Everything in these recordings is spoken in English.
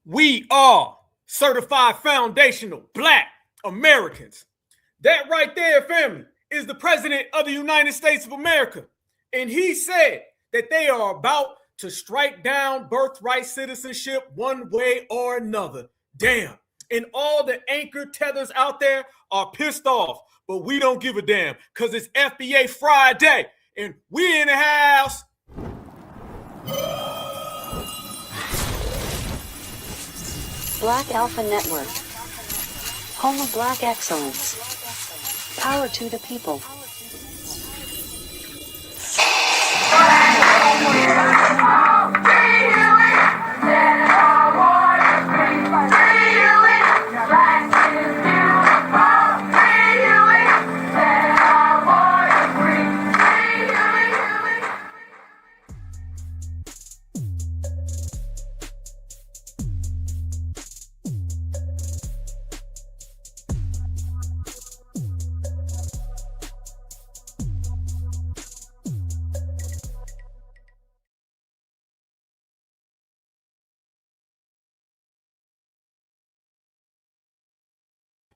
We are certified foundational Black Americans. That right there, family, is the President of the United States of America. And he said that they are about to strike down birthright citizenship one way or another. Damn. And all the anchor tethers out there are pissed off, but we don't give a damn because it's FBA Friday and we in the house. Black Alpha Network. Home of Black Excellence. Power to the people.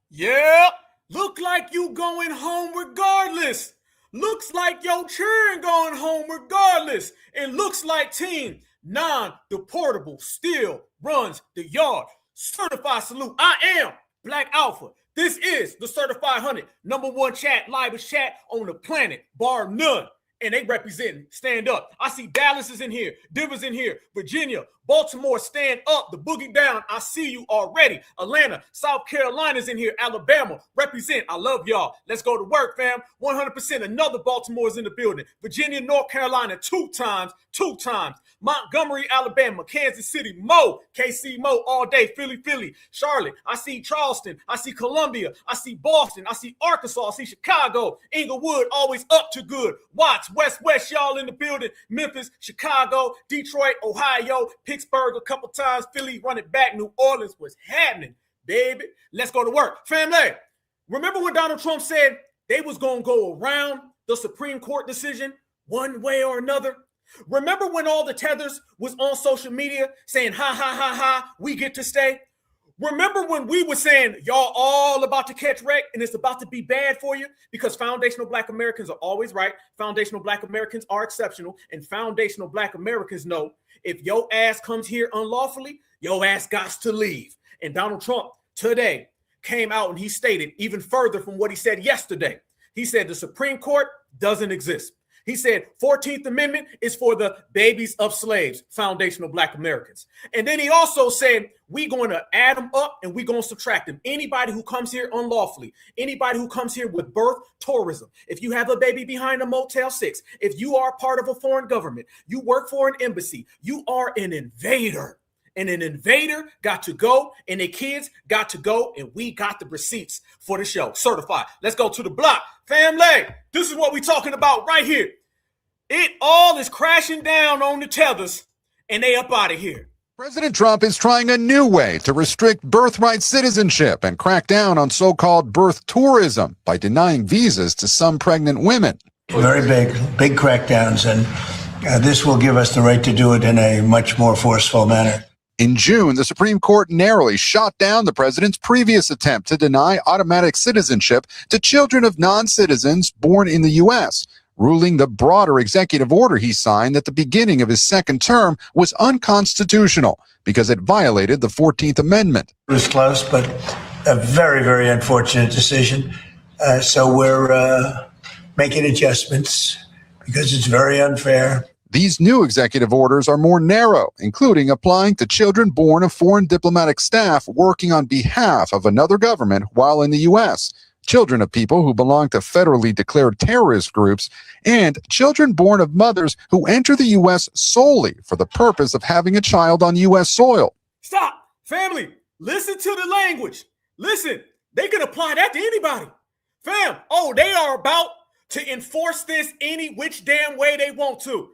Yeah, look like you going home regardless. Looks like your children going home regardless. And looks like Team Non-Deportable still runs the yard. Certified salute. I am Black Alpha. This is the Certified 100, #1 chat, livest chat on the planet, bar none. And they representing stand up. I see Dallas is in here, Denver's in here, Virginia, Baltimore, stand up, the boogie down. I see you already. Atlanta, South Carolina's in here, Alabama, represent. I love y'all. Let's go to work, fam. 100%. Another Baltimore's in the building. Virginia, North Carolina, two times. Montgomery, Alabama, Kansas City, Mo, KC Mo all day, Philly, Charlotte. I see Charleston. I see Columbia. I see Boston. I see Arkansas. I see Chicago. Inglewood, always up to good. Watts, West, y'all in the building. Memphis, Chicago, Detroit, Ohio, Pittsburgh a couple times. Philly, run it back. New Orleans, what's happening, baby? Let's go to work. Family, remember when Donald Trump said they was going to go around the Supreme Court decision one way or another? Remember when all the tethers was on social media saying, ha, we get to stay? Remember when we were saying, y'all all about to catch wreck and it's about to be bad for you? Because foundational Black Americans are always right. Foundational Black Americans are exceptional. And foundational Black Americans know if your ass comes here unlawfully, your ass got to leave. And Donald Trump today came out and he stated even further from what he said yesterday. He said the Supreme Court doesn't exist. He said 14th Amendment is for the babies of slaves, foundational Black Americans. And then he also said, we're going to add them up and we're going to subtract them. Anybody who comes here unlawfully, anybody who comes here with birth tourism, if you have a baby behind a Motel 6, if you are part of a foreign government, you work for an embassy, you are an invader. And an invader got to go and the kids got to go and we got the receipts for the show. Certified. Let's go to the block. Family, this is what we're talking about right here. It all is crashing down on the tethers and they up out of here. President Trump is trying a new way to restrict birthright citizenship and crack down on so-called birth tourism by denying visas to some pregnant women. Very big crackdowns, and this will give us the right to do it in a much more forceful manner. In June, the Supreme Court narrowly shot down the president's previous attempt to deny automatic citizenship to children of non-citizens born in the U.S., ruling the broader executive order he signed at the beginning of his second term was unconstitutional because it violated the 14th Amendment. It was close, but a very, very unfortunate decision. So we're making adjustments because it's very unfair. These new executive orders are more narrow, including applying to children born of foreign diplomatic staff working on behalf of another government while in the U.S., children of people who belong to federally declared terrorist groups, and children born of mothers who enter the U.S. solely for the purpose of having a child on U.S. soil. Stop. Family, listen to the language. Listen, they can apply that to anybody. Fam, they are about to enforce this any which damn way they want to.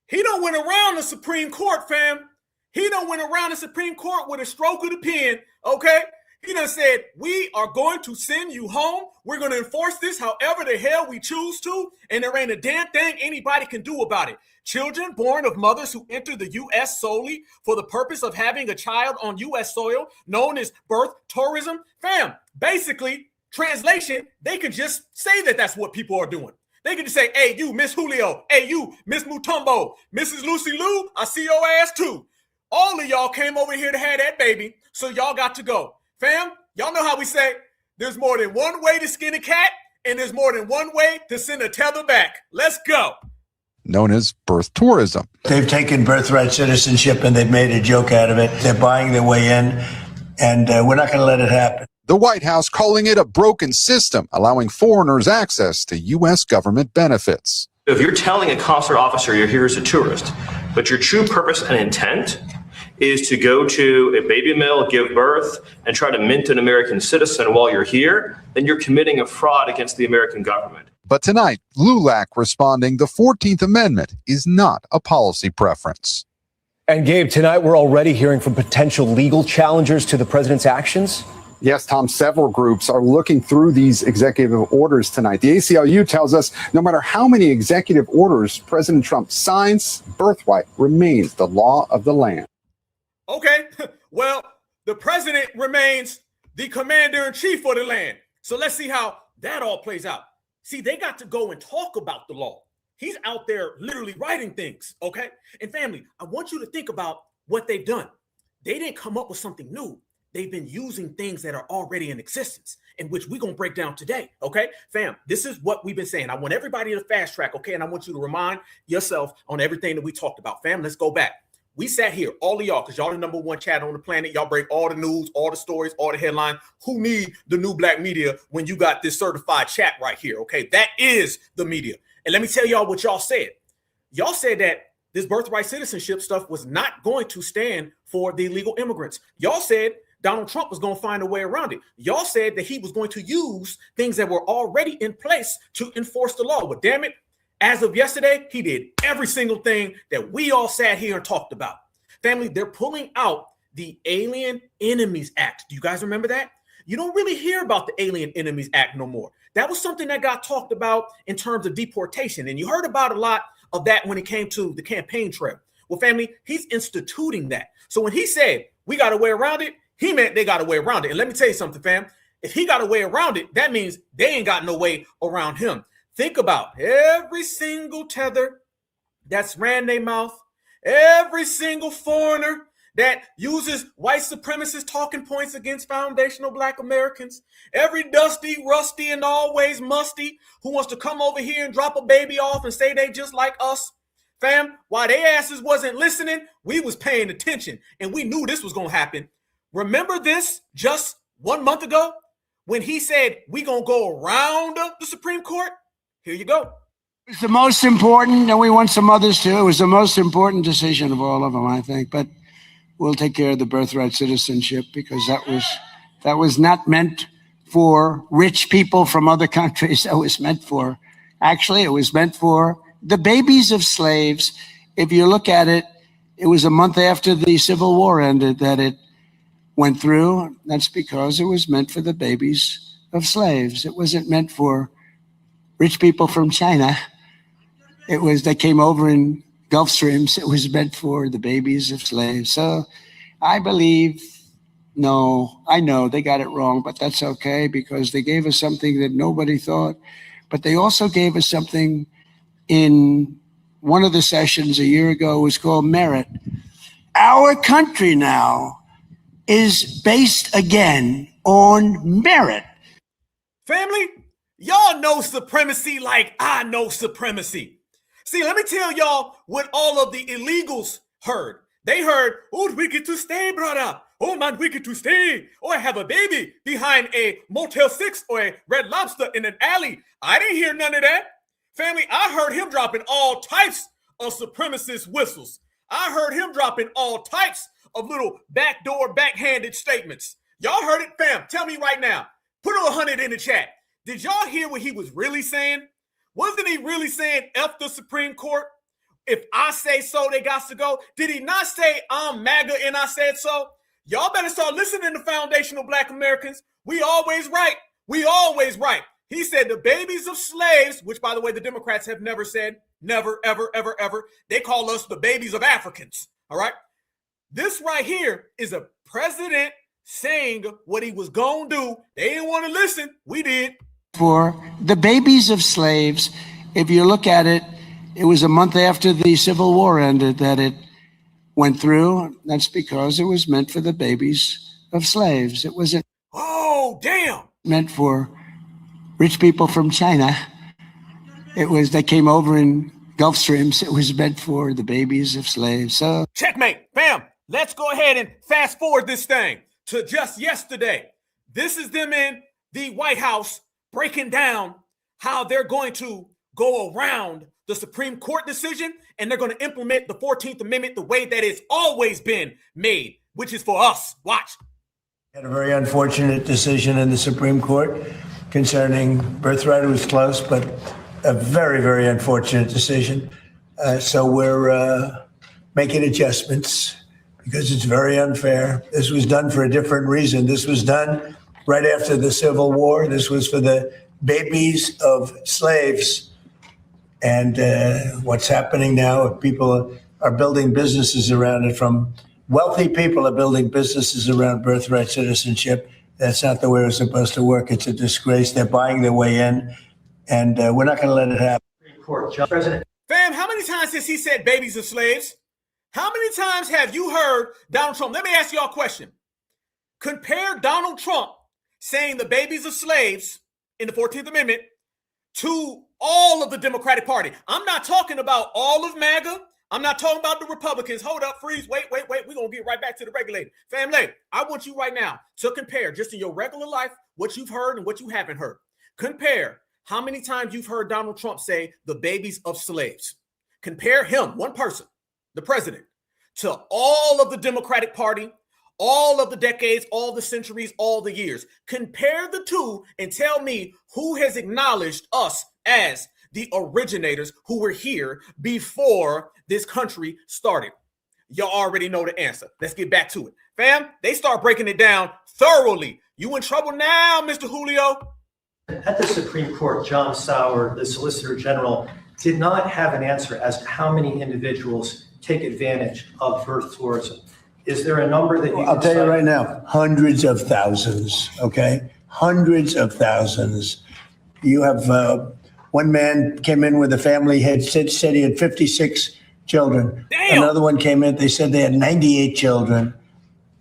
He done went around the Supreme Court, fam. He done went around the Supreme Court with a stroke of the pen, okay? He done said, we are going to send you home. We're going to enforce this however the hell we choose to, and there ain't a damn thing anybody can do about it. Children born of mothers who enter the U.S. solely for the purpose of having a child on U.S. soil, known as birth tourism. Fam, basically, translation, they can just say that that's what people are doing. They can just say, hey, you, Miss Julio. Hey, you, Miss Mutombo. Mrs. Lucy Lou, I see your ass too. All of y'all came over here to have that baby, so y'all got to go. Fam, y'all know how we say, there's more than one way to skin a cat, and there's more than one way to send a tether back. Let's go. Known as birth tourism. They've taken birthright citizenship and they've made a joke out of it. They're buying their way in, and we're not going to let it happen. The White House calling it a broken system, allowing foreigners access to U.S. government benefits. If you're telling a consular officer you're here as a tourist, but your true purpose and intent is to go to a baby mill, give birth, and try to mint an American citizen while you're here, then you're committing a fraud against the American government. But tonight, LULAC responding the 14th Amendment is not a policy preference. And Gabe, tonight we're already hearing from potential legal challengers to the president's actions. Yes, Tom, several groups are looking through these executive orders tonight. The ACLU tells us no matter how many executive orders President Trump signs, birthright remains the law of the land. Okay, well, the president remains the commander-in-chief for the land. So let's see how that all plays out. See, they got to go and talk about the law. He's out there literally writing things, okay? And family, I want you to think about what they've done. They didn't come up with something new. They've been using things that are already in existence, in which we're going to break down today, okay? Fam, this is what we've been saying. I want everybody to fast track, okay? And I want you to remind yourself on everything that we talked about. Fam, let's go back. We sat here, all of y'all, because y'all the number one chat on the planet. Y'all break all the news, all the stories, all the headlines. Who need the new black media when you got this certified chat right here, okay? That is the media. And let me tell y'all what y'all said. Y'all said that this birthright citizenship stuff was not going to stand for the illegal immigrants. Y'all said Donald Trump was going to find a way around it. Y'all said that he was going to use things that were already in place to enforce the law. But damn it, as of yesterday, he did every single thing that we all sat here and talked about. Family, they're pulling out the Alien Enemies Act. Do you guys remember that? You don't really hear about the Alien Enemies Act no more. That was something that got talked about in terms of deportation. And you heard about a lot of that when it came to the campaign trail. Well, family, he's instituting that. So when he said we got a way around it, he meant they got a way around it. And let me tell you something, fam. If he got a way around it, that means they ain't got no way around him. Think about every single tether that's ran their mouth, every single foreigner that uses white supremacist talking points against foundational black Americans, every dusty, rusty, and always musty who wants to come over here and drop a baby off and say they just like us. Fam, while they asses wasn't listening, we was paying attention, and we knew this was going to happen. Remember this just 1 month ago when he said we going to go around the Supreme Court? Here you go. It's the most important, and we want some others too. It was the most important decision of all of them, I think. But we'll take care of the birthright citizenship because that was not meant for rich people from other countries. That was meant for, actually, it was meant for the babies of slaves. If you look at it, it was a month after the Civil War ended that it went through. That's because it was meant for the babies of slaves. It wasn't meant for rich people from China. They came over in Gulf Streams. It was meant for the babies of slaves. So I believe, no, I know they got it wrong, but that's okay because they gave us something that nobody thought. But they also gave us something in one of the sessions a year ago. It was called merit. Our country now is based again on merit. Family, y'all know supremacy like I know supremacy. See, let me tell y'all what all of the illegals heard. They heard, oh, we get to stay, brother. Oh, man, we get to stay. Or I have a baby behind a Motel 6 or a Red Lobster in an alley. I didn't hear none of that. Family, I heard him dropping all types of supremacist whistles. I heard him dropping all types of little backdoor, backhanded statements. Y'all heard it, fam? Tell me right now. Put a 100 in the chat. Did y'all hear what he was really saying? Wasn't he really saying F the Supreme Court? If I say so, they got to go. Did he not say I'm MAGA and I said so? Y'all better start listening to foundational black Americans. We always right. We always right. He said the babies of slaves, which by the way, the Democrats have never said. Never, ever, ever, ever. They call us the babies of Africans. All right. This right here is a president saying what he was going to do. They didn't want to listen. We did. For the babies of slaves, if you look at it, it was a month after the Civil War ended that it went through. That's because it was meant for the babies of slaves. It wasn't. Oh, damn. Meant for rich people from China. They came over in Gulf Streams. It was meant for the babies of slaves. So checkmate, fam. Let's go ahead and fast forward this thing to just yesterday. This is them in the White House breaking down how they're going to go around the Supreme Court decision, and they're going to implement the 14th Amendment the way that it's always been made, which is for us. Watch. Had a very unfortunate decision in the Supreme Court concerning birthright. It was close, but a very, very unfortunate decision. So we're making adjustments because it's very unfair. This was done for a different reason. This was done right after the Civil War. This was for the babies of slaves. And what's happening now, people are building businesses around it. From wealthy people are building businesses around birthright citizenship. That's not the way it's supposed to work. It's a disgrace. They're buying their way in, and we're not going to let it happen. President. Fam, how many times has he said babies of slaves? How many times have you heard Donald Trump? Let me ask y'all a question. Compare Donald Trump saying the babies of slaves in the 14th Amendment to all of the Democratic Party. I'm not talking about all of MAGA. I'm not talking about the Republicans. Hold up, freeze, wait. We're going to get right back to the regulator. Family, I want you right now to compare just in your regular life what you've heard and what you haven't heard. Compare how many times you've heard Donald Trump say the babies of slaves. Compare him, one person, the president, to all of the Democratic Party, all of the decades, all the centuries, all the years. Compare the two and tell me who has acknowledged us as the originators who were here before this country started. Y'all already know the answer. Let's get back to it. Fam, they start breaking it down thoroughly. You in trouble now, Mr. Julio. At the Supreme Court, John Sauer, the Solicitor General, did not have an answer as to how many individuals take advantage of birth tourism. Is there a number that you I'll tell you right now, hundreds of thousands, okay? Hundreds of thousands. You have one man came in with a family, said he had 56 children. Damn. Another one came in, they said they had 98 children.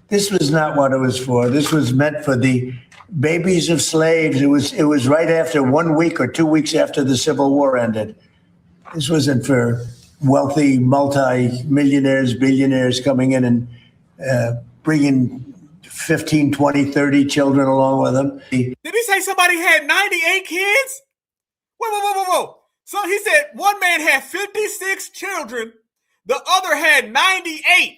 This was not what it was for. This was meant for the babies of slaves. It was right after 1 week or 2 weeks after the Civil War ended. This wasn't for wealthy multi-millionaires, billionaires coming in and bringing 15, 20, 30 children along with them. Did he say somebody had 98 kids? Whoa. So he said one man had 56 children, the other had 98.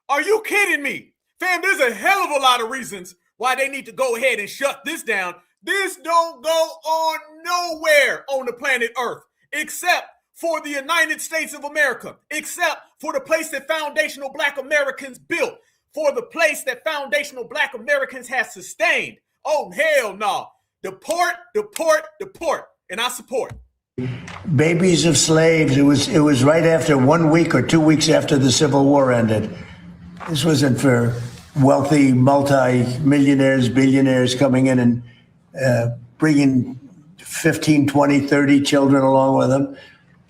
Are you kidding me? Fam, there's a hell of a lot of reasons why they need to go ahead and shut this down. This don't go on nowhere on the planet Earth, except for the United States of America, except for the place that foundational Black Americans built, for the place that foundational Black Americans have sustained. Oh, hell no. Deport. And I support. Babies of slaves. It was right after 1 week or 2 weeks after the Civil War ended. This wasn't for wealthy multi-millionaires, billionaires coming in and bringing 15, 20, 30 children along with them.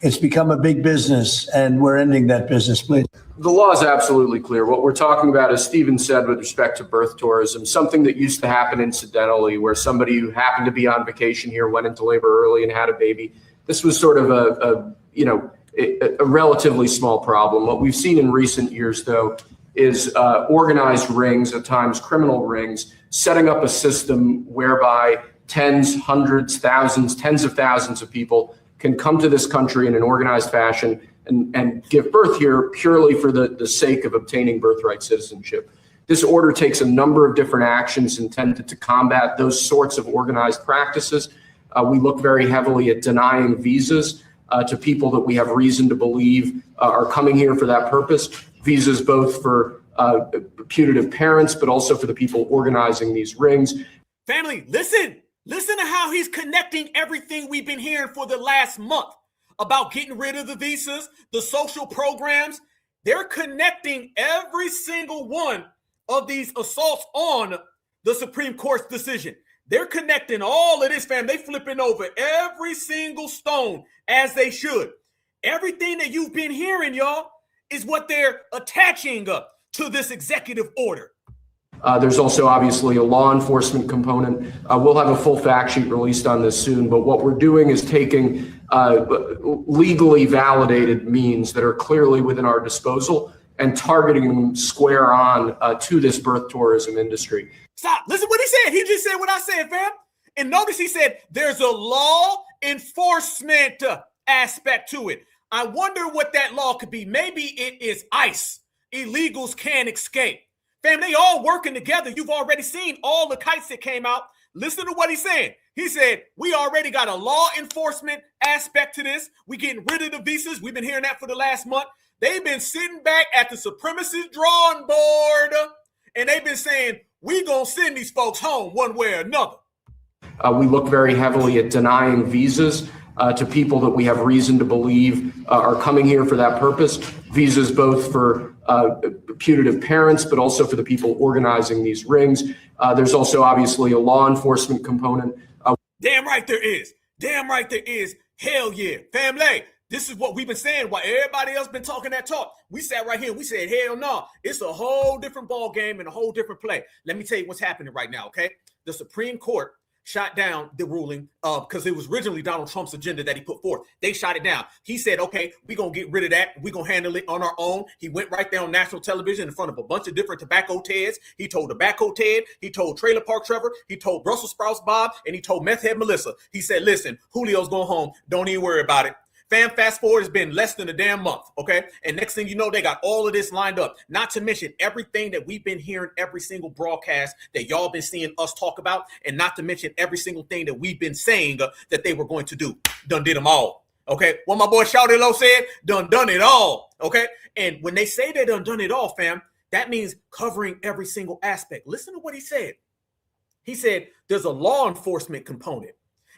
It's become a big business, and we're ending that business, please. The law is absolutely clear. What we're talking about, as Stephen said, with respect to birth tourism, something that used to happen incidentally, where somebody who happened to be on vacation here went into labor early and had a baby. This was sort of a relatively small problem. What we've seen in recent years, though, is organized rings, at times criminal rings, setting up a system whereby tens, hundreds, thousands, tens of thousands of people can come to this country in an organized fashion and give birth here purely for the sake of obtaining birthright citizenship. This order takes a number of different actions intended to combat those sorts of organized practices. We look very heavily at denying visas to people that we have reason to believe are coming here for that purpose. Visas both for putative parents, but also for the people organizing these rings. Family, listen to how he's connecting everything we've been hearing for the last month about getting rid of the visas, the social programs. They're connecting every single one of these assaults on the Supreme Court's decision. They're connecting all of this, fam. They flipping over every single stone as they should. Everything that you've been hearing, y'all, is what they're attaching up to this executive order. There's also obviously a law enforcement component. We'll have a full fact sheet released on this soon, but what we're doing is taking legally validated means that are clearly within our disposal and targeting them square on to this birth tourism industry. Stop. Listen what he said. He just said what I said, fam. And notice he said there's a law enforcement aspect to it. I wonder what that law could be. Maybe it is ICE. Illegals can't escape. Fam, they all working together. You've already seen all the kites that came out. Listen to what he's saying. He said, we already got a law enforcement aspect to this. We getting rid of the visas. We've been hearing that for the last month. They've been sitting back at the supremacist drawing board, and they've been saying, we gonna send these folks home one way or another. We look very heavily at denying visas to people that we have reason to believe are coming here for that purpose. Visas both for putative parents, but also for the people organizing these rings. There's also obviously a law enforcement component. Damn right there is. Damn right there is. Hell yeah. Family, this is what we've been saying while everybody else been talking that talk. We sat right here. We said, hell no. It's a whole different ball game and a whole different play. Let me tell you what's happening right now, okay? The Supreme Court shot down the ruling because it was originally Donald Trump's agenda that he put forth. They shot it down. He said, okay, we're going to get rid of that. We're going to handle it on our own. He went right there on national television in front of a bunch of different tobacco Teds. He told Tobacco Ted, he told Trailer Park Trevor, he told Brussels Sprouts Bob, and he told Meth Head Melissa. He said, listen, Julio's going home. Don't even worry about it. Fam, fast forward, it's been less than a damn month, okay? And next thing you know, they got all of this lined up. Not to mention everything that we've been hearing every single broadcast that y'all been seeing us talk about, and not to mention every single thing that we've been saying that they were going to do. Done did them all, okay? What my boy Shouty Low said, done it all, okay? And when they say they done it all, fam, that means covering every single aspect. Listen to what he said. He said there's a law enforcement component.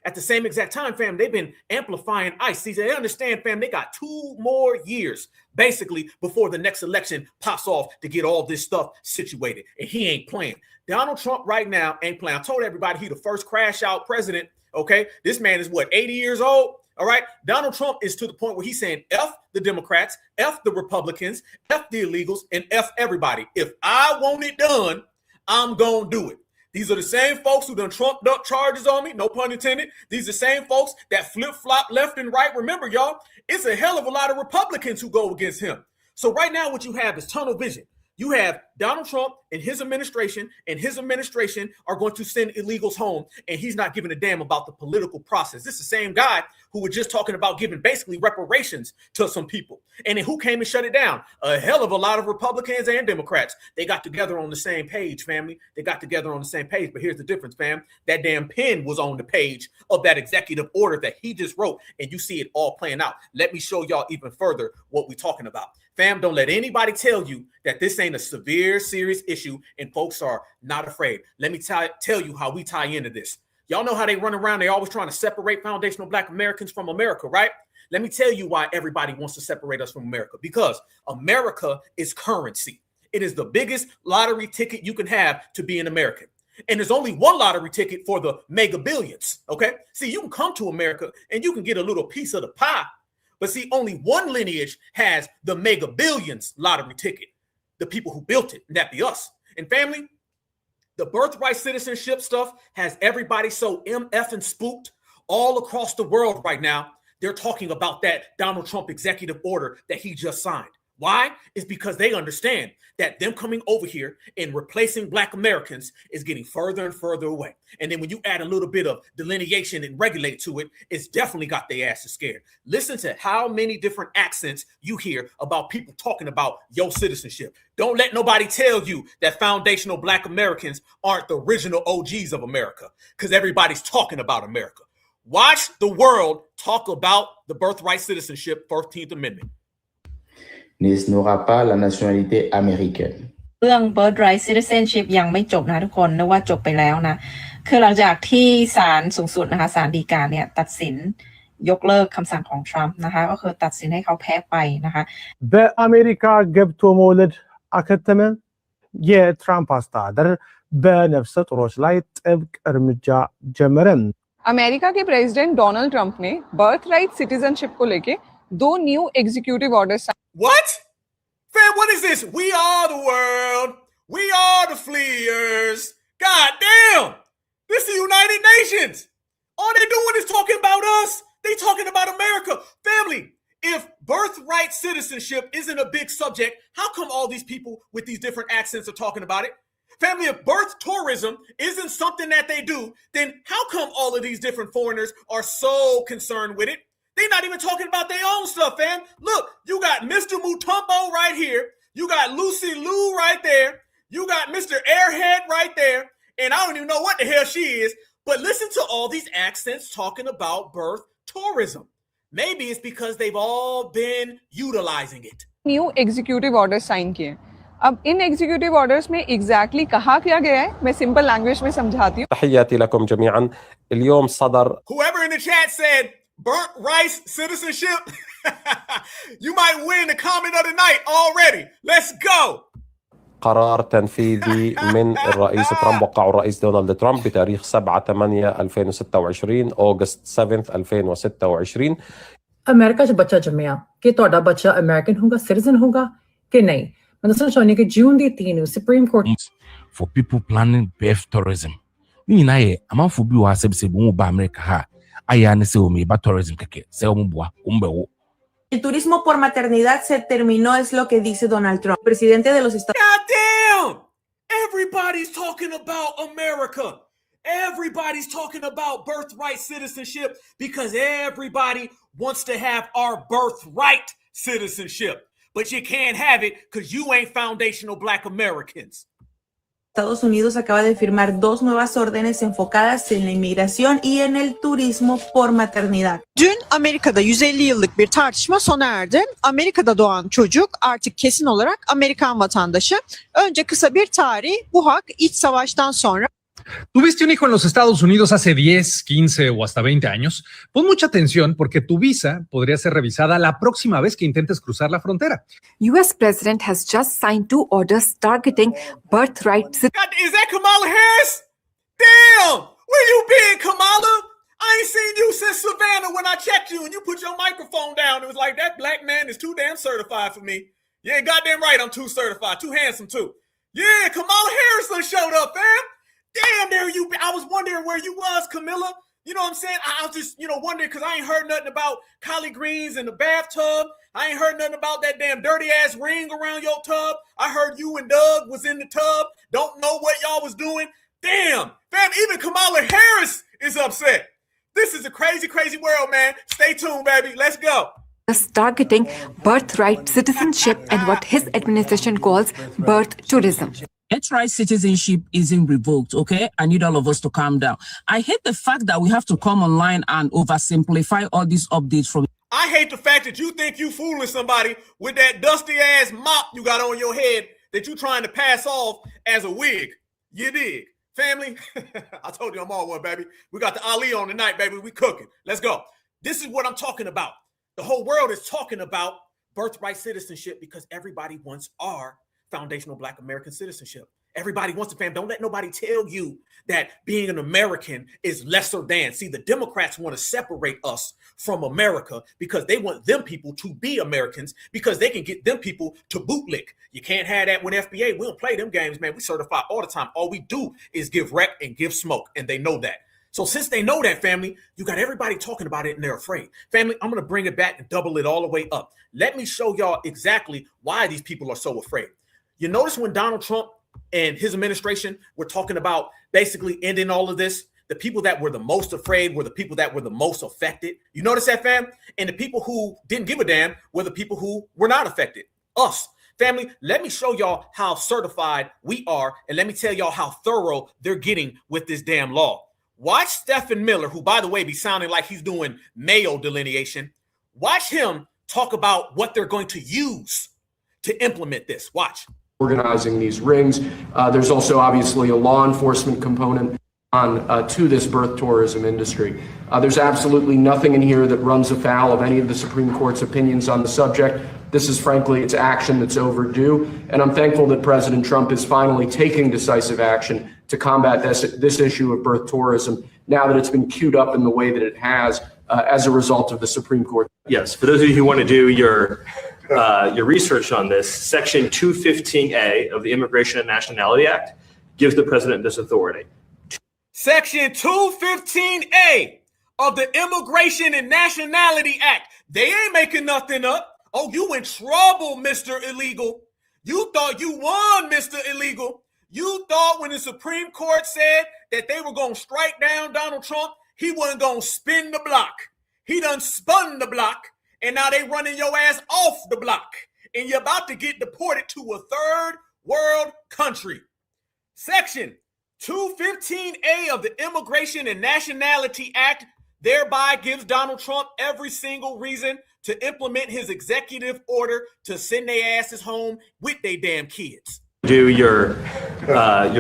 At the same exact time, fam, they've been amplifying ICE. See, they understand, fam, they got 2 more years, basically, before the next election pops off to get all this stuff situated. And he ain't playing. Donald Trump right now ain't playing. I told everybody he the first crash out president, okay? This man is, 80 years old? All right? Donald Trump is to the point where he's saying F the Democrats, F the Republicans, F the illegals, and F everybody. If I want it done, I'm going to do it. These are the same folks who done trumped up charges on me, no pun intended. These are the same folks that flip-flop left and right. Remember, y'all, it's a hell of a lot of Republicans who go against him. So right now what you have is tunnel vision. You have Donald Trump and his administration are going to send illegals home, and he's not giving a damn about the political process. This is the same guy who was just talking about giving basically reparations to some people. And then who came and shut it down? A hell of a lot of Republicans and Democrats. They got together on the same page, family. They got together on the same page. But here's the difference, fam. That damn pen was on the page of that executive order that he just wrote, and you see it all playing out. Let me show y'all even further what we're talking about. Fam, don't let anybody tell you that this ain't a severe, serious issue and folks are not afraid. Let me tell you how we tie into this. Y'all know how they run around. They always trying to separate foundational Black Americans from America, right? Let me tell you why everybody wants to separate us from America. Because America is currency. It is the biggest lottery ticket you can have to be an American. And there's only one lottery ticket for the mega billions, okay? See, you can come to America and you can get a little piece of the pie. But see, only one lineage has the mega billions lottery ticket. The people who built it, and that be us. And family, the birthright citizenship stuff has everybody so MF and spooked all across the world right now. They're talking about that Donald Trump executive order that he just signed. Why? It's because they understand that them coming over here and replacing Black Americans is getting further and further away. And then when you add a little bit of delineation and regulate to it, it's definitely got their asses scared. Listen to how many different accents you hear about people talking about your citizenship. Don't let nobody tell you that foundational Black Americans aren't the original OGs of America, because everybody's talking about America. Watch the world talk about the birthright citizenship, 14th Amendment. n'aura pas la nationalité américaine. เรื่อง Birthright Citizenship ยังไม่จบนะทุกคนนึกว่าจบไปแล้วนะคือหลังจากที่ศาลสูงสุดนะคะศาลฎีกาเนี่ยตัดสิน ยกเลิกคำสั่งของทรัมป์นะคะก็คือตัดสินให้เขาแพ้ไปนะคะ በአሜሪካ ገብቶ መውለድ አከተመ። የትራምፕ አስተዳደር በነፍሰ ጡሮች ላይ ጥብቅ እርምጃ ጀመረ። America के president Donald Trump ने birthright citizenship को लेके 2 new executive orders What? Fam, what is this? We are the world. We are the fleers. God damn. This is the United Nations. All they doing is talking about us. They talking about America. Family, if birthright citizenship isn't a big subject, how come all these people with these different accents are talking about it? Family, if birth tourism isn't something that they do, then how come all of these different foreigners are so concerned with it? They're not even talking about their own stuff, fam. Look, you got Mr. Mutombo right here. You got Lucy Liu right there. You got Mr. Airhead right there. And I don't even know what the hell she is. But listen to all these accents talking about birth tourism. Maybe it's because they've all been utilizing it. New executive orders sign किए। अब इन executive orders में exactly कहा क्या गया है मैं simple language में समझाती हूँ। تحياتي لكم جميعا. اليوم صدر Whoever in the chat said burnt rice citizenship, you might win the comment of the night already. Let's go. قرار تنفيذي من الرئيس ترامب وقعه الرئيس دونالد ترامب بتاريخ 7/8/2026 أغسطس 7 2026 America च बच्चा जम्मेआ कि ਤੁਹਾਡਾ ਬੱਚਾ ਅਮਰੀਕਨ ਹੋਗਾ ਸਿਟੀਜ਼ਨ ਹੋਗਾ ਕਿ ਨਹੀਂ ਮੈਂ ਦੱਸਣਾ ਚਾਹੁੰਦੀ ਕਿ ਜੂਨ ਦੀ 3 ਨੂੰ supreme court for people planning birth tourism ni nyina ye amanfo bi wa asebise bu mu ba America ha aya ne se o me ba tourism keke se o mu bua o mbewo. El turismo por maternidad se terminó, es lo que dice Donald Trump, presidente de los Estados Unidos. God damn! Everybody's talking about America. Everybody's talking about birthright citizenship because everybody wants to have our birthright citizenship. But you can't have it because you ain't foundational Black Americans. Estados Unidos acaba de firmar 2 nuevas órdenes enfocadas en la inmigración y en el turismo por maternidad. Dün Amerika'da 150 yıllık bir tartışma sona erdi. Amerika'da doğan çocuk artık kesin olarak Amerikan vatandaşı. Önce kısa bir tarih, bu hak iç savaştan sonra. ¿Tuviste un hijo en los Estados Unidos hace 10, 15 o hasta 20 años? Pon mucha atención porque tu visa podría ser revisada la próxima vez que intentes cruzar la frontera. US president has just signed 2 orders targeting birthright. God, is that Kamala Harris? Damn! Where you been, Kamala? I ain't seen you since Savannah when I checked you and you put your microphone down. It was like, that black man is too damn certified for me. Yeah, goddamn right, I'm too certified. Too handsome, too. Yeah, Kamala Harris done showed up, fam. Damn, there you be. I was wondering where you was, Camilla. You know what I'm saying? I was just, wondering because I ain't heard nothing about collard greens in the bathtub. I ain't heard nothing about that damn dirty ass ring around your tub. I heard you and Doug was in the tub. Don't know what y'all was doing. Damn, fam, even Kamala Harris is upset. This is a crazy, crazy world, man. Stay tuned, baby. Let's go. Targeting birthright citizenship and what his administration calls birth tourism. Birthright citizenship isn't revoked, okay? I need all of us to calm down. I hate the fact that we have to come online and oversimplify all these updates from. I hate the fact that you think you fooling somebody with that dusty ass mop you got on your head that you trying to pass off as a wig. You dig? Family, I told you I'm all one, baby. We got the Ali on tonight, baby. We cooking. Let's go. This is what I'm talking about. The whole world is talking about birthright citizenship because everybody wants our foundational Black American citizenship. Everybody wants to, fam. Don't let nobody tell you that being an American is lesser than. See, the Democrats want to separate us from America because they want them people to be Americans because they can get them people to bootlick. You can't have that with FBA. We don't play them games, man. We certify all the time. All we do is give rec and give smoke, and they know that. So since they know that, family, you got everybody talking about it and they're afraid. Family, I'm going to bring it back and double it all the way up. Let me show y'all exactly why these people are so afraid. You notice when Donald Trump and his administration were talking about basically ending all of this, the people that were the most afraid were the people that were the most affected. You notice that, fam? And the people who didn't give a damn were the people who were not affected. Us. Family, let me show y'all how certified we are, and let me tell y'all how thorough they're getting with this damn law. Watch Stephen Miller, who, by the way, be sounding like he's doing Mayo delineation. Watch him talk about what they're going to use to implement this. Watch. Organizing these rings. There's also obviously a law enforcement component. on to this birth tourism industry. There's absolutely nothing in here that runs afoul of any of the Supreme Court's opinions on the subject. This is frankly, it's action that's overdue. And I'm thankful that President Trump is finally taking decisive action to combat this issue of birth tourism now that it's been queued up in the way that it has as a result of the Supreme Court. Yes, for those of you who want to do your research on this, Section 215A of the Immigration and Nationality Act gives the president this authority. Section 215A of the Immigration and Nationality Act. They ain't making nothing up. Oh, you in trouble, Mr. Illegal. You thought you won, Mr. Illegal. You thought when the Supreme Court said that they were going to strike down Donald Trump, he wasn't going to spin the block. He done spun the block, and now they running your ass off the block. And you're about to get deported to a third world country. Section 215A of the Immigration and Nationality Act thereby gives Donald Trump every single reason to implement his executive order to send their asses home with their damn kids. Do your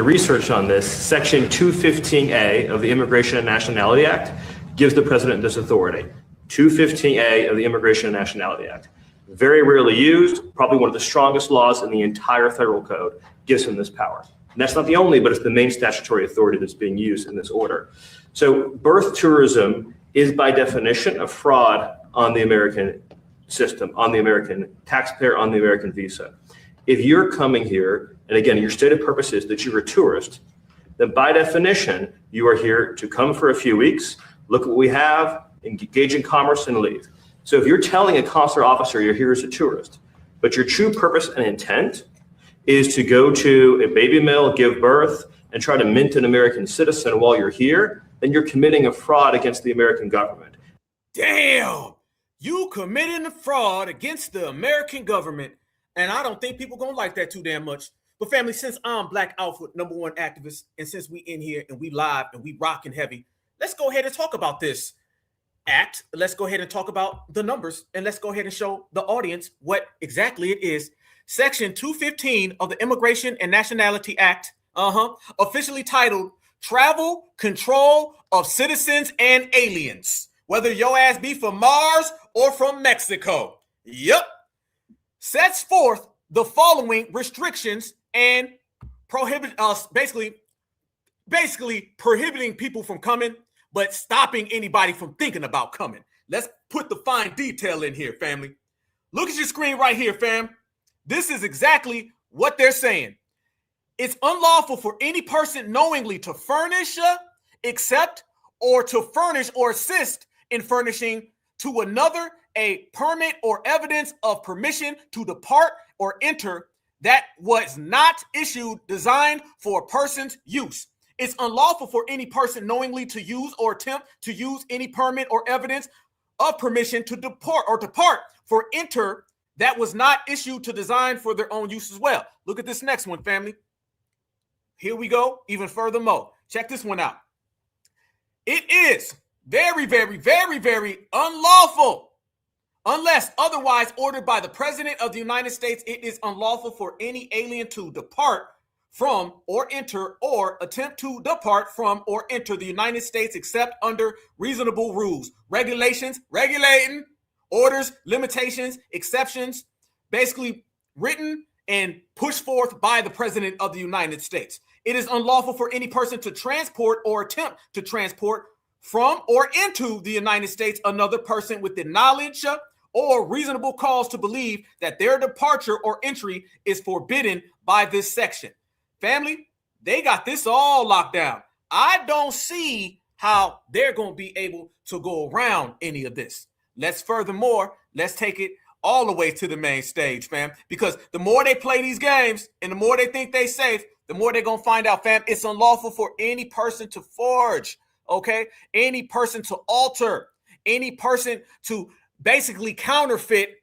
research on this, Section 215A of the Immigration and Nationality Act gives the president this authority. 215A of the Immigration and Nationality Act. Very rarely used, probably one of the strongest laws in the entire federal code, gives him this power. And that's not the only, but it's the main statutory authority that's being used in this order. So birth tourism is by definition a fraud on the American system, on the American taxpayer, on the American visa. If you're coming here, and again, your stated purpose is that you're a tourist, then by definition, you are here to come for a few weeks, look at what we have, engage in commerce, and leave. So if you're telling a consular officer you're here as a tourist, but your true purpose and intent is to go to a baby mill, give birth, and try to mint an American citizen while you're here, then you're committing a fraud against the American government. Damn! You committing a fraud against the American government, and I don't think people gonna like that too damn much. But family, since I'm Black Alpha #1 activist, and since we in here and we live and we rocking heavy, let's go ahead and talk about this act. Let's go ahead and talk about the numbers, and let's go ahead and show the audience what exactly it is. Section 215 of the Immigration and Nationality Act, officially titled Travel Control of Citizens and Aliens, whether your ass be from Mars or from Mexico. Yep. Sets forth the following restrictions and prohibit us, basically prohibiting people from coming, but stopping anybody from thinking about coming. Let's put the fine detail in here, family. Look at your screen right here, fam. This is exactly what they're saying. It's unlawful for any person knowingly to furnish, accept, or to furnish or assist in furnishing to another a permit or evidence of permission to depart or enter that was not issued, designed for a person's use. It's unlawful for any person knowingly to use or attempt to use any permit or evidence of permission to depart for enter that was not issued to design for their own use as well. Look at this next one, family. Here we go, even furthermore. Check this one out. It is very, very, very, very unlawful, unless otherwise ordered by the President of the United States. It is unlawful for any alien to depart from or enter or attempt to depart from or enter the United States except under reasonable rules, regulations, regulating, orders, limitations, exceptions, basically written and pushed forth by the President of the United States. It is unlawful for any person to transport or attempt to transport from or into the United States another person with the knowledge or reasonable cause to believe that their departure or entry is forbidden by this section. Family, they got this all locked down. I don't see how they're going to be able to go around any of this. Let's take it all the way to the main stage, fam, because the more they play these games and the more they think they safe, the more they're going to find out, fam, it's unlawful for any person to forge, okay? Any person to alter, any person to basically counterfeit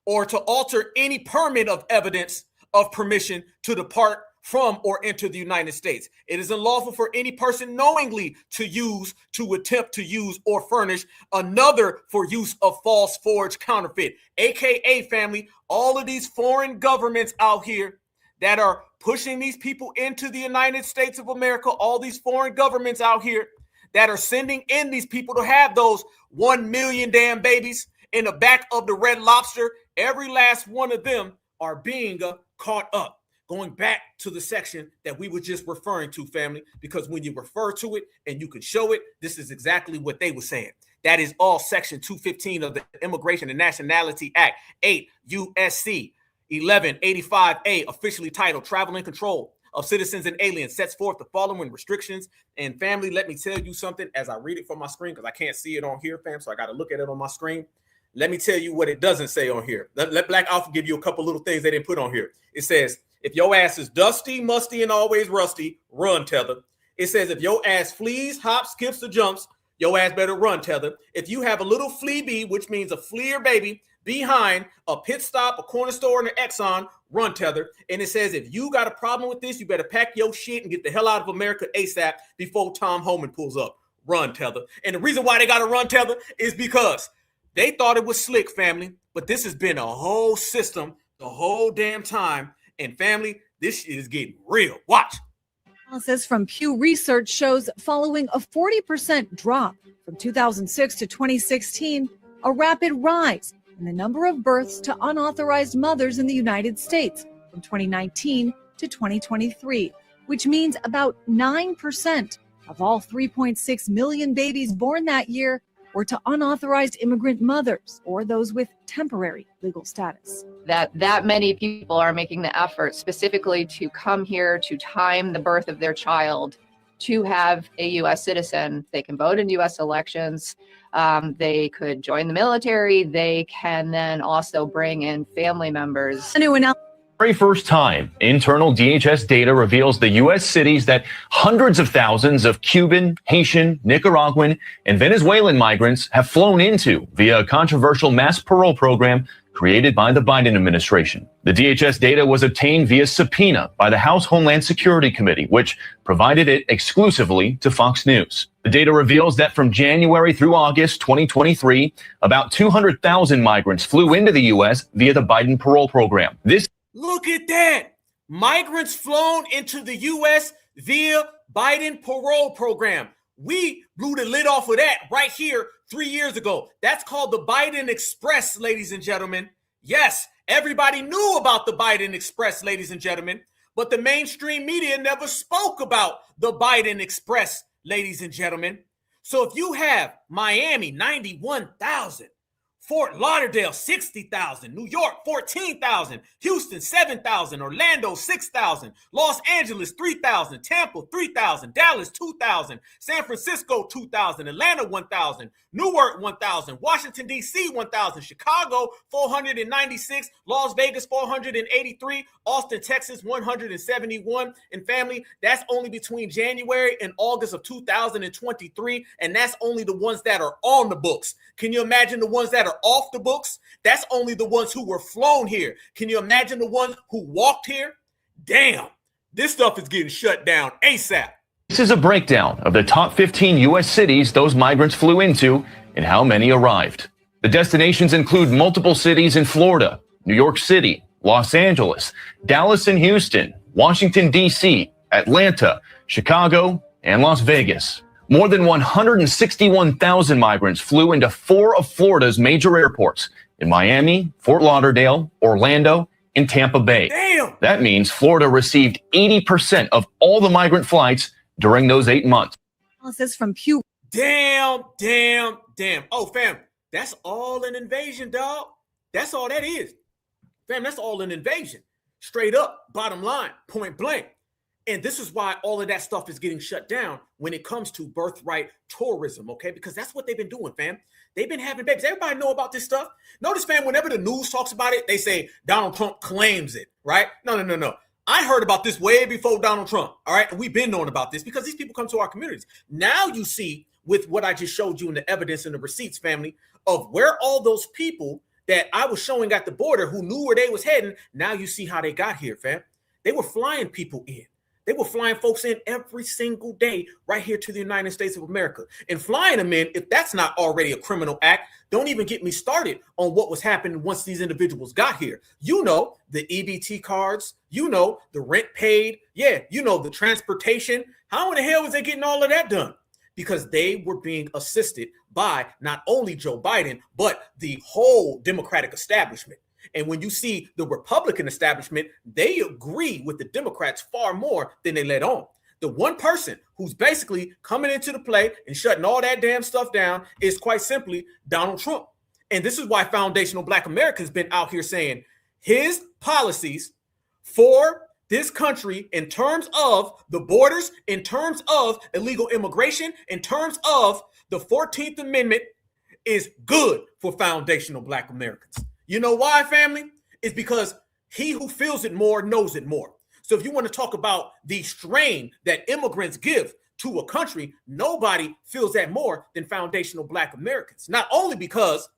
or to alter any permit of evidence of permission to depart from or enter the United States. It is unlawful for any person knowingly to use, to attempt to use, or furnish another for use of false, forged, counterfeit, aka, family, all of these foreign governments out here that are pushing these people into the United States of America, all these foreign governments out here that are sending in these people to have those 1 million damn babies in the back of the Red Lobster. Every last one of them are being caught up. Going back to the section that we were just referring to, family, because when you refer to it and you can show it, this is exactly what they were saying. That is all section 215 of the Immigration and Nationality Act, 8 USC 1185A, officially titled Travel and Control of Citizens and Aliens, sets forth the following restrictions. And family, let me tell you something as I read it from my screen, because I can't see it on here, fam, so I got to look at it on my screen. Let me tell you what it doesn't say on here. Let Black Alpha give you a couple little things they didn't put on here. It says, if your ass is dusty, musty, and always rusty, run, tether. It says, if your ass flees, hops, skips, or jumps, your ass better run, tether. If you have a little flea bee, which means a flea or baby, behind a pit stop, a corner store, and an Exxon, run, tether. And it says, if you got a problem with this, you better pack your shit and get the hell out of America ASAP before Tom Homan pulls up. Run, tether. And the reason why they got to run, tether, is because they thought it was slick, family, but this has been a whole system the whole damn time. And family, this shit is getting real. Watch. Analysis from Pew Research shows following a 40% drop from 2006 to 2016, a rapid rise in the number of births to unauthorized mothers in the United States from 2019 to 2023, which means about 9% of all 3.6 million babies born that year were to unauthorized immigrant mothers or those with temporary legal status. That many people are making the effort specifically to come here to time the birth of their child to have a U.S. citizen. They can vote in U.S. elections. They could join the military. They can then also bring in family members. Very first time, internal DHS data reveals the U.S. cities that hundreds of thousands of Cuban, Haitian, Nicaraguan, and Venezuelan migrants have flown into via a controversial mass parole program created by the Biden administration. The DHS data was obtained via subpoena by the House Homeland Security Committee, which provided it exclusively to Fox News. The data reveals that from January through August 2023, about 200,000 migrants flew into the U.S. via the Biden parole program. Look at that. Migrants flown into the U.S. via Biden parole program. We blew the lid off of that right here 3 years ago. That's called the Biden Express, ladies and gentlemen. Yes, everybody knew about the Biden Express, ladies and gentlemen, but the mainstream media never spoke about the Biden Express, ladies and gentlemen. So if you have Miami, 91,000, Fort Lauderdale, 60,000. New York, 14,000. Houston, 7,000. Orlando, 6,000. Los Angeles, 3,000. Tampa, 3,000. Dallas, 2,000. San Francisco, 2,000. Atlanta, 1,000. Newark, 1,000. Washington, D.C., 1,000. Chicago, 496. Las Vegas, 483. Austin, Texas, 171. And family, that's only between January and August of 2023. And that's only the ones that are on the books. Can you imagine the ones that are off the books? That's only the ones who were flown here. Can you imagine the ones who walked here? Damn, this stuff is getting shut down ASAP. This is a breakdown of the top 15 U.S. cities those migrants flew into and how many arrived. The destinations include multiple cities in Florida, New York City, Los Angeles, Dallas and Houston, Washington, D.C., Atlanta, Chicago, and Las Vegas. More than 161,000 migrants flew into 4 of Florida's major airports in Miami, Fort Lauderdale, Orlando, and Tampa Bay. Damn. That means Florida received 80% of all the migrant flights during those 8 months. Analysis from Pew. Damn. Oh, fam, that's all an invasion, dog. That's all that is. Fam, that's all an invasion. Straight up, bottom line, point blank. And this is why all of that stuff is getting shut down when it comes to birthright tourism, okay? Because that's what they've been doing, fam. They've been having babies. Everybody know about this stuff. Notice, fam, whenever the news talks about it, they say Donald Trump claims it, right? No. I heard about this way before Donald Trump, all right? And we've been knowing about this because these people come to our communities. Now you see with what I just showed you in the evidence and the receipts, family, of where all those people that I was showing at the border who knew where they was heading, now you see how they got here, fam. They were flying people in. They were flying folks in every single day right here to the United States of America. And flying them in, if that's not already a criminal act, don't even get me started on what was happening once these individuals got here. You know, the EBT cards, you know, the rent paid. Yeah, you know, the transportation. How in the hell was they getting all of that done? Because they were being assisted by not only Joe Biden, but the whole Democratic establishment. And when you see the Republican establishment, they agree with the Democrats far more than they let on. The one person who's basically coming into the play and shutting all that damn stuff down is quite simply Donald Trump. And this is why Foundational Black America's been out here saying his policies for this country in terms of the borders, in terms of illegal immigration, in terms of the 14th Amendment is good for Foundational Black Americans. You know why, family? It's because he who feels it more knows it more. So if you want to talk about the strain that immigrants give to a country, nobody feels that more than Foundational Black Americans. Not only because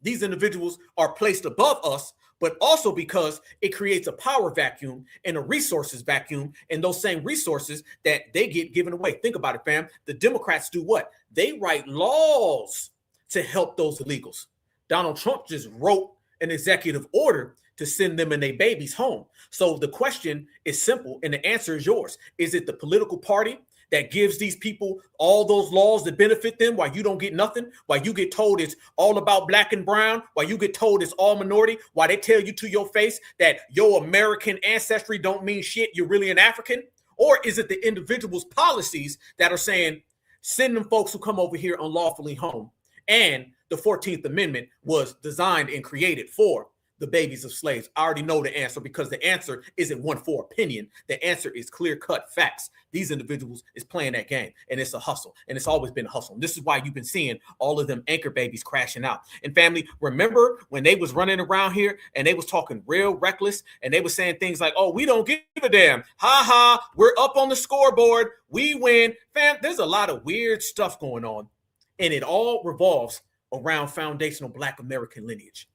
these individuals are placed above us, but also because it creates a power vacuum and a resources vacuum, and those same resources that they get given away. Think about it, fam. The Democrats do what? They write laws to help those illegals. Donald Trump just wrote an executive order to send them and their babies home. So the question is simple, and the answer is yours. Is it the political party that gives these people all those laws that benefit them while you don't get nothing? While you get told it's all about black and brown? While you get told it's all minority? While they tell you to your face that your American ancestry don't mean shit, you're really an African? Or is it the individual's policies that are saying, send them folks who come over here unlawfully home? And the 14th Amendment was designed and created for the babies of slaves. I already know the answer, because the answer isn't one for opinion. The answer is clear-cut facts. These individuals is playing that game, and it's a hustle, and it's always been a hustle. And this is why you've been seeing all of them anchor babies crashing out. And family, remember when they was running around here and they was talking real reckless, and they was saying things like, oh, we don't give a damn. Ha ha, we're up on the scoreboard. We win. Fam, there's a lot of weird stuff going on, and it all revolves around Foundational Black American lineage.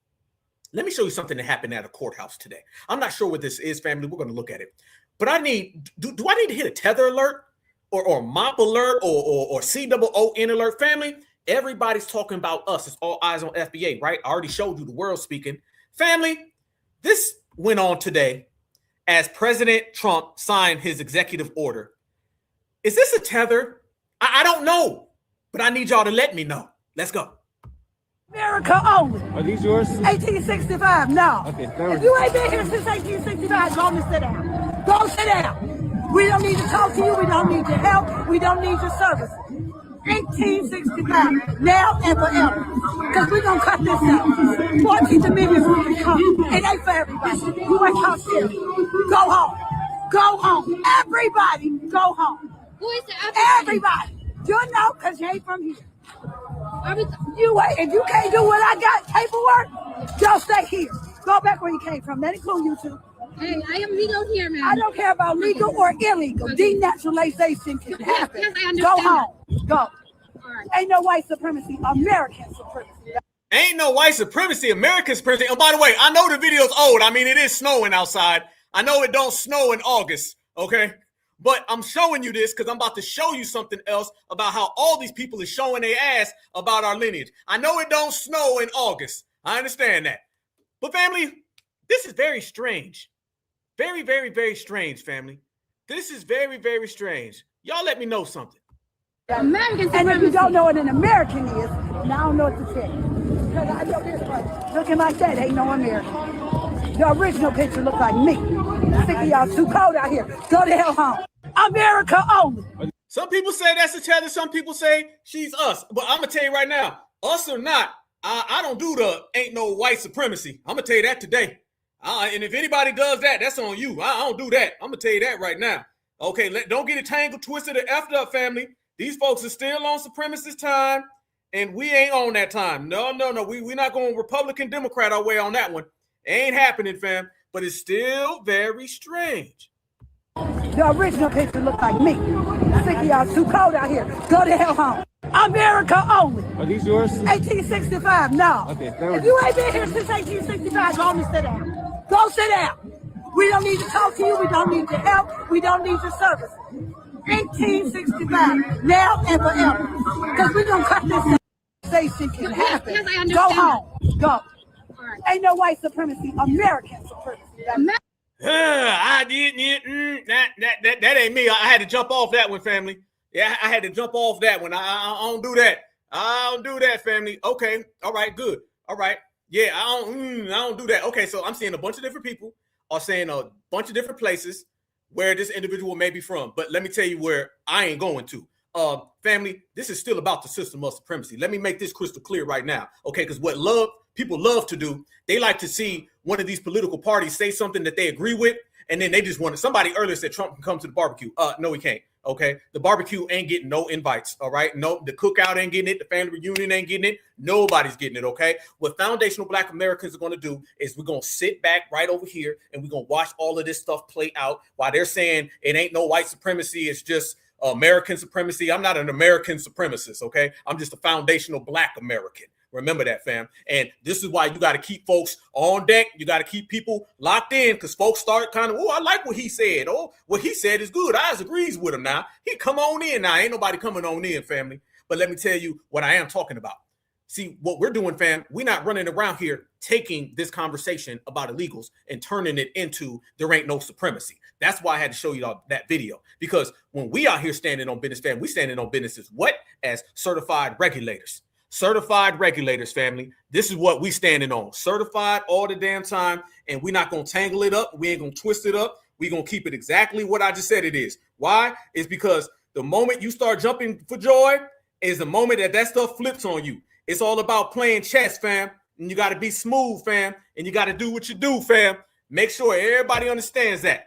Let me show you something that happened at a courthouse today. I'm not sure what this is, family. We're going to look at it. But I need, do I need to hit a tether alert or mop alert or COON alert? Family, everybody's talking about us. It's all eyes on FBA, right? I already showed you the world speaking. Family, this went on today as President Trump signed his executive order. Is this a tether? I don't know, but I need y'all to let me know. Let's go. America only. Are these yours? 1865, no. Okay, if you ain't been here since 1865, go and sit down. Go sit down. We don't need to talk to you. We don't need your help. We don't need your services. 1865, now and forever. Because we're going to cut this out. 14th Amendment will come. It ain't for everybody. You ain't talk serious. Go home. Go home. Everybody, go home. Who is the everybody? You know, because you ain't from here. You ain't. If you can't do what I got, paperwork, just stay here. Go back where you came from. That includes you too. Hey, I am legal here, man. I don't care about legal or illegal. Denaturalization can happen. Yes, I understand. Go home. Go. Ain't no white supremacy. American supremacy. Ain't no white supremacy. American supremacy. And by the way, I know the video's old. I mean, it is snowing outside. I know it don't snow in August. Okay. But I'm showing you this because I'm about to show you something else about how all these people is showing their ass about our lineage. I know it don't snow in August. I understand that. But family, this is very strange. Very, very, very strange, family. This is very, very strange. Y'all let me know something. American and if you don't know what an American is, now I don't know what to say. Because I know this one. Looking like that ain't no American. The original picture look like me. Sick of y'all too cold out here. Go the hell home. America only. Some people say that's each other. Some people say she's us. But I'm going to tell you right now, us or not, I don't do the ain't no white supremacy. I'm going to tell you that today. And if anybody does that, that's on you. I don't do that. I'm going to tell you that right now. Okay, don't get it tangled, twisted, or effed up, family. These folks are still on supremacist time, and we ain't on that time. No. We're not going Republican, Democrat our way on that one. Ain't happening, fam. But it's still very strange. The original picture look like me. Sick of y'all too cold out here. Go the hell home. America only. Are these yours? 1865, no. Okay, if you ain't been here since 1865, go on and sit down. Go sit down. We don't need to talk to you. We don't need your help. We don't need your services. 1865, now and forever. Because we're going to cut this conversation can happen. Yes, I understand. Go home. Go. Ain't no white supremacy. American supremacy. I didn't. That ain't me. I had to jump off that one, family. Yeah, I had to jump off that one. I don't do that. I don't do that, family. Okay. All right. Good. All right. Yeah, I don't do that. Okay, so I'm seeing a bunch of different people are saying a bunch of different places where this individual may be from. But let me tell you where I ain't going to. Family, this is still about the system of supremacy. Let me make this crystal clear right now. Okay, because what people love to do, they like to see one of these political parties say something that they agree with, and then they just want to. Somebody earlier said Trump can come to the barbecue. No, he can't. Okay, the barbecue ain't getting no invites. All right, no, the cookout ain't getting it. The family reunion ain't getting it. Nobody's getting it. Okay, what foundational Black Americans are going to do is we're going to sit back right over here and we're going to watch all of this stuff play out while they're saying it ain't no white supremacy. It's just American supremacy. I'm not an American supremacist. Okay, I'm just a foundational Black American. Remember that, fam. And this is why you got to keep folks on deck. You got to keep people locked in because folks start kind of, oh, I like what he said. Oh, what he said is good. I agrees with him now. He come on in now. Ain't nobody coming on in, family. But let me tell you what I am talking about. See, what we're doing, fam, we're not running around here taking this conversation about illegals and turning it into there ain't no supremacy. That's why I had to show you all that video. Because when we out here standing on business, fam, we standing on business as what? As certified regulators. Certified regulators, family. This is what we standing on. Certified all the damn time. And we're not going to tangle it up. We ain't going to twist it up. We're going to keep it exactly what I just said it is. Why? It's because the moment you start jumping for joy is the moment that stuff flips on you. It's all about playing chess, fam. And you got to be smooth, fam. And you got to do what you do, fam. Make sure everybody understands that.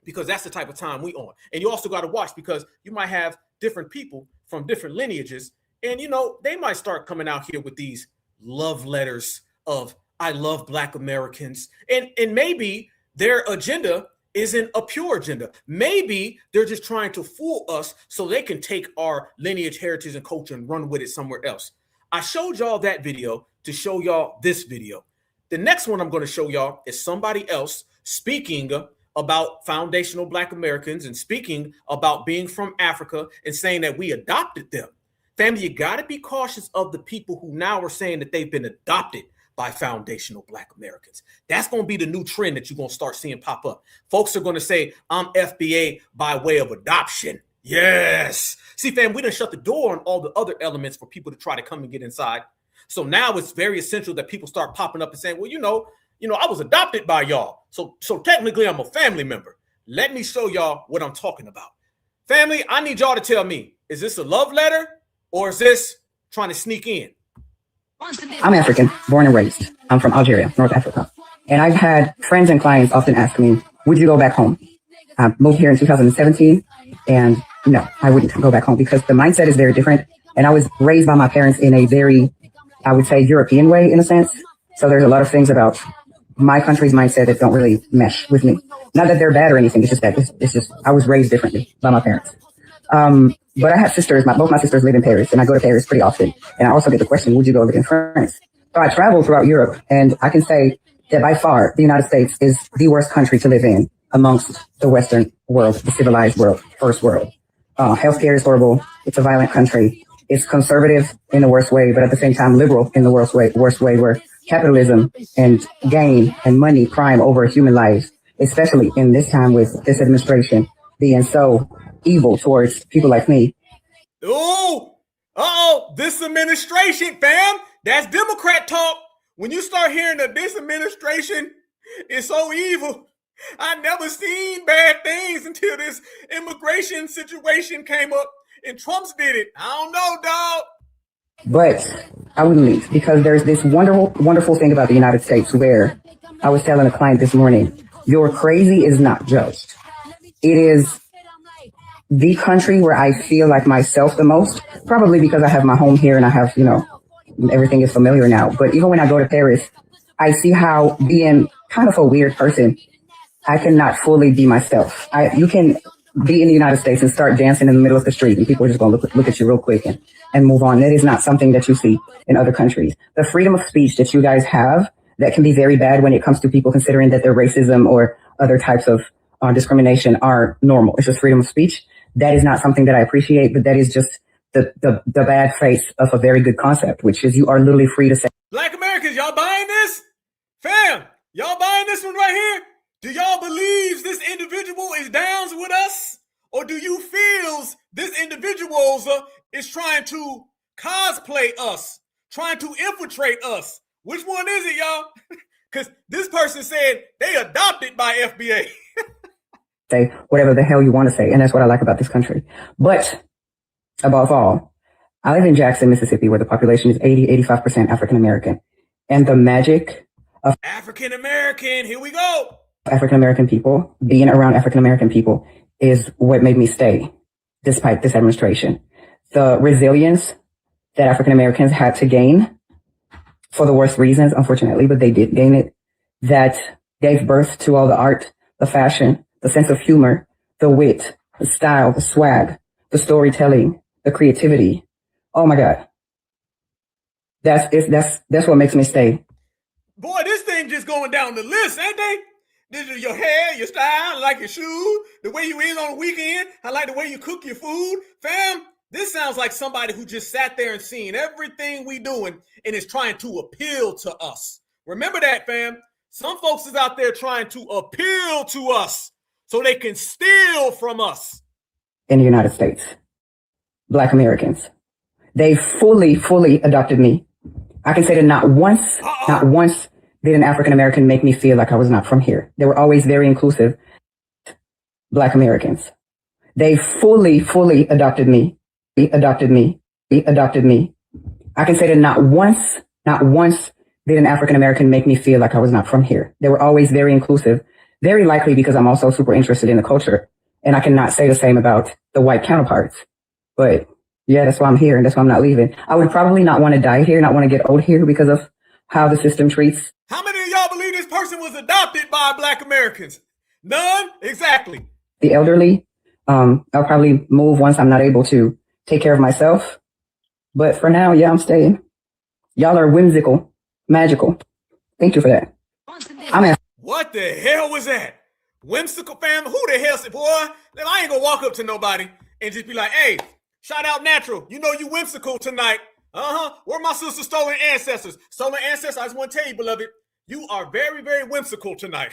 Because that's the type of time we on. And you also got to watch because you might have different people from different lineages. And, you know, they might start coming out here with these love letters of I love Black Americans. And maybe their agenda isn't a pure agenda. Maybe they're just trying to fool us so they can take our lineage, heritage, and culture and run with it somewhere else. I showed y'all that video to show y'all this video. The next one I'm going to show y'all is somebody else speaking about foundational Black Americans and speaking about being from Africa and saying that we adopted them. Family, you got to be cautious of the people who now are saying that they've been adopted by foundational Black Americans. That's going to be the new trend that you're going to start seeing pop up. Folks are going to say, I'm FBA by way of adoption. Yes. See, fam, we done shut the door on all the other elements for people to try to come and get inside. So now it's very essential that people start popping up and saying, well, you know, I was adopted by y'all. So technically I'm a family member. Let me show y'all what I'm talking about. Family, I need y'all to tell me, is this a love letter? Or is this trying to sneak in? I'm African, born and raised. I'm from Algeria, North Africa. And I've had friends and clients often ask me, would you go back home? I moved here in 2017, and no, I wouldn't go back home because the mindset is very different. And I was raised by my parents in a very, I would say, European way, in a sense. So there's a lot of things about my country's mindset that don't really mesh with me. Not that they're bad or anything. It's just that it's just I was raised differently by my parents. But I have sisters. Both my sisters live in Paris, and I go to Paris pretty often. And I also get the question, would you go live in France? So I travel throughout Europe, and I can say that by far, the United States is the worst country to live in amongst the Western world, the civilized world, first world. Healthcare is horrible. It's a violent country. It's conservative in the worst way, but at the same time, liberal in the worst way, where capitalism and gain and money prime over human lives, especially in this time with this administration being so evil towards people like me. This administration, fam, that's Democrat talk. When you start hearing that this administration is so evil, I never seen bad things until this immigration situation came up and Trump's did it. I don't know, dog. But I wouldn't leave because there's this wonderful thing about the United States where I was telling a client this morning, your crazy is not judged. It is the country where I feel like myself the most, probably because I have my home here and I have, everything is familiar now. But even when I go to Paris, I see how being kind of a weird person, I cannot fully be myself. You can be in the United States and start dancing in the middle of the street and people are just going to look at you real quick and move on. That is not something that you see in other countries. The freedom of speech that you guys have, that can be very bad when it comes to people considering that their racism or other types of discrimination are normal. It's just freedom of speech. That is not something that I appreciate, but that is just the bad face of a very good concept, which is you are literally free to say. Black Americans, y'all buying this? Fam, y'all buying this one right here? Do y'all believe this individual is downs with us? Or do you feel this individual is trying to cosplay us, trying to infiltrate us? Which one is it, y'all? Because this person said they adopted by FBA. Say whatever the hell you want to say. And that's what I like about this country. But above all, I live in Jackson, Mississippi, where the population is 85% African American. And the magic of African American, here we go. African American people, being around African American people is what made me stay despite this administration. The resilience that African Americans had to gain for the worst reasons, unfortunately, but they did gain it, that gave birth to all the art, the fashion, the sense of humor, the wit, the style, the swag, the storytelling, the creativity. Oh my God. That's what makes me stay. Boy, this thing just going down the list, ain't they? This is your hair, your style, I like your shoes, the way you is on the weekend. I like the way you cook your food. Fam, this sounds like somebody who just sat there and seen everything we doing and is trying to appeal to us. Remember that, fam. Some folks is out there trying to appeal to us so they can steal from us. In the United States, Black Americans, they fully adopted me. I can say that not once did an African American make me feel like I was not from here. They were always very inclusive. Black Americans, they fully adopted me. Adopted me. I can say that not once did an African American make me feel like I was not from here. They were always very inclusive, very likely because I'm also super interested in the culture. And I cannot say the same about the white counterparts. But yeah, that's why I'm here and that's why I'm not leaving. I would probably not want to die here, not want to get old here because of how the system treats. How many of y'all believe this person was adopted by Black Americans? None? Exactly. The elderly. I'll probably move once I'm not able to take care of myself. But for now, yeah, I'm staying. Y'all are whimsical, magical. Thank you for that. What the hell was that? Whimsical, fam? Who the hell said, boy, I ain't gonna walk up to nobody and just be like, hey, shout out Natural. You know you whimsical tonight. Where my sister's stolen ancestors? Stolen ancestors, I just want to tell you, beloved, you are very, very whimsical tonight.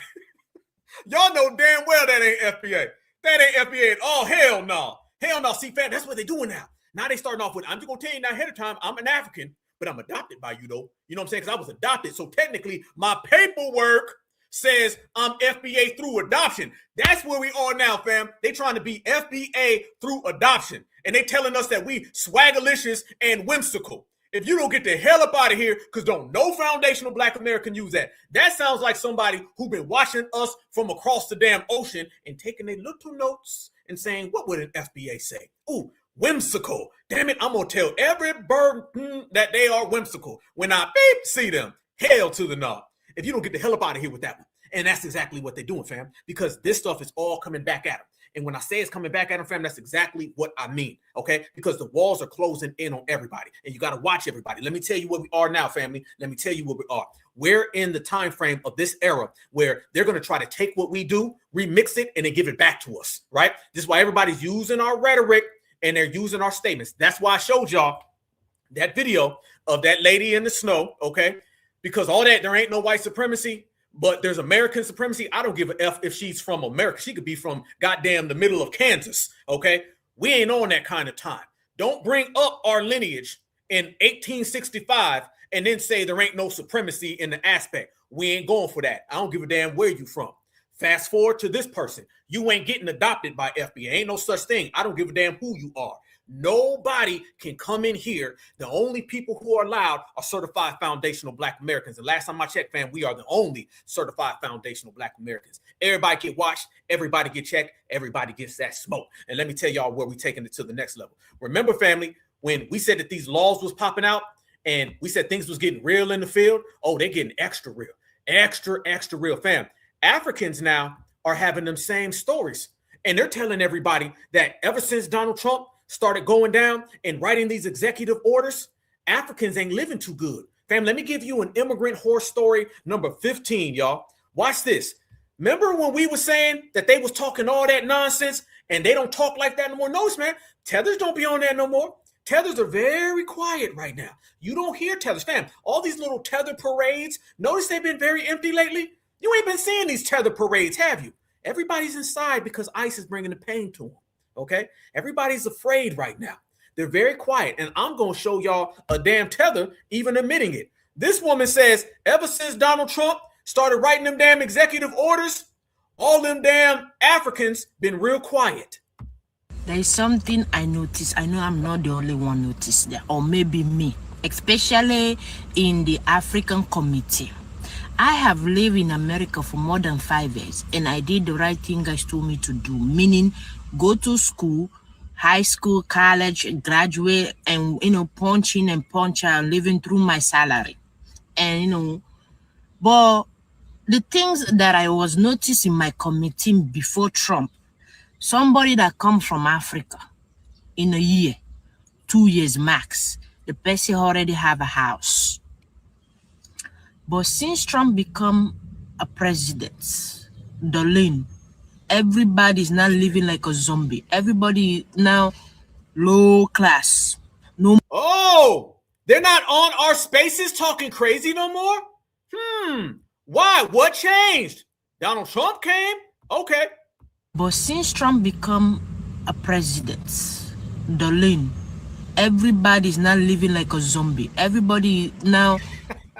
Y'all know damn well that ain't FBA. That ain't FBA at all. Hell no. Hell no. See, fam, that's what they doing now. Now they starting off with, I'm just going to tell you now ahead of time, I'm an African, but I'm adopted by you, though. You know what I'm saying? Because I was adopted. So technically, my paperwork says I'm FBA through adoption. That's where we are now, fam. They trying to be FBA through adoption. And they telling us that we swagalicious and whimsical. If you don't get the hell up out of here, because don't no foundational Black American use that. That sounds like somebody who been watching us from across the damn ocean and taking their little notes and saying, what would an FBA say? Ooh, whimsical. Damn it, I'm going to tell every bird that they are whimsical. When I see them, hell to the no. If you don't get the hell up out of here with that one. And that's exactly what they're doing, fam, because this stuff is all coming back at them. And when I say it's coming back at them, fam, that's exactly what I mean, okay? Because the walls are closing in on everybody, and you got to watch everybody. Let me tell you where we are now, family. Let me tell you where we are. We're in the time frame of this era where they're going to try to take what we do, remix it, and then give it back to us, right? This is why everybody's using our rhetoric, and they're using our statements. That's why I showed y'all that video of that lady in the snow, okay? Because all that, there ain't no white supremacy. But there's American supremacy. I don't give a F if she's from America. She could be from goddamn the middle of Kansas, okay? We ain't on that kind of time. Don't bring up our lineage in 1865 and then say there ain't no supremacy in the aspect. We ain't going for that. I don't give a damn where you from. Fast forward to this person. You ain't getting adopted by FBA. Ain't no such thing. I don't give a damn who you are. Nobody can come in here. The only people who are allowed are certified foundational Black Americans. And last time I checked, fam, we are the only certified foundational Black Americans. Everybody get watched. Everybody get checked. Everybody gets that smoke. And let me tell y'all where we're taking it to the next level. Remember, family, when we said that these laws was popping out and we said things was getting real in the field, oh, they're getting extra real. Extra real, fam. Africans now are having them same stories. And they're telling everybody that ever since Donald Trump started going down and writing these executive orders, Africans ain't living too good. Fam, let me give you an immigrant horror story number 15, y'all. Watch this. Remember when we were saying that they was talking all that nonsense and they don't talk like that no more? Notice, man, tethers don't be on there no more. Tethers are very quiet right now. You don't hear tethers. Fam, all these little tether parades, notice they've been very empty lately. You ain't been seeing these tether parades, have you? Everybody's inside because ICE is bringing the pain to them, okay? Everybody's afraid right now. They're very quiet, and I'm going to show y'all a damn tether even admitting it. This woman says, ever since Donald Trump started writing them damn executive orders, all them damn Africans been real quiet. There is something I noticed. I know I'm not the only one noticed there, or maybe me, especially in the African community. I have lived in America for more than 5 years, and I did the right thing guys told me to do, meaning go to school, high school, college, graduate, and, punch in and punch out, living through my salary. And, but the things that I was noticing in my community before Trump, somebody that come from Africa in a year, 2 years max, the person already have a house. But since Trump become a president, Darlene, everybody's now living like a zombie. Everybody now low class. No. Oh, they're not on our spaces talking crazy no more? Why? What changed? Donald Trump came? Okay. But since Trump become a president, Darlene, everybody's now living like a zombie. Everybody now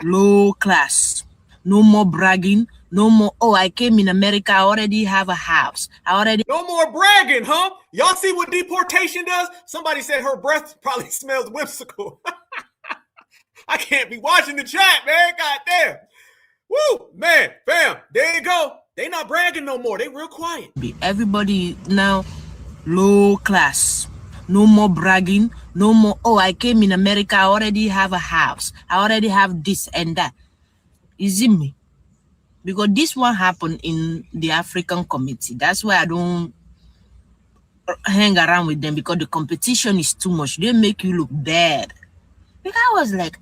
low class. No more bragging. No more, oh, I came in America, I already have a house. No more bragging, huh? Y'all see what deportation does? Somebody said her breath probably smells whimsical. I can't be watching the chat, man. God damn. Woo, man, fam, there you go. They not bragging no more. They real quiet. Everybody now low class. No more bragging. No more, oh, I came in America, I already have a house. I already have this and that. Is it me? Because this one happened in the African community. That's why I don't hang around with them, because the competition is too much. They make you look bad. Because I was like,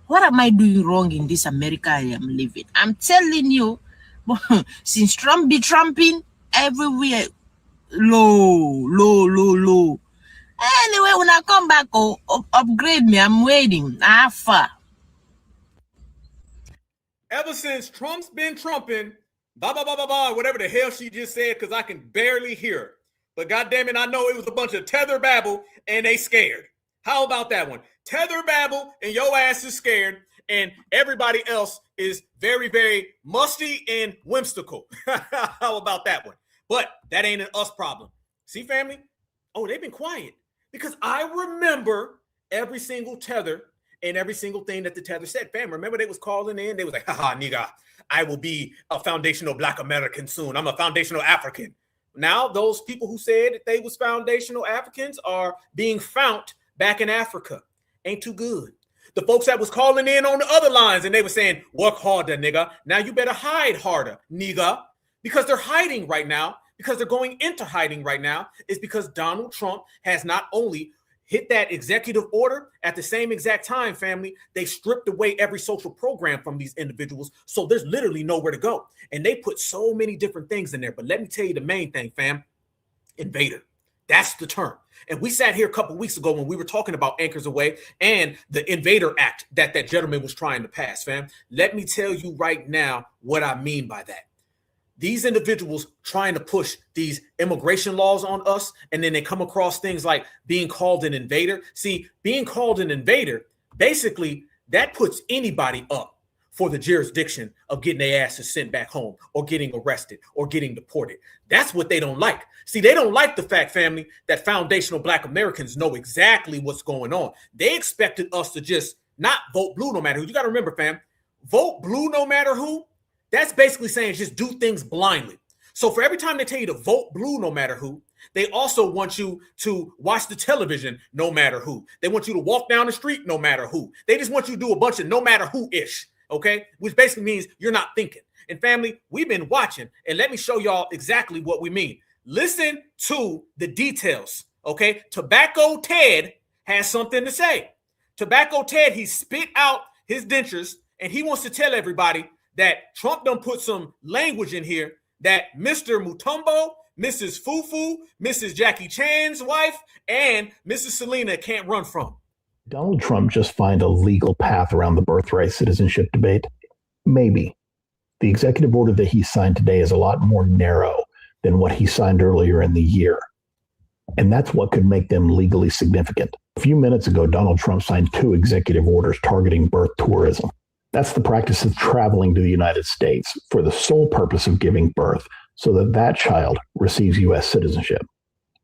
what am I doing wrong in this America I am living? I'm telling you, since Trump be trumping, everywhere low. Anyway, when I come back, upgrade me. I'm waiting. Far. Ever since Trump's been trumping, whatever the hell she just said, because I can barely hear her. But goddamn it, I know it was a bunch of tether babble and they scared. How about that one? Tether babble and your ass is scared, and everybody else is very, very musty and whimsical. How about that one? But that ain't an us problem. See, family? Oh, they've been quiet. Because I remember every single tether and every single thing that the tether said. Fam, remember they was calling in? They was like, haha, nigga, I will be a foundational Black American soon. I'm a foundational African. Now, those people who said that they was foundational Africans are being found back in Africa. Ain't too good. The folks that was calling in on the other lines and they were saying, work harder, nigga. Now you better hide harder, nigga. Because they're hiding right now, because they're going into hiding right now, is because Donald Trump has not only hit that executive order at the same exact time, family, they stripped away every social program from these individuals. So there's literally nowhere to go. And they put so many different things in there. But let me tell you the main thing, fam, invader. That's the term. And we sat here a couple weeks ago when we were talking about Anchors Away and the Invader Act that gentleman was trying to pass, fam. Let me tell you right now what I mean by that. These individuals trying to push these immigration laws on us, and then they come across things like being called an invader. See, being called an invader, basically, that puts anybody up for the jurisdiction of getting their asses sent back home or getting arrested or getting deported. That's what they don't like. See, they don't like the fact, family, that foundational Black Americans know exactly what's going on. They expected us to just not vote blue no matter who. You got to remember, fam, vote blue no matter who. That's basically saying just do things blindly. So for every time they tell you to vote blue no matter who, they also want you to watch the television no matter who. They want you to walk down the street no matter who. They just want you to do a bunch of no matter who-ish, okay? Which basically means you're not thinking. And family, we've been watching, and let me show y'all exactly what we mean. Listen to the details, okay? Tobacco Ted has something to say. Tobacco Ted, he spit out his dentures, and he wants to tell everybody that Trump done put some language in here that Mr. Mutombo, Mrs. Fufu, Mrs. Jackie Chan's wife, and Mrs. Selena can't run from. Donald Trump just find a legal path around the birthright citizenship debate? Maybe. The executive order that he signed today is a lot more narrow than what he signed earlier in the year. And that's what could make them legally significant. A few minutes ago, Donald Trump signed 2 executive orders targeting birth tourism. That's the practice of traveling to the United States for the sole purpose of giving birth so that that child receives U.S. citizenship.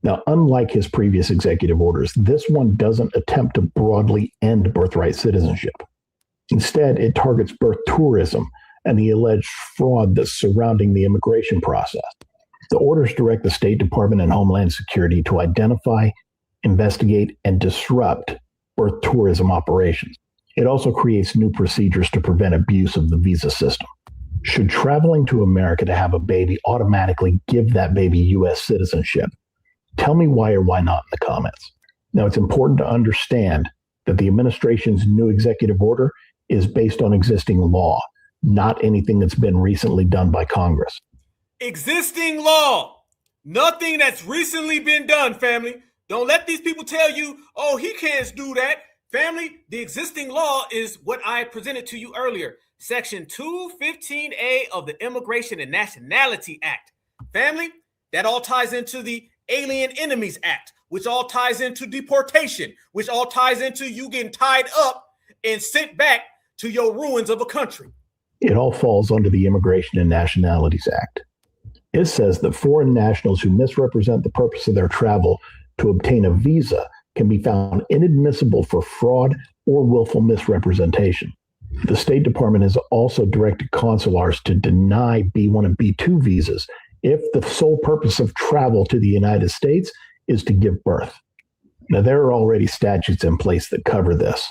Now, unlike his previous executive orders, this one doesn't attempt to broadly end birthright citizenship. Instead, it targets birth tourism and the alleged fraud that's surrounding the immigration process. The orders direct the State Department and Homeland Security to identify, investigate, and disrupt birth tourism operations. It also creates new procedures to prevent abuse of the visa system. Should traveling to America to have a baby automatically give that baby U.S. citizenship? Tell me why or why not in the comments. Now, it's important to understand that the administration's new executive order is based on existing law, not anything that's been recently done by Congress. Existing law. Nothing that's recently been done, family. Don't let these people tell you, oh, he can't do that. Family, the existing law is what I presented to you earlier. Section 215A of the Immigration and Nationality Act. Family, that all ties into the Alien Enemies Act, which all ties into deportation, which all ties into you getting tied up and sent back to your ruins of a country. It all falls under the Immigration and Nationalities Act. It says that foreign nationals who misrepresent the purpose of their travel to obtain a visa can be found inadmissible for fraud or willful misrepresentation. The State Department has also directed consulars to deny B1 and B2 visas if the sole purpose of travel to the United States is to give birth. Now, there are already statutes in place that cover this.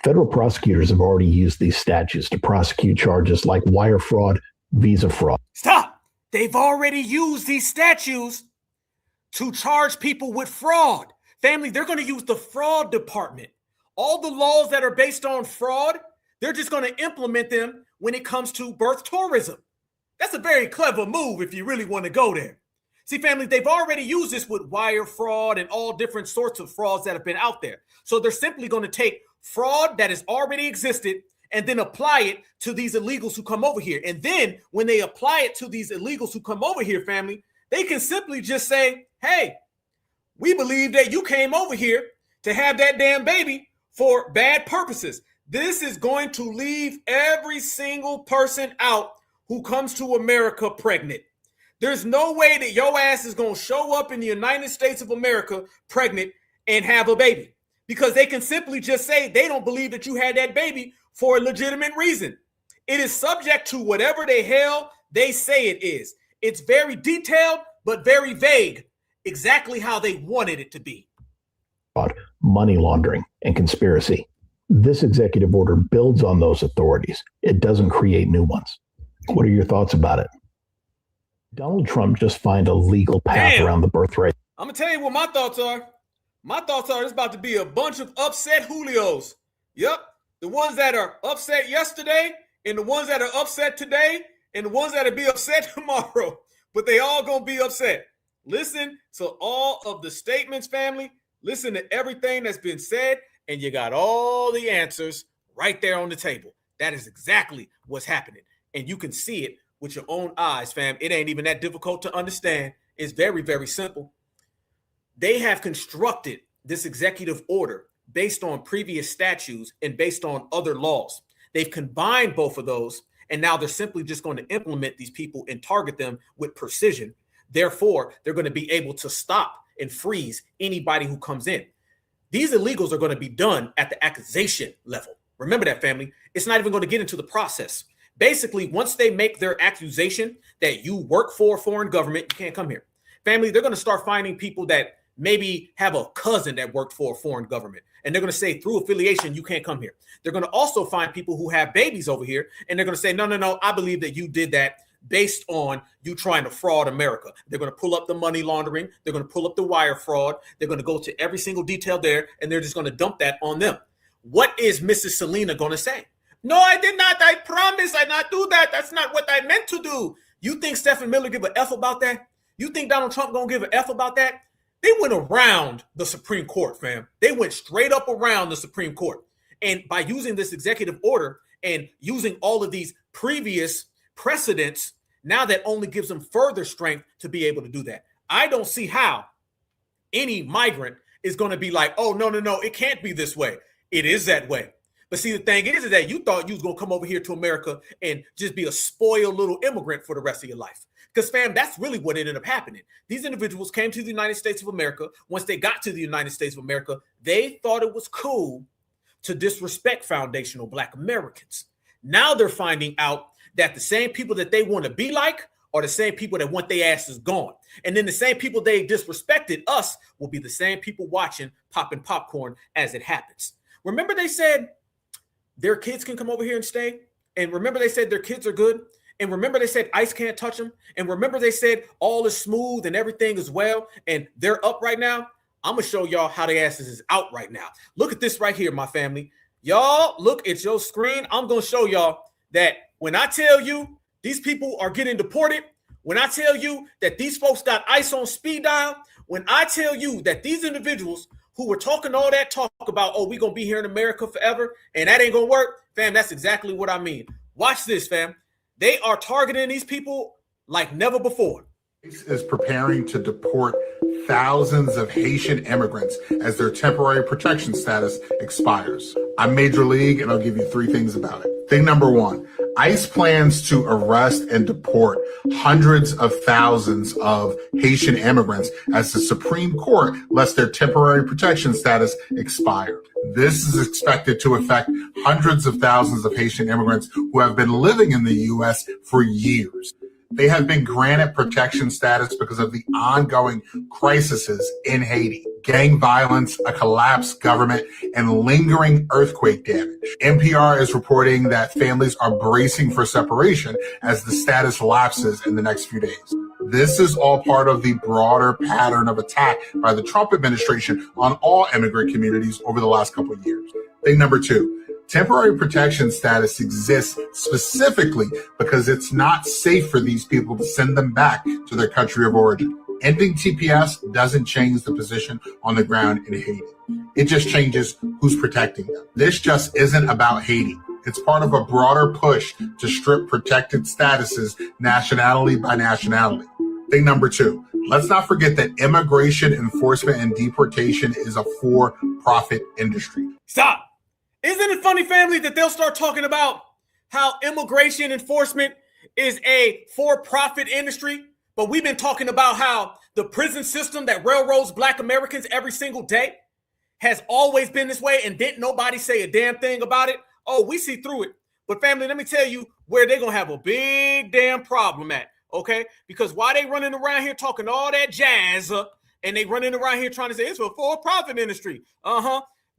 Federal prosecutors have already used these statutes to prosecute charges like wire fraud, visa fraud. Stop! They've already used these statutes to charge people with fraud. Family, they're going to use the fraud department. All the laws that are based on fraud, they're just going to implement them when it comes to birth tourism. That's a very clever move if you really want to go there. See, family, they've already used this with wire fraud and all different sorts of frauds that have been out there. So they're simply going to take fraud that has already existed and then apply it to these illegals who come over here. And then when they apply it to these illegals who come over here, family, they can simply just say, hey, we believe that you came over here to have that damn baby for bad purposes. This is going to leave every single person out who comes to America pregnant. There's no way that your ass is going to show up in the United States of America pregnant and have a baby, because they can simply just say they don't believe that you had that baby for a legitimate reason. It is subject to whatever the hell they say it is. It's very detailed, but very vague, exactly how they wanted it to be. Money laundering and conspiracy. This executive order builds on those authorities. It doesn't create new ones. What are your thoughts about it? Donald Trump just find a legal path around the birthright. I'm going to tell you what my thoughts are. My thoughts are there's about to be a bunch of upset Julios. Yep. The ones that are upset yesterday and the ones that are upset today and the ones that'll be upset tomorrow. But they all going to be upset. Listen to all of the statements, family. Listen to everything that's been said, and you got all the answers right there on the table. That is exactly what's happening. And you can see it with your own eyes, fam. It ain't even that difficult to understand. It's very, very simple. They have constructed this executive order based on previous statutes and based on other laws. They've combined both of those, and now they're simply just going to implement these people and target them with precision. Therefore, they're going to be able to stop and freeze anybody who comes in. These illegals are going to be done at the accusation level. Remember that, family. It's not even going to get into the process. Basically, once they make their accusation that you work for a foreign government, you can't come here. Family, they're going to start finding people that maybe have a cousin that worked for a foreign government. And they're going to say through affiliation, you can't come here. They're going to also find people who have babies over here. And they're going to say, no, I believe that you did that based on you trying to fraud America. They're going to pull up the money laundering. They're going to pull up the wire fraud. They're going to go to every single detail there. And they're just going to dump that on them. What is Mrs. Selena going to say? No, I did not. I promise I not do that. That's not what I meant to do. You think Stephen Miller give a F about that? You think Donald Trump gonna give a F about that? They went around the Supreme Court, fam. They went straight up around the Supreme Court. And by using this executive order and using all of these previous precedents, now that only gives them further strength to be able to do that. I don't see how any migrant is going to be like, oh, no, it can't be this way. It is that way. But see, the thing is that you thought you was going to come over here to America and just be a spoiled little immigrant for the rest of your life. Because, fam, that's really what ended up happening. These individuals came to the United States of America. Once they got to the United States of America, they thought it was cool to disrespect foundational Black Americans. Now they're finding out that the same people that they want to be like are the same people that want their asses gone. And then the same people they disrespected us will be the same people watching, popping popcorn as it happens. Remember they said their kids can come over here and stay? And remember they said their kids are good? And remember they said ICE can't touch them? And remember they said all is smooth and everything is well and they're up right now? I'm going to show y'all how their asses is out right now. Look at this right here, my family. Y'all, look at your screen. I'm going to show y'all that when I tell you these people are getting deported, when I tell you that these folks got ICE on speed dial, when I tell you that these individuals who were talking all that talk about, oh, we're going to be here in America forever, and that ain't going to work, fam, that's exactly what I mean. Watch this, fam. They are targeting these people like never before. Is preparing to deport thousands of Haitian immigrants as their temporary protection status expires. I'm Major League, and I'll give you 3 things about it. Thing number 1, ICE plans to arrest and deport hundreds of thousands of Haitian immigrants as the Supreme Court lets their temporary protection status expire. This is expected to affect hundreds of thousands of Haitian immigrants who have been living in the U.S. for years. They have been granted protection status because of the ongoing crises in Haiti, gang violence, a collapsed government, and lingering earthquake damage. NPR is reporting that families are bracing for separation as the status lapses in the next few days. This is all part of the broader pattern of attack by the Trump administration on all immigrant communities over the last couple of years. Thing number 2. Temporary protection status exists specifically because it's not safe for these people to send them back to their country of origin. Ending TPS doesn't change the position on the ground in Haiti. It just changes who's protecting them. This just isn't about Haiti. It's part of a broader push to strip protected statuses nationality by nationality. Thing number 2, let's not forget that immigration enforcement and deportation is a for-profit industry. Stop. Isn't it funny, family, that they'll start talking about how immigration enforcement is a for-profit industry, but we've been talking about how the prison system that railroads Black Americans every single day has always been this way, and didn't nobody say a damn thing about it? Oh, we see through it. But family, let me tell you where they're going to have a big damn problem at, okay? Because while they running around here talking all that jazz, and they running around here trying to say it's a for-profit industry,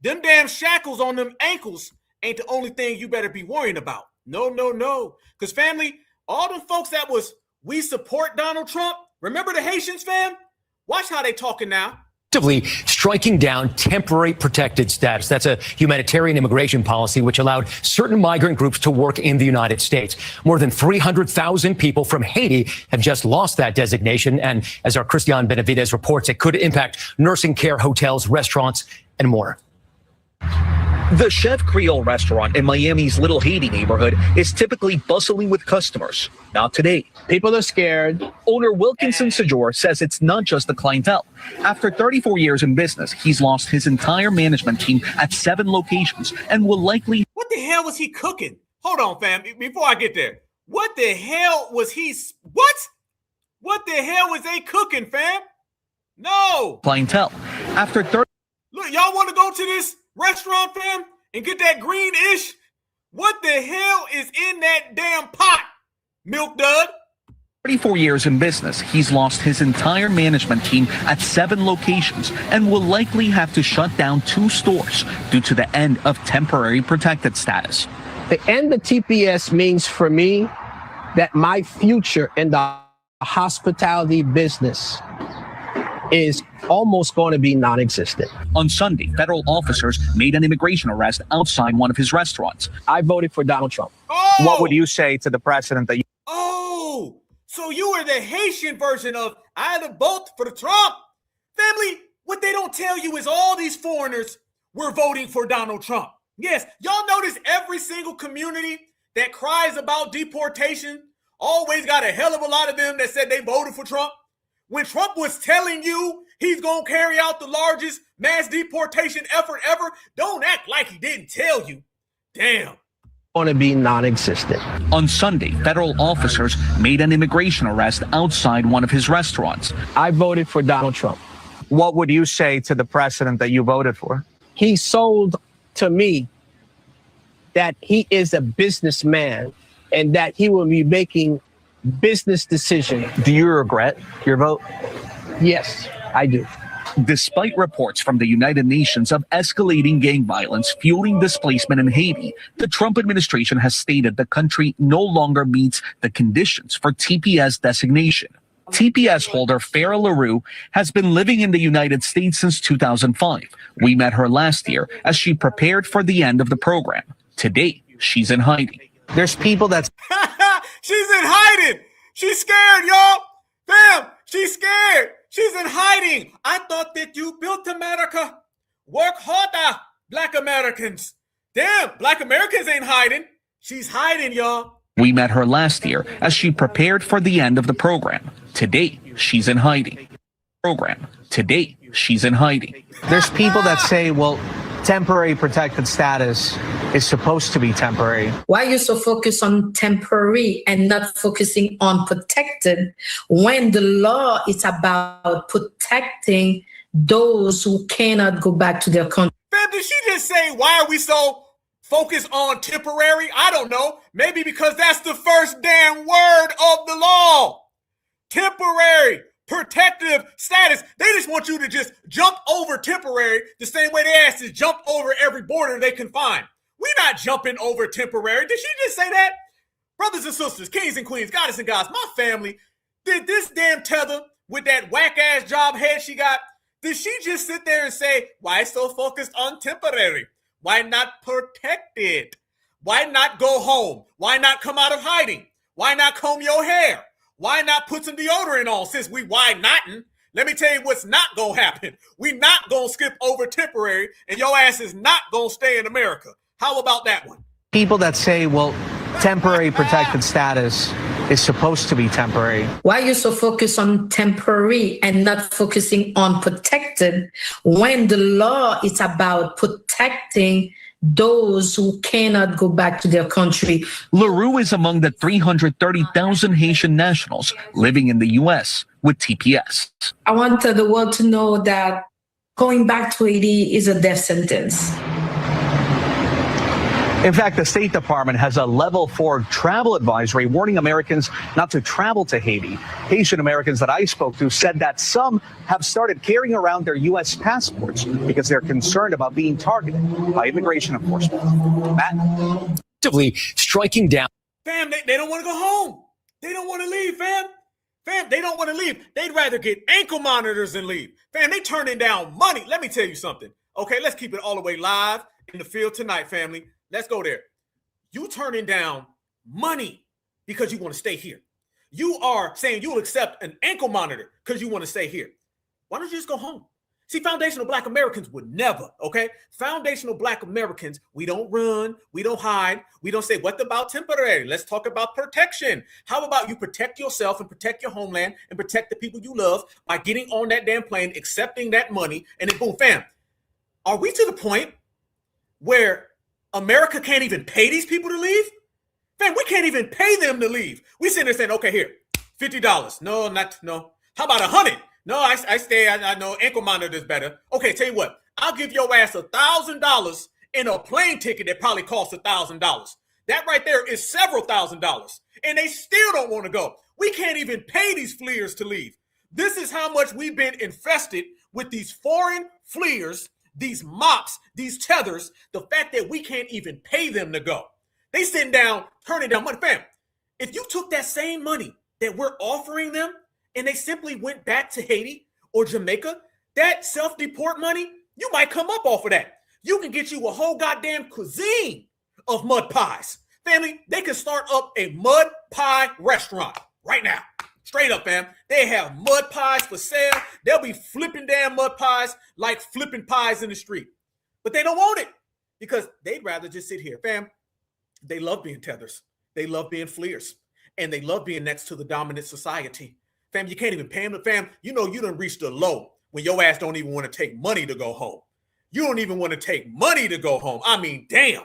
them damn shackles on them ankles ain't the only thing you better be worrying about. No. Because family, all them folks that was, we support Donald Trump. Remember the Haitians, fam? Watch how they talking now. Striking down temporary protected status. That's a humanitarian immigration policy which allowed certain migrant groups to work in the United States. More than 300,000 people from Haiti have just lost that designation. And as our Christian Benavides reports, it could impact nursing care, hotels, restaurants, and more. The Chef Creole restaurant in Miami's Little Haiti neighborhood is typically bustling with customers. Not today. People are scared. Owner Wilkinson Sajor says it's not just the clientele. After 34 years in business, he's lost his entire management team at 7 locations and will likely... What the hell was he cooking? Hold on, fam. Before I get there. What the hell was he... What the hell was they cooking, fam? No. Clientele. After 30... Look, y'all want to go to this restaurant, fam, and get that green-ish? What the hell is in that damn pot, Milk Dud? 34 years in business, he's lost his entire management team at 7 locations and will likely have to shut down 2 stores due to the end of temporary protected status. The end of TPS means for me that my future in the hospitality business is almost going to be non-existent. On Sunday, federal officers made an immigration arrest outside one of his restaurants. I voted for Donald Trump. Oh! What would you say to the president that you... Oh, so you are the Haitian version of I had a vote for the Trump. Family, what they don't tell you is all these foreigners were voting for Donald Trump. Yes, y'all notice every single community that cries about deportation always got a hell of a lot of them that said they voted for Trump. When Trump was telling you he's going to carry out the largest mass deportation effort ever, don't act like he didn't tell you. Damn. Going to be non-existent. On Sunday, federal officers made an immigration arrest outside one of his restaurants. I voted for Donald Trump. What would you say to the president that you voted for? He sold to me that he is a businessman and that he will be making business decisions. Do you regret your vote? Yes, I do. Despite reports from the United Nations of escalating gang violence fueling displacement in Haiti, the Trump administration has stated the country no longer meets the conditions for TPS designation. TPS holder Farah LaRue has been living in the United States since 2005. We met her last year as she prepared for the end of the program. Today, she's in hiding. There's people that's... She's in hiding. She's scared, y'all. Fam, she's scared. She's in hiding. I thought that you built America. Work harder, Black Americans. Damn, Black Americans ain't hiding. She's hiding, y'all. We met her last year as she prepared for the end of the program. Today, she's in hiding. Today, she's in hiding. There's people that say, well, temporary protected status is supposed to be temporary. Why are you so focused on temporary and not focusing on protected when the law is about protecting those who cannot go back to their country? Fam, did she just say, why are we so focused on temporary? I don't know. Maybe because that's the first damn word of the law. Temporary, protective status. They just want you to just jump over temporary the same way they asked to jump over every border they can find. We're not jumping over temporary. Did she just say that? Brothers and sisters, kings and queens, goddess and gods, my family, did this damn tether with that whack-ass job head she got, did she just sit there and say, why so focused on temporary? Why not protected? Why not go home? Why not come out of hiding? Why not comb your hair? Why not put some deodorant on since we why notting? Let me tell you what's not going to happen. We not going to skip over temporary and your ass is not going to stay in America. How about that one? People that say, well, temporary protected status is supposed to be temporary. Why are you so focused on temporary and not focusing on protected when the law is about protecting those who cannot go back to their country? LaRue is among the 330,000 Haitian nationals living in the U.S. with TPS. I want the world to know that going back to Haiti is a death sentence. In fact, the State Department has a level 4 travel advisory warning Americans not to travel to Haiti. Haitian Americans that I spoke to said that some have started carrying around their U.S. passports because they're concerned about being targeted by immigration enforcement. Matt? Striking down. Fam, they don't want to go home. They don't want to leave, fam. Fam, they don't want to leave. They'd rather get ankle monitors than leave. Fam, they turning down money. Let me tell you something. Okay, let's keep it all the way live in the field tonight, family. Let's go there. You turning down money because you want to stay here. You are saying you'll accept an ankle monitor because you want to stay here. Why don't you just go home? See, foundational Black Americans would never, okay? Foundational Black Americans, we don't run, we don't hide, we don't say, what about temporary? Let's talk about protection. How about you protect yourself and protect your homeland and protect the people you love by getting on that damn plane, accepting that money, and then boom, fam. Are we to the point where America can't even pay these people to leave? Man, we can't even pay them to leave. We sitting there saying, okay, here, $50. No. How about $100? No, I stay. I know ankle monitor is better. Okay, tell you what, I'll give your ass $1,000 in a plane ticket that probably costs $1,000. That right there is several $1,000s, and they still don't want to go. We can't even pay these fleers to leave. This is how much we've been infested with these foreign fleers, these mops, these tethers, the fact that we can't even pay them to go. They sitting down, turning down money. Fam, if you took that same money that we're offering them and they simply went back to Haiti or Jamaica, that self-deport money, you might come up off of that. You can get you a whole goddamn cuisine of mud pies. Family, they can start up a mud pie restaurant right now. Straight up, fam. They have mud pies for sale. They'll be flipping damn mud pies like flipping pies in the street. But they don't want it because they'd rather just sit here. Fam, they love being tethers. They love being fleers. And they love being next to the dominant society. Fam, you can't even pay them. Fam, you know you done reached a low when your ass don't even want to take money to go home. You don't even want to take money to go home. I mean, damn.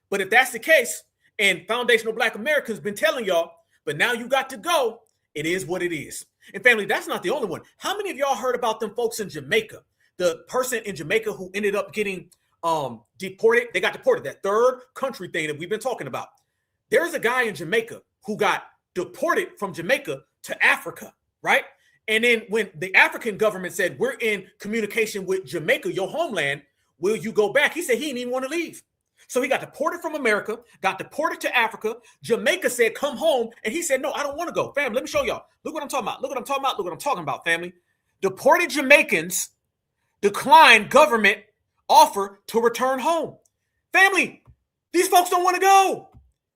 But if that's the case, and foundational Black Americans been telling y'all, but now you got to go, it is what it is. And family, that's not the only one. How many of y'all heard about them folks in Jamaica? The person in Jamaica who ended up getting deported. They got deported, that third country thing that we've been talking about. There's a guy in Jamaica who got deported from Jamaica to Africa, right? And then when the African government said, we're in communication with Jamaica, your homeland, will you go back? He said he didn't even want to leave. So he got deported from America, got deported to Africa. Jamaica said, come home. And he said, no, I don't want to go. Family, let me show y'all. Look what I'm talking about. Look what I'm talking about. Look what I'm talking about, family. Deported Jamaicans declined government offer to return home. Family, these folks don't want to go.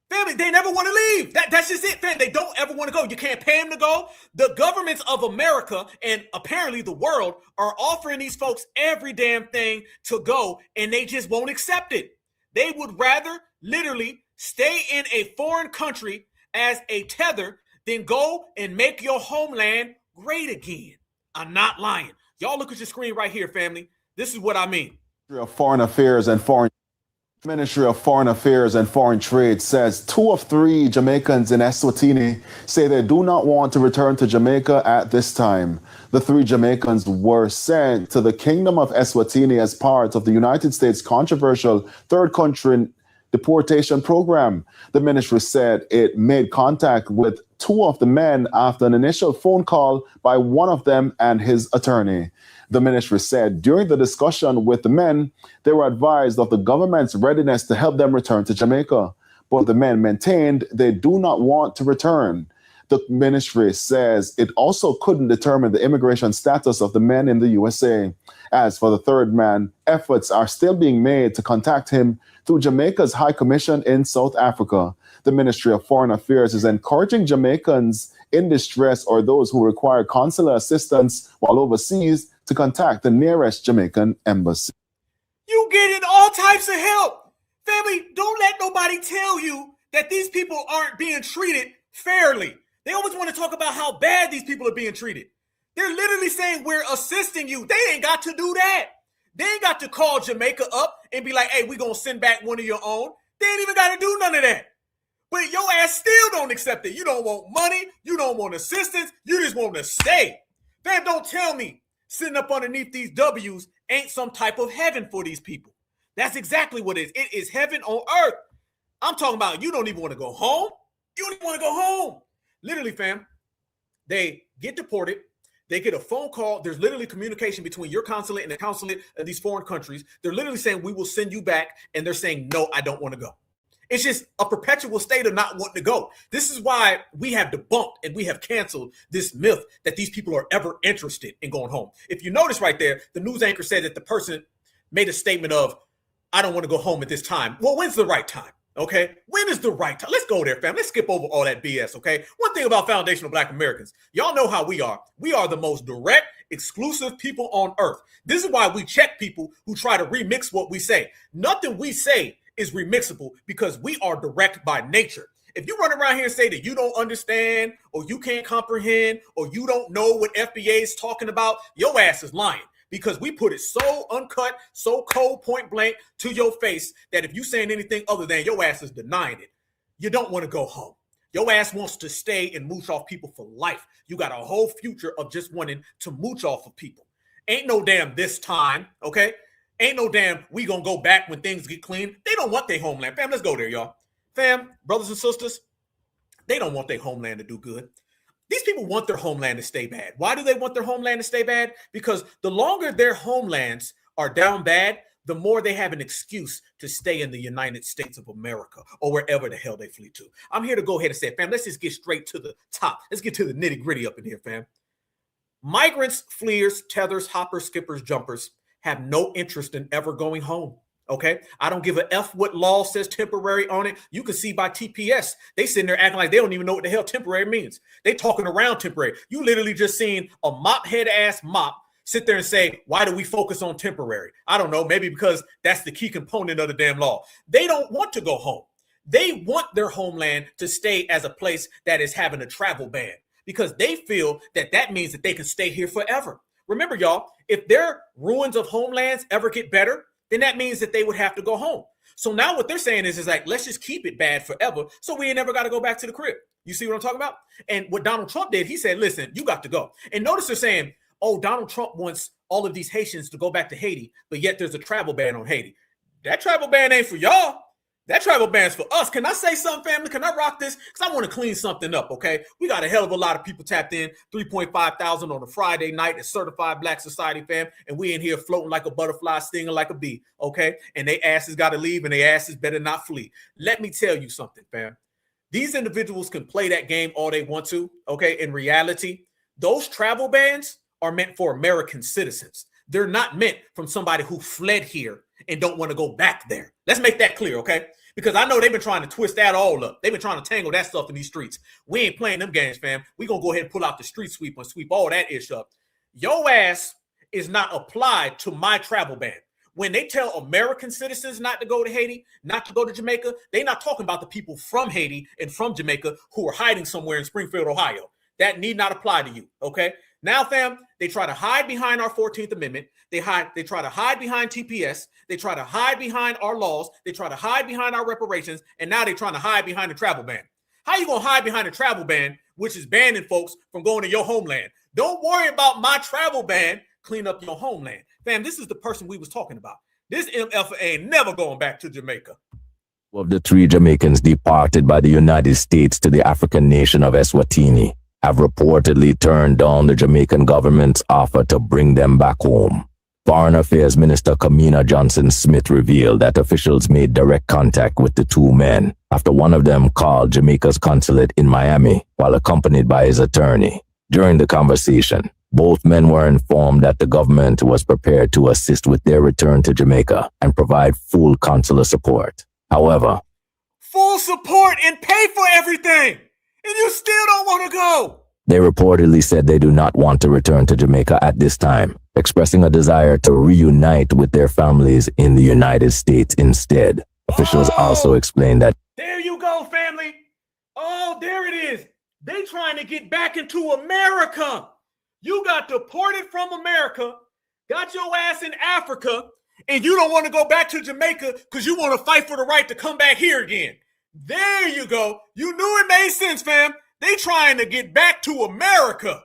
Family, they never want to leave. That's just it, fam. They don't ever want to go. You can't pay them to go. The governments of America and apparently the world are offering these folks every damn thing to go, and they just won't accept it. They would rather literally stay in a foreign country as a tether than go and make your homeland great again. I'm not lying. Y'all look at your screen right here, family. This is what I mean. Ministry of Foreign Affairs and Foreign Trade says 2 of 3 Jamaicans in Eswatini say they do not want to return to Jamaica at this time. The 3 Jamaicans were sent to the Kingdom of Eswatini as part of the United States' controversial third country deportation program. The ministry said it made contact with 2 of the men after an initial phone call by one of them and his attorney. The ministry said during the discussion with the men, they were advised of the government's readiness to help them return to Jamaica. But the men maintained they do not want to return. The ministry says it also couldn't determine the immigration status of the men in the USA. As for the third man, efforts are still being made to contact him through Jamaica's High Commission in South Africa. The Ministry of Foreign Affairs is encouraging Jamaicans in distress or those who require consular assistance while overseas to contact the nearest Jamaican embassy. You getting all types of help. Family, don't let nobody tell you that these people aren't being treated fairly. They always want to talk about how bad these people are being treated. They're literally saying we're assisting you. They ain't got to do that. They ain't got to call Jamaica up and be like, hey, we're going to send back one of your own. They ain't even got to do none of that. But your ass still don't accept it. You don't want money. You don't want assistance. You just want to stay. Fam, don't tell me sitting up underneath these W's ain't some type of heaven for these people. That's exactly what it is. It is heaven on earth. I'm talking about you don't even want to go home. You don't even want to go home. Literally, fam, they get deported. They get a phone call. There's literally communication between your consulate and the consulate of these foreign countries. They're literally saying, we will send you back. And they're saying, no, I don't want to go. It's just a perpetual state of not wanting to go. This is why we have debunked and we have canceled this myth that these people are ever interested in going home. If you notice right there, the news anchor said that the person made a statement of, I don't want to go home at this time. Well, when's the right time? Okay, when is the right time? Let's go there, fam. Let's skip over all that BS, okay? One thing about foundational Black Americans, y'all know how we are. We are the most direct, exclusive people on earth. This is why we check people who try to remix what we say. Nothing we say is remixable because we are direct by nature. If you run around here and say that you don't understand or you can't comprehend or you don't know what FBA is talking about, your ass is lying. Because we put it so uncut, so cold, point blank to your face that if you saying anything other than your ass is denying it, you don't want to go home. Your ass wants to stay and mooch off people for life. You got a whole future of just wanting to mooch off of people. Ain't no damn this time, okay? Ain't no damn we gonna go back when things get clean. They don't want their homeland. Fam, let's go there, y'all. Fam, brothers and sisters, they don't want their homeland to do good. These people want their homeland to stay bad. Why do they want their homeland to stay bad? Because the longer their homelands are down bad, the more they have an excuse to stay in the United States of America or wherever the hell they flee to. I'm here to go ahead and say, fam, let's just get straight to the top. Let's get to the nitty gritty up in here, fam. Migrants, fleers, tethers, hoppers, skippers, jumpers have no interest in ever going home. Okay, I don't give a F what law says temporary on it. You can see by TPS, they sitting there acting like they don't even know what the hell temporary means. They talking around temporary. You literally just seen a mop head ass mop sit there and say, why do we focus on temporary? I don't know, maybe because that's the key component of the damn law. They don't want to go home. They want their homeland to stay as a place that is having a travel ban because they feel that that means that they can stay here forever. Remember, y'all, if their ruins of homelands ever get better, then that means that they would have to go home. So now what they're saying is like, let's just keep it bad forever so we ain't never got to go back to the crib. You see what I'm talking about? And what Donald Trump did, he said, listen, you got to go. And notice they're saying, oh, Donald Trump wants all of these Haitians to go back to Haiti, but yet there's a travel ban on Haiti. That travel ban ain't for y'all. That travel ban's for us. Can I say something, family? Can I rock this? Because I want to clean something up, okay? We got a hell of a lot of people tapped in, 3.5 thousand on a Friday night at Certified Black Society, fam, and we in here floating like a butterfly, stinging like a bee, okay? And they asses got to leave, and they asses better not flee. Let me tell you something, fam. These individuals can play that game all they want to, okay? In reality, those travel bans are meant for American citizens. They're not meant from somebody who fled here and don't want to go back there. Let's make that clear, okay? Because I know they've been trying to twist that all up. They've been trying to tangle that stuff in these streets. We ain't playing them games, fam. We're going to go ahead and pull out the street sweep and sweep all that ish up. Your ass is not applied to my travel ban. When they tell American citizens not to go to Haiti, not to go to Jamaica, they're not talking about the people from Haiti and from Jamaica who are hiding somewhere in Springfield, Ohio. That need not apply to you, okay? Now, fam, they try to hide behind our 14th Amendment. They try to hide behind TPS. They try to hide behind our laws. They try to hide behind our reparations. And now they're trying to hide behind the travel ban. How you going to hide behind the travel ban, which is banning folks from going to your homeland? Don't worry about my travel ban. Clean up your homeland. Fam, this is the person we was talking about. This MF ain't never going back to Jamaica. Of the 3 Jamaicans departed by the United States to the African nation of Eswatini have reportedly turned down the Jamaican government's offer to bring them back home. Foreign Affairs Minister Kamina Johnson-Smith revealed that officials made direct contact with the 2 men after one of them called Jamaica's consulate in Miami while accompanied by his attorney. During the conversation, both men were informed that the government was prepared to assist with their return to Jamaica and provide full consular support. However, full support and pay for everything, and you still don't want to go. They reportedly said they do not want to return to Jamaica at this time, expressing a desire to reunite with their families in the United States instead. Officials also explained that there you go, family. Oh, there it is. They trying to get back into America. You got deported from America, got your ass in Africa, and you don't want to go back to Jamaica because you want to fight for the right to come back here again. There you go. You knew it made sense, fam. They trying to get back to America.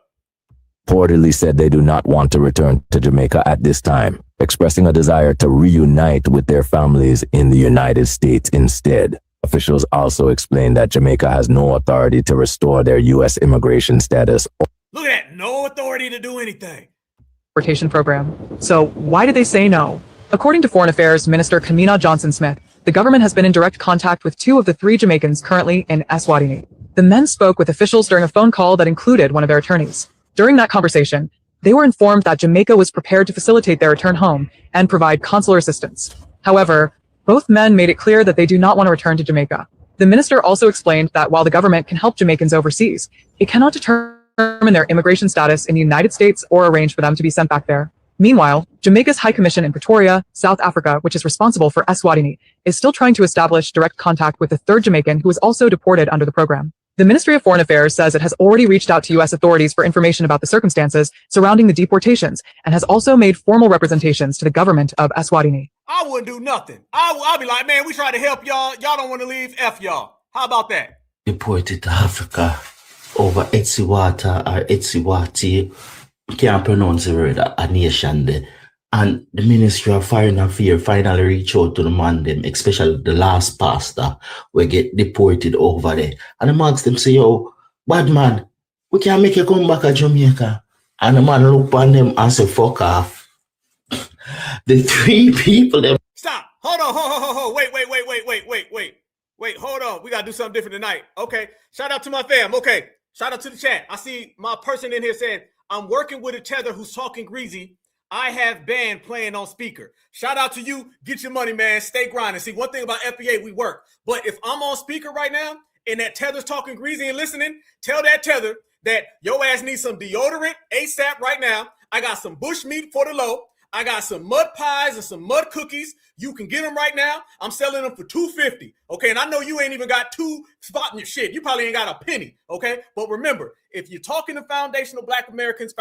Reportedly said they do not want to return to Jamaica at this time, expressing a desire to reunite with their families in the United States instead. Officials also explained that Jamaica has no authority to restore their U.S. immigration status. Look at that. No authority to do anything. Program. So why did they say no? According to Foreign Affairs Minister Kamina Johnson-Smith, the government has been in direct contact with 2 of the 3 Jamaicans currently in Eswatini. The men spoke with officials during a phone call that included one of their attorneys. During that conversation, they were informed that Jamaica was prepared to facilitate their return home and provide consular assistance. However, both men made it clear that they do not want to return to Jamaica. The minister also explained that while the government can help Jamaicans overseas, it cannot determine their immigration status in the United States or arrange for them to be sent back there. Meanwhile, Jamaica's High Commission in Pretoria, South Africa, which is responsible for Eswatini, is still trying to establish direct contact with the 3rd Jamaican who was also deported under the program. The Ministry of Foreign Affairs says it has already reached out to U.S. authorities for information about the circumstances surrounding the deportations and has also made formal representations to the government of Eswatini. I wouldn't do nothing. I'll be like, man, we try to help y'all. Y'all don't want to leave. F y'all. How about that? Deported to Africa over Etsiwata or Etsiwati. Can't pronounce the word, a nation there. And the Ministry of Foreign Affairs finally reached out to the man, them, especially the last pastor, we get deported over there. And the man asked them, say, yo, bad man, we can't make you come back to Jamaica. And the man look on them and say, fuck off. The 3 people, them. Stop. Hold on. Wait, hold on. We got to do something different tonight. Okay. Shout out to my fam. Okay. Shout out to the chat. I see my person in here saying, I'm working with a tether who's talking greasy. I have band playing on speaker. Shout out to you. Get your money, man. Stay grinding. See, one thing about FBA, we work. But if I'm on speaker right now and that tether's talking greasy and listening, tell that tether that your ass needs some deodorant ASAP right now. I got some bush meat for the low. I got some mud pies and some mud cookies. You can get them right now. I'm selling them for $2.50. Okay, and I know you ain't even got two spot in your shit. You probably ain't got a penny. Okay, but remember, if you're talking to foundational Black Americans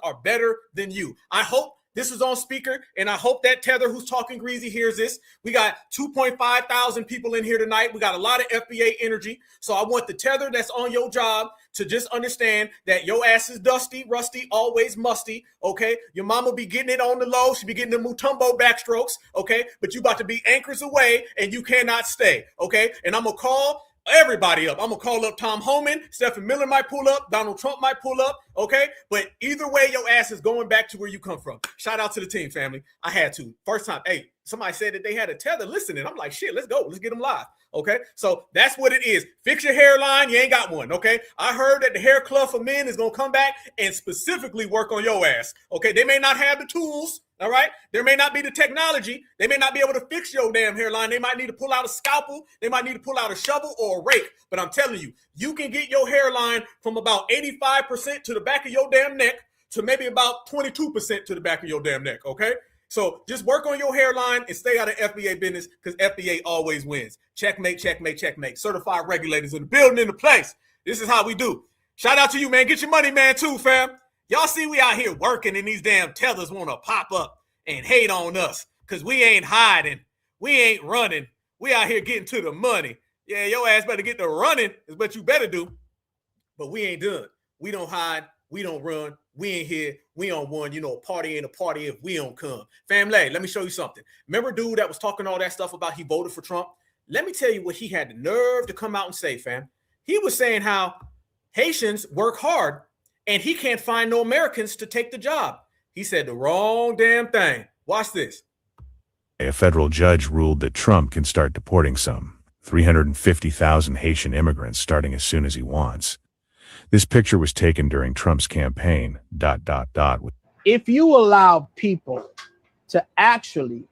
are better than you. I hope this is on speaker, and I hope that tether who's talking greasy hears this. We got 2.5 thousand people in here tonight. We got a lot of FBA energy. So I want the tether that's on your job to just understand that your ass is dusty, rusty, always musty, okay? Your mama be getting it on the low. She be getting the Mutombo backstrokes, okay? But you about to be anchors away, and you cannot stay, okay? And I'm going to call everybody up. I'm going to call up Tom Homan. Stephen Miller might pull up. Donald Trump might pull up, okay? But either way, your ass is going back to where you come from. Shout out to the team, family. I had to. First time, hey, somebody said that they had a tether listening. I'm like, shit, let's go. Let's get them live. Okay, so that's what it is. Fix your hairline. You ain't got one. Okay, I heard that the hair club for men is gonna come back and specifically work on your ass. Okay, they may not have the tools. All right, there may not be the technology. They may not be able to fix your damn hairline. They might need to pull out a scalpel. They might need to pull out a shovel or a rake. But I'm telling you, you can get your hairline from about 85% to the back of your damn neck to maybe about 22% to the back of your damn neck. Okay. So just work on your hairline and stay out of FBA business because FBA always wins. Checkmate, checkmate, checkmate. Certified regulators in the building, in the place. This is how we do. Shout out to you, man. Get your money, man, too, fam. Y'all see we out here working and these damn tethers want to pop up and hate on us because we ain't hiding. We ain't running. We out here getting to the money. Yeah, your ass better get to running is what you better do. But we ain't done. We don't hide. We don't run. We ain't here. We on one. You know, a party ain't a party if we don't come. Family, let me show you something. Remember dude that was talking all that stuff about he voted for Trump? Let me tell you what he had the nerve to come out and say, fam. He was saying how Haitians work hard and he can't find no Americans to take the job. He said the wrong damn thing. Watch this. A federal judge ruled that Trump can start deporting some 350,000 Haitian immigrants starting as soon as he wants. This picture was taken during Trump's campaign, ... If you allow people to actually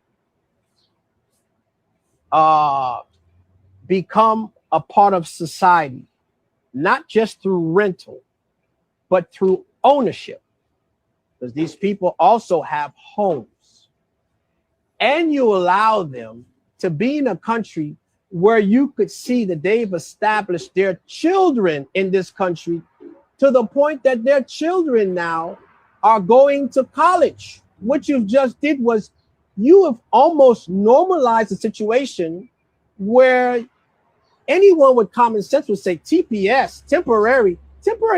become a part of society, not just through rental, but through ownership, because these people also have homes, and you allow them to be in a country where you could see that they've established their children in this country to the point that their children now are going to college. What you've just did was you have almost normalized a situation where anyone with common sense would say TPS, temporary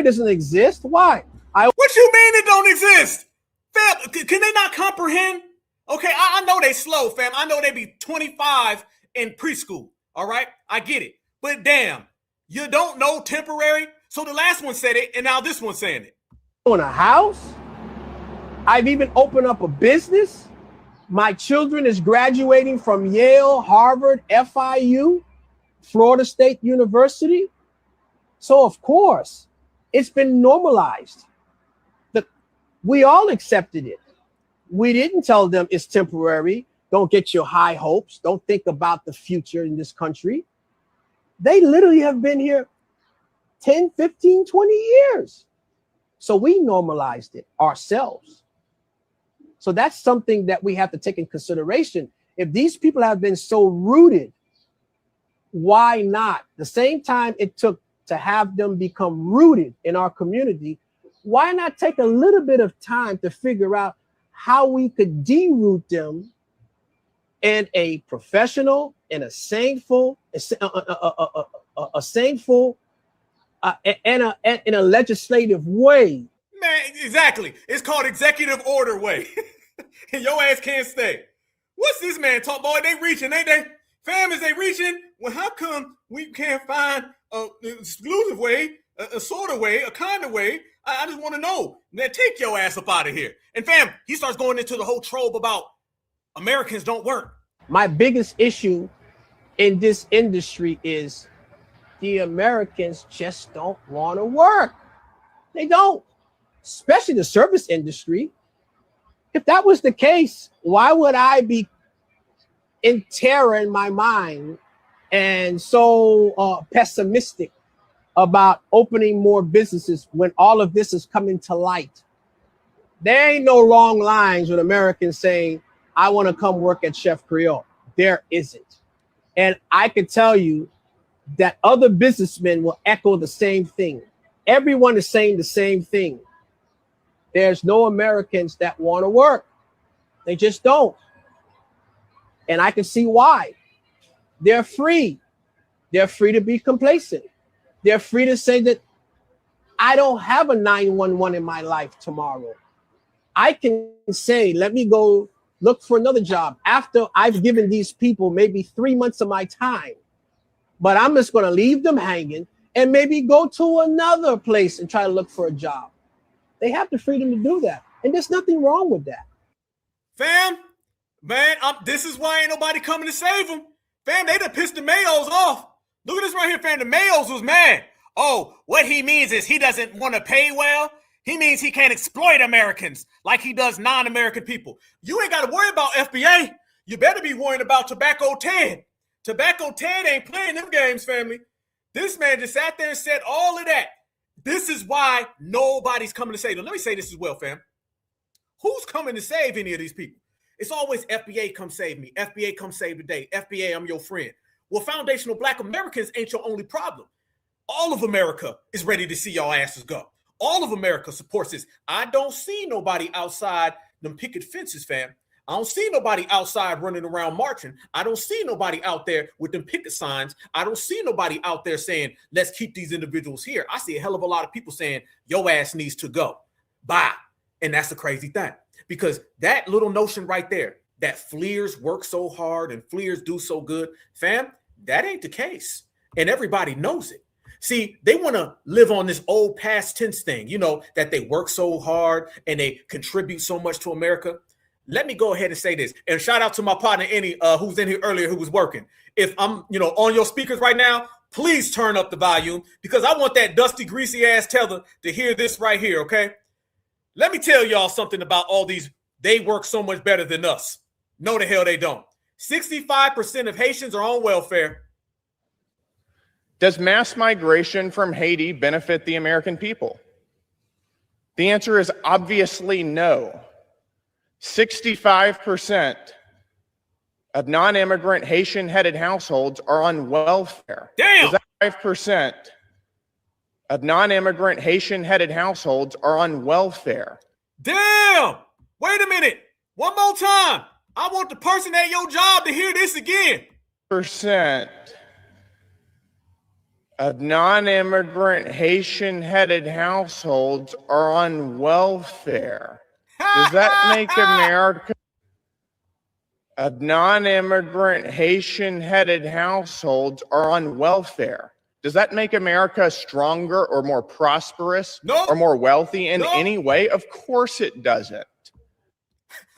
doesn't exist. Why? What you mean it don't exist? Fam, can they not comprehend? Okay, I know they slow, fam. I know they be 25 in preschool. All right, I get it. But damn, you don't know temporary? So the last one said it, and now this one's saying it. On a house. I've even opened up a business. My children is graduating from Yale, Harvard, FIU, Florida State University. So of course, it's been normalized. We all accepted it. We didn't tell them it's temporary. Don't get your high hopes. Don't think about the future in this country. They literally have been here 10, 15, 20 years. So we normalized it ourselves. So that's something that we have to take in consideration. If these people have been so rooted, why not? The same time it took to have them become rooted in our community, why not take a little bit of time to figure out how we could de-root them in a professional, in a saintful, in a legislative way. Man, exactly. It's called executive order way. And your ass can't stay. What's this man talk, boy? They reaching, ain't they? Fam, is they reaching? Well, how come we can't find an exclusive way, a sort of way, a kind of way? I just want to know. Now take your ass up out of here. And fam, he starts going into the whole trope about Americans don't work. My biggest issue in this industry is the Americans just don't want to work. They don't. especially the service industry. If that was the case, why would I be in terror in my mind and so pessimistic about opening more businesses when all of this is coming to light? There ain't no long lines with Americans saying, I want to come work at Chef Creole. There isn't. And I can tell you that other businessmen will echo the same thing. Everyone is saying the same thing. There's no Americans that want to work. They just don't. And I can see why. They're free. They're free to be complacent. They're free to say that I don't have a 911 in my life tomorrow. I can say, let me go look for another job after I've given these people maybe 3 months of my time. But I'm just going to leave them hanging and maybe go to another place and try to look for a job. They have the freedom to do that. And there's nothing wrong with that. Fam, man, this is why ain't nobody coming to save them. Fam, they done pissed the Mayos off. Look at this right here, fam. The Mayos was mad. Oh, what he means is he doesn't want to pay well. He means he can't exploit Americans like he does non-American people. You ain't got to worry about FBA. You better be worrying about Tobacco Ted. Tobacco Ted ain't playing them games, family. This man just sat there and said all of that. This is why nobody's coming to save them. Let me say this as well, fam. Who's coming to save any of these people? It's always FBA come save me. FBA come save the day. FBA, I'm your friend. Well, foundational Black Americans ain't your only problem. All of America is ready to see y'all asses go. All of America supports this. I don't see nobody outside them picket fences, fam. I don't see nobody outside running around marching. I don't see nobody out there with them picket signs. I don't see nobody out there saying, let's keep these individuals here. I see a hell of a lot of people saying, your ass needs to go. Bye. And that's a crazy thing. Because that little notion right there, that FLIRs work so hard and FLIRs do so good, fam, that ain't the case. And everybody knows it. See, they want to live on this old past tense thing, you know, that they work so hard and they contribute so much to America. Let me go ahead and say this. And shout out to my partner, Annie, who's in here earlier, who was working. If I'm, on your speakers right now, please turn up the volume because I want that dusty, greasy ass teller to hear this right here, okay? Let me tell y'all something about all these. They work so much better than us. No, the hell they don't. 65% of Haitians are on welfare. Does mass migration from Haiti benefit the American people? The answer is obviously no. 65% of non-immigrant Haitian-headed households are on welfare. Damn! 5% of non-immigrant Haitian-headed households are on welfare. Damn! Wait a minute. One more time. I want the person at your job to hear this again. Percent of non-immigrant Haitian-headed households are on welfare. Does that make America? Of non-immigrant Haitian-headed households are on welfare. Does that make America stronger or more prosperous or more wealthy in any way? Of course it doesn't.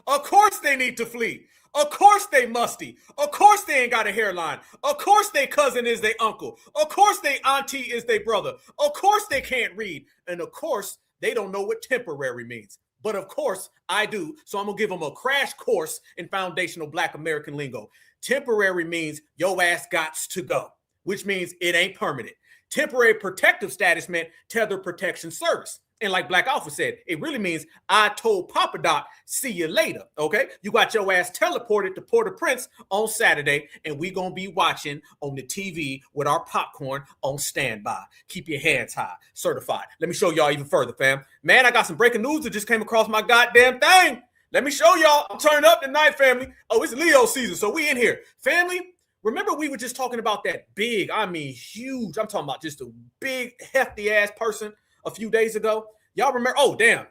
Of course they need to flee. Of course they musty. Of course they ain't got a hairline. Of course their cousin is their uncle. Of course their auntie is their brother. Of course they can't read. And of course they don't know what temporary means. But of course I do. So I'm going to give them a crash course in foundational Black American lingo. Temporary means your ass gots to go, which means it ain't permanent. Temporary protective status meant tether protection service. And like Black Alpha said, it really means I told Papa Doc, see you later, okay? You got your ass teleported to Port-au-Prince on Saturday, and we gonna be watching on the TV with our popcorn on standby. Keep your hands high, certified. Let me show y'all even further, fam. Man, I got some breaking news that just came across my goddamn thing. Let me show y'all. I'm turning up tonight, family. Oh, it's Leo season, so we in here. Family, remember we were just talking about that big, I mean huge, I'm talking about just a big, hefty-ass person a few days ago. Y'all remember? Oh, damn,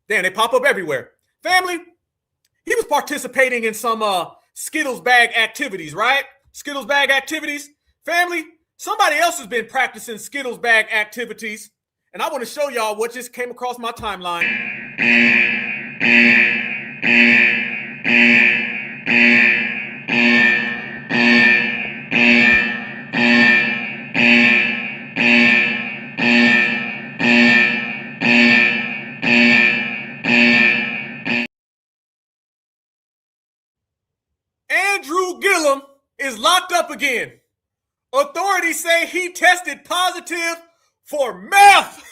they pop up everywhere. Family, he was participating in some Skittles bag activities, right? Skittles bag activities. Family, somebody else has been practicing Skittles bag activities, and I want to show y'all what just came across my timeline. Gillum is locked up again. Authorities say he tested positive for meth.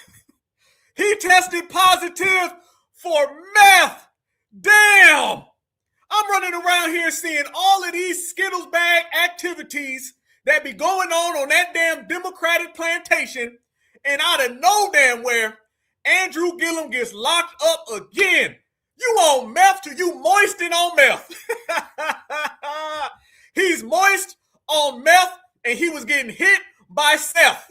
He tested positive for meth. Damn! I'm running around here seeing all of these Skittles bag activities that be going on that damn Democratic plantation, and out of no damn where, Andrew Gillum gets locked up again. You on meth till you moisting on meth. He's moist on meth, and he was getting hit by Seth.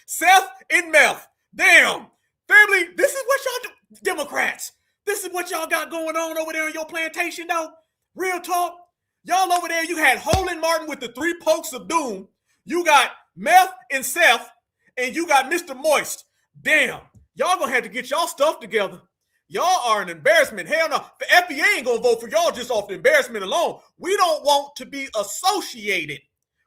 Seth and meth. Damn. Family, this is what y'all do. Democrats, this is what y'all got going on over there in your plantation, though. Real talk. Y'all over there, you had Holden Martin with the 3 pokes of doom. You got Meth and Seth, and you got Mr. Moist. Damn. Y'all gonna have to get y'all stuff together. Y'all are an embarrassment. Hell no. The FBI ain't gonna vote for y'all just off the embarrassment alone. We don't want to be associated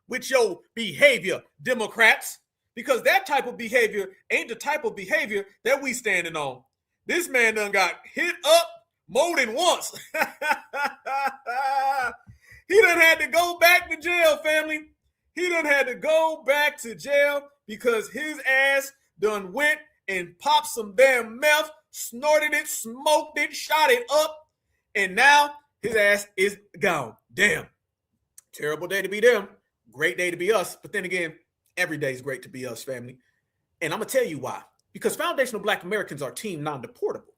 with your behavior, Democrats, because that type of behavior ain't the type of behavior that we standing on. This man done got hit up more than once. He done had to go back to jail, family. He done had to go back to jail because his ass done went and popped some damn meth, snorted it, smoked it, shot it up, and now his ass is gone. Damn. Terrible day to be them. Great day to be us. But then again, every day is great to be us, family. And I'm going to tell you why. Because foundational Black Americans are team non-deportable.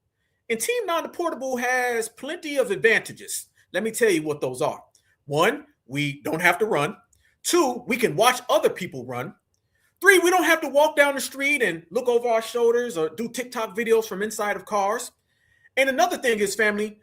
And team non-deportable has plenty of advantages. Let me tell you what those are. 1, we don't have to run. 2, we can watch other people run. 3, we don't have to walk down the street and look over our shoulders or do TikTok videos from inside of cars. And another thing is, family,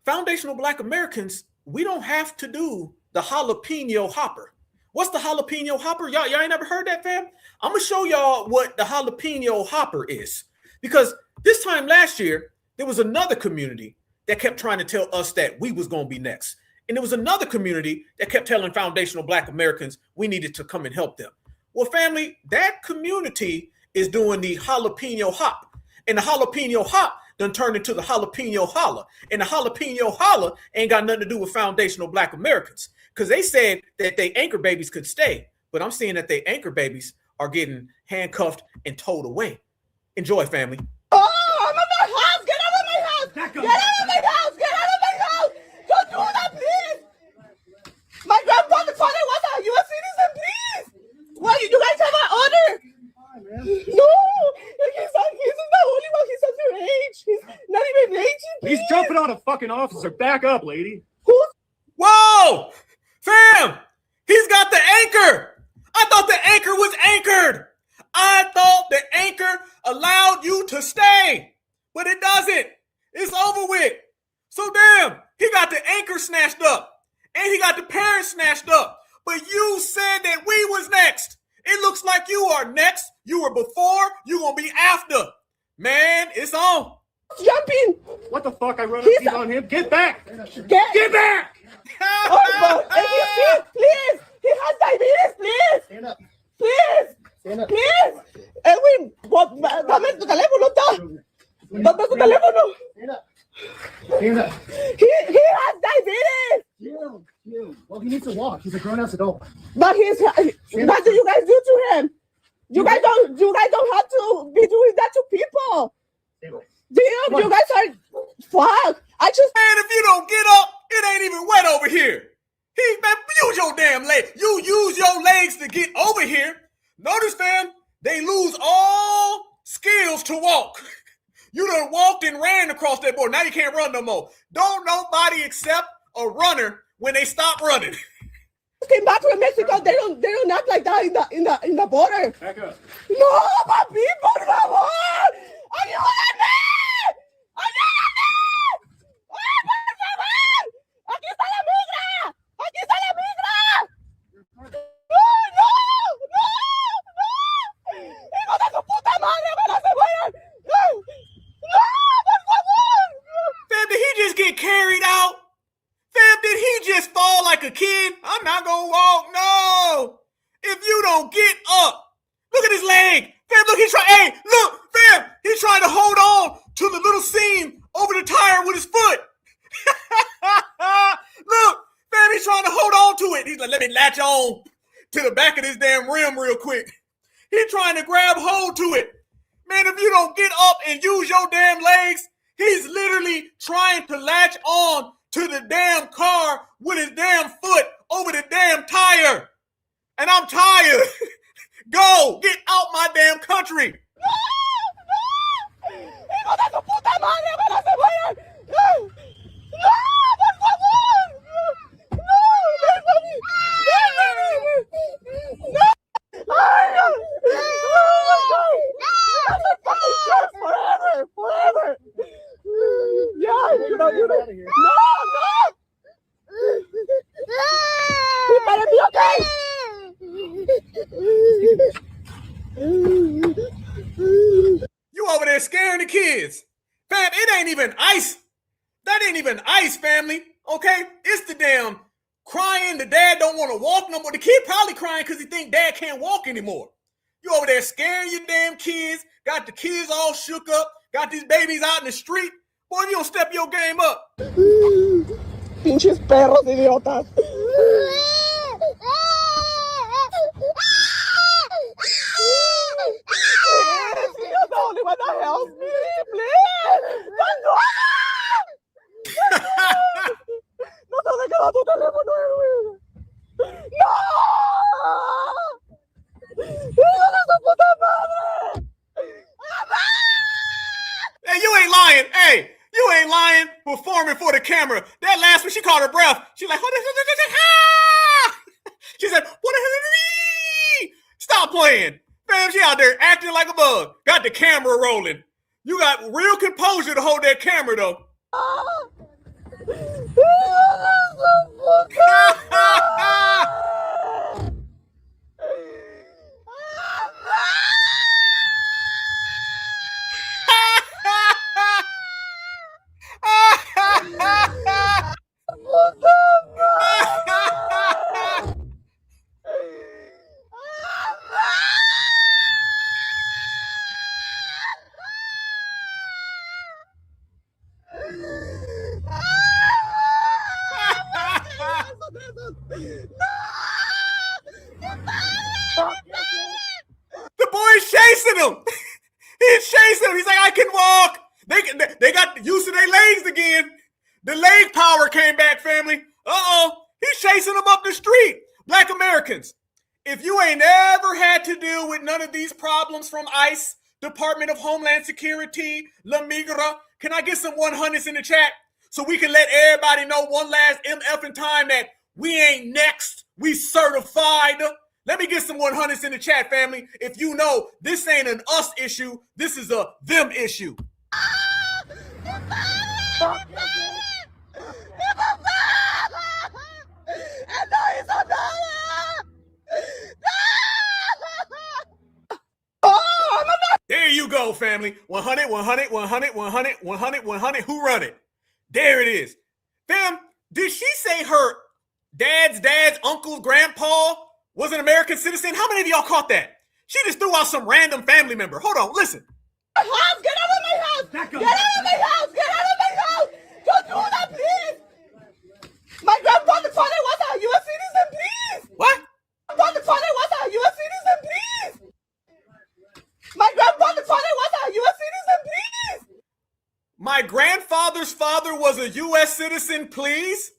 foundational Black Americans, we don't have to do the jalapeno hopper. What's the jalapeno hopper? Y'all ain't never heard that, fam? I'm going to show y'all what the jalapeno hopper is. Because this time last year, there was another community that kept trying to tell us that we was going to be next. And there was another community that kept telling foundational Black Americans we needed to come and help them. Well, family, that community is doing the jalapeno hop. And the jalapeno hop done turned into the jalapeno holla. And the jalapeno holla ain't got nothing to do with foundational Black Americans. Because they said that they anchor babies could stay. But I'm seeing that they anchor babies are getting handcuffed and towed away. Enjoy, family. Oh, I'm in my house! Get out of my house! Get out of my house! Get out of my house! Don't do that, please! My grandfather was a U.S. citizen, please! What, you guys have an order? No! He's not the only one. He's underage. He's not even 18, please. He's jumping on a fucking officer. Back up, lady. Whoa! Fam! He's got the anchor! I thought the anchor was anchored! I thought the anchor allowed you to stay, but it doesn't. It's over with. So damn, he got the anchor snatched up, and he got the parents snatched up. But you said that we was next. It looks like you are next. You were before. You gonna be after. Man, it's on. Jumping. What the fuck? I run up on him. Get back. Get back. Oh, please. He has diabetes. Please. Stand up. Please. Stand up. Please. Edwin, dame tu teléfono. Dame tu teléfono. Stand up. Stand up. He has diabetes. Chill. Well, he needs to walk. He's a grown-ass adult. But what do you guys do to him? You guys don't have to be doing that to people. Damn, you guys are fuck. Man, if you don't get up, it ain't even wet over here. Man, use your damn leg. You use your legs to get over here. Notice, fam, they lose all skills to walk. You done walked and ran across that board. Now you can't run no more. Don't nobody accept a runner when they stop running. Came back from Mexico. They don't act like that in the border. Back up. No, papi, por favor. Ayúdame. Ayúdame. ¡Ah, por favor! Aquí está la migra. Aquí está la migra. No. Hijo de su puta madre, me se mueran. No, por favor. Fam, did he just get carried out? Fam, did he just fall like a kid? I'm not gonna walk, no. If you don't get up, look at his leg. Fam, look, fam, he's trying to hold on to the little seam over the tire with his foot. Look, fam, he's trying to hold on to it. it. He's like, let me latch on to the back of this damn rim real quick. He's trying to grab hold to it. Man, if you don't get up and use your damn legs, he's literally trying to latch on to the damn car with his damn foot over the damn tire. And I'm tired. Go, get out my damn country. ¡Hijo de su puta madre! ¡Van a se mueren! ¡No! ¡No! ¡Por favor! ¡No! ¡Déjame! ¡Déjame! ¡No! ¡Ay, no! Forever! Forever! Yeah, you know, no! No! You better be okay! You over there scaring the kids. Fam, it ain't even ice. That ain't even ice, family. Okay? It's the damn crying. The dad don't want to walk no more. The kid probably crying because he think dad can't walk anymore. You over there scaring your damn kids. Got the kids all shook up. Got these babies out in the street. Boy, if you don't step your game up. Pinches perros idiotas. You're the only one that helps me, please. No te he quedado tu teléfono, Edwin. ¡No! ¡Hijo de su puta madre! Hey, you ain't lying. Hey, you ain't lying. Performing for the camera. That last one, she caught her breath. She's like, she said, what the hell? Stop playing. Fam, she out there acting like a bug. Got the camera rolling. You got real composure to hold that camera, though. The boy's chasing him. He's chasing him. He's like, I can walk. They got used to their legs again. The leg power came back, family. He's chasing them up the street. Black Americans, if you ain't ever had to deal with none of these problems from ICE, Department of Homeland Security, La Migra, can I get some 100s in the chat so we can let everybody know one last MF time that we ain't next, we certified. Let me get some 100s in the chat, family. If you know this ain't an us issue, this is a them issue. There you go, family. 100, 100, 100, 100, 100, 100. Who run it? There it is. Fam, did she say her dad's uncle, grandpa was an American citizen? How many of y'all caught that? She just threw out some random family member. Hold on, listen. Get out of my house! Get out of my house! Get out of my house! Don't do that, please! My grandfather's father was a U.S. citizen, please! What? My grandfather's father was a U.S. citizen, please! My grandfather's father was a U.S. citizen, please! My grandfather's father was a U.S. citizen, please?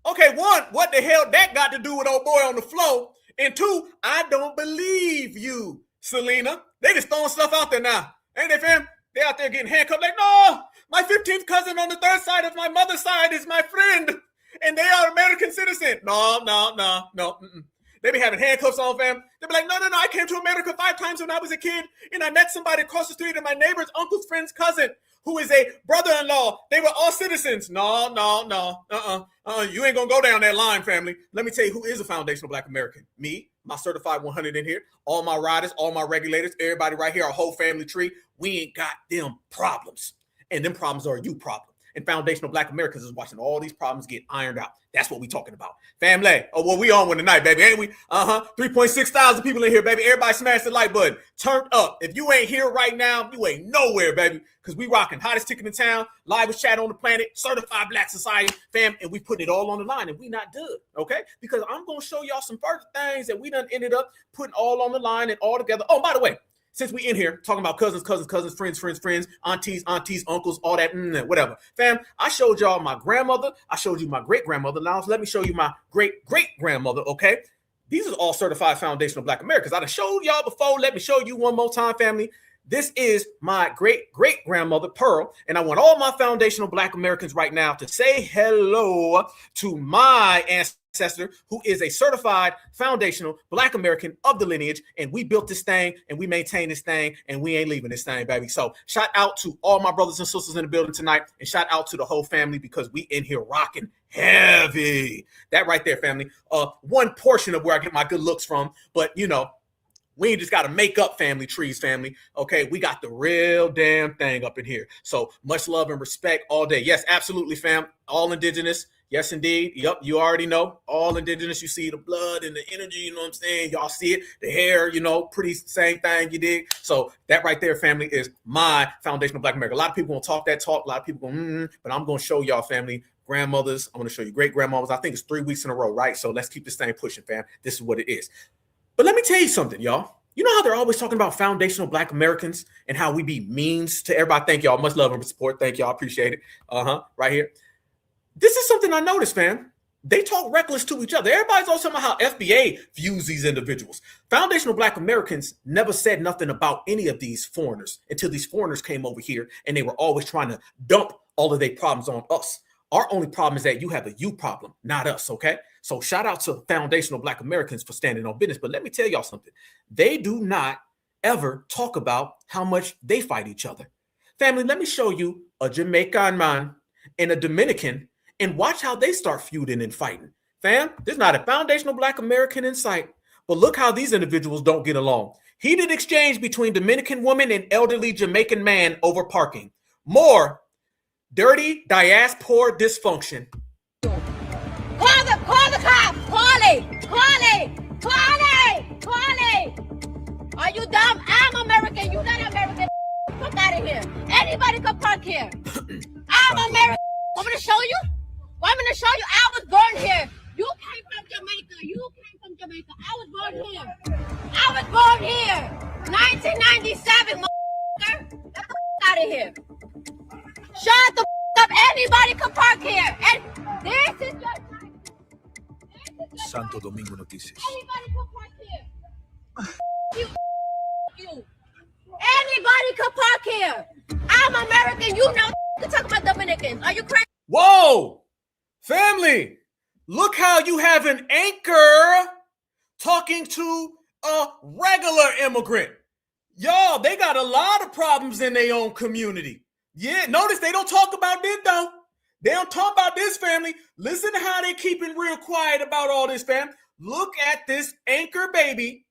Okay, one, what the hell that got to do with old boy on the floor? And two, I don't believe you, Selena. They just throwing stuff out there now. Ain't they, fam? They out there getting handcuffed like, no, my 15th cousin on the third side of my mother's side is my friend, and they are American citizen. No. They be having handcuffs on, fam. They be like, no, I came to America 5 times when I was a kid, and I met somebody across the street, and my neighbor's uncle's friend's cousin, who is a brother-in-law. They were all citizens. No. You ain't gonna go down that line, family. Let me tell you who is a foundational Black American. Me, my certified 100 in here, all my riders, all my regulators, everybody right here, our whole family tree. We ain't got them problems. And them problems are you problem. and foundational Black Americans is watching all these problems get ironed out. That's what we talking about. Family. Oh, well, we on one tonight, baby, ain't we? 3.6 thousand people in here, baby. Everybody smash the like button. Turned up. If you ain't here right now, you ain't nowhere, baby, because we rocking hottest ticket in town, livest chat on the planet, certified Black society, fam, and we putting it all on the line, and we not good, okay? Because I'm going to show y'all some further things that we done ended up putting all on the line and all together. Oh, by the way, since we in here talking about cousins, friends, aunties, uncles, all that, whatever. Fam, I showed y'all my grandmother. I showed you my great-grandmother. Now let me show you my great-great-grandmother, okay? These are all certified foundational Black Americans. I done showed y'all before. Let me show you one more time, family. This is my great-great-grandmother, Pearl, and I want all my foundational Black Americans right now to say hello to my ancestor, who is a certified foundational Black American of the lineage, and we built this thing, and we maintain this thing, and we ain't leaving this thing, baby. So shout out to all my brothers and sisters in the building tonight, and shout out to the whole family, because we in here rocking heavy. That right there, family. One portion of where I get my good looks from, but you know, we ain't just got to make up family trees, family. Okay, we got the real damn thing up in here. So much love and respect all day. Yes, absolutely, fam. All indigenous. Yes, indeed. Yep, you already know. All indigenous. You see the blood and the energy, you know what I'm saying? Y'all see it. The hair, you know, pretty same thing you dig. So that right there, family, is my foundational Black America. A lot of people gonna talk that talk. A lot of people go, but I'm going to show y'all, family, grandmothers. I'm going to show you great-grandmothers. I think it's 3 weeks in a row, right? So let's keep this thing pushing, fam. This is what it is. But let me tell you something, y'all. You know how they're always talking about foundational Black Americans and how we be means to everybody? Thank y'all. Much love and support. Thank y'all. Appreciate it. Right here. This is something I noticed, fam. They talk reckless to each other. Everybody's also talking about how FBA views these individuals. Foundational Black Americans never said nothing about any of these foreigners until these foreigners came over here, and they were always trying to dump all of their problems on us. Our only problem is that you have a you problem, not us, okay? So shout out to foundational Black Americans for standing on business. But let me tell y'all something. They do not ever talk about how much they fight each other. Family, let me show you a Jamaican man and a Dominican and watch how they start feuding and fighting. Fam, there's not a foundational Black American in sight, but look how these individuals don't get along. Heated exchange between Dominican woman and elderly Jamaican man over parking. More dirty diaspora dysfunction. Call the cops! Call it! Are you dumb? I'm American. You're not American. Fuck out of here. Anybody can park here. I'm American. Want me to show you? I was born here. You came from Jamaica. I was born here. 1997, motherfucker. Get the fuck out of here. Shut the fuck up. Anybody can park here. And this is your time. Santo Domingo Noticias. Anybody can park here. You. Anybody can park here. I'm American. You know to talk about Dominicans. Are you crazy? Whoa! Family, look how you have an anchor talking to a regular immigrant. Y'all, they got a lot of problems in their own community. Yeah, notice they don't talk about this, though. They don't talk about this, family. Listen to how they keeping real quiet about all this, fam. Look at this anchor baby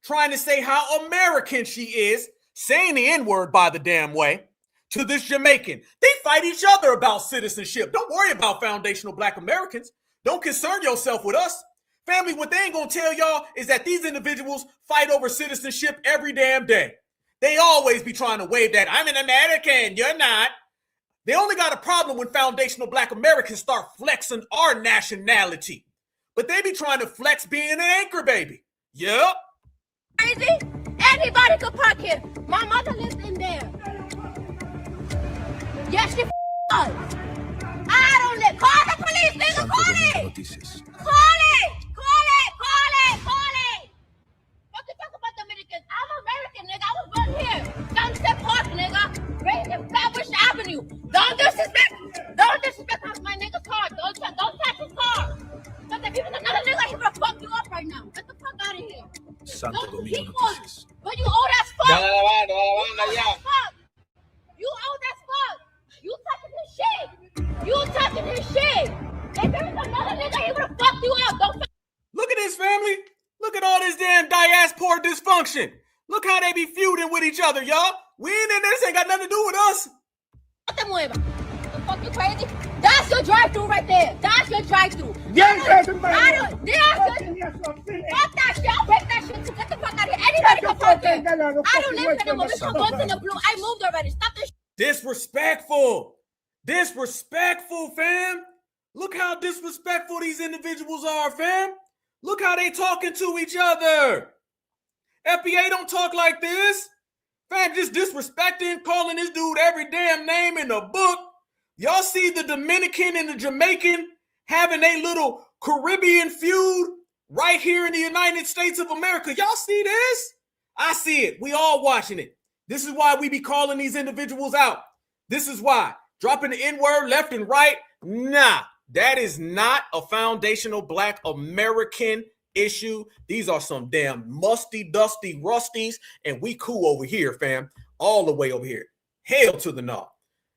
trying to say how American she is, saying the N-word by the damn way, to this Jamaican. They fight each other about citizenship. Don't worry about foundational Black Americans. Don't concern yourself with us. Family, what they ain't gonna tell y'all is that these individuals fight over citizenship every damn day. They always be trying to wave that, I'm an American, you're not. They only got a problem when foundational Black Americans start flexing our nationality. But they be trying to flex being an anchor baby. Yep. Crazy? Anybody can park here. My mother lives in there. Yes, she does. I don't live. Call the police, nigga. Call it. Fucking talk about Dominicans. I'm American, nigga. I was born here. Sunset Park, nigga. Right in Flatbush Avenue. Don't disrespect my nigga's car. Don't touch his car. Because if you was another nigga, he would fuck you up right now. Get the fuck out of here. Santo Domingo Noticias. But you old as fuck. You old as fuck. You touching his shit. If there was another nigga, he would have fucked you up. Look at this, family. Look at all this damn diaspora dysfunction. Look how they be feuding with each other, y'all. We ain't in there. This ain't got nothing to do with us. No te muevas. fuck you crazy? That's your drive-through right there. That's your drive-through. Yes, Fuck that shit. I'll break that shit too. Get the fuck out of here. Anybody can park here. I don't live here anymore. We're going to the blue. I moved already. Stop this shit. Disrespectful. Disrespectful, fam. Look how disrespectful these individuals are, fam. Look how they talking to each other. FBA don't talk like this. Fam, just disrespecting, calling this dude every damn name in the book. Y'all see the Dominican and the Jamaican having a little Caribbean feud right here in the United States of America. Y'all see this? I see it. We all watching it. This is why we be calling these individuals out. This is why. Dropping the N-word left and right. Nah, that is not a foundational Black American issue. These are some damn musty, dusty rusties, and we cool over here, fam. All the way over here. Hell to the no.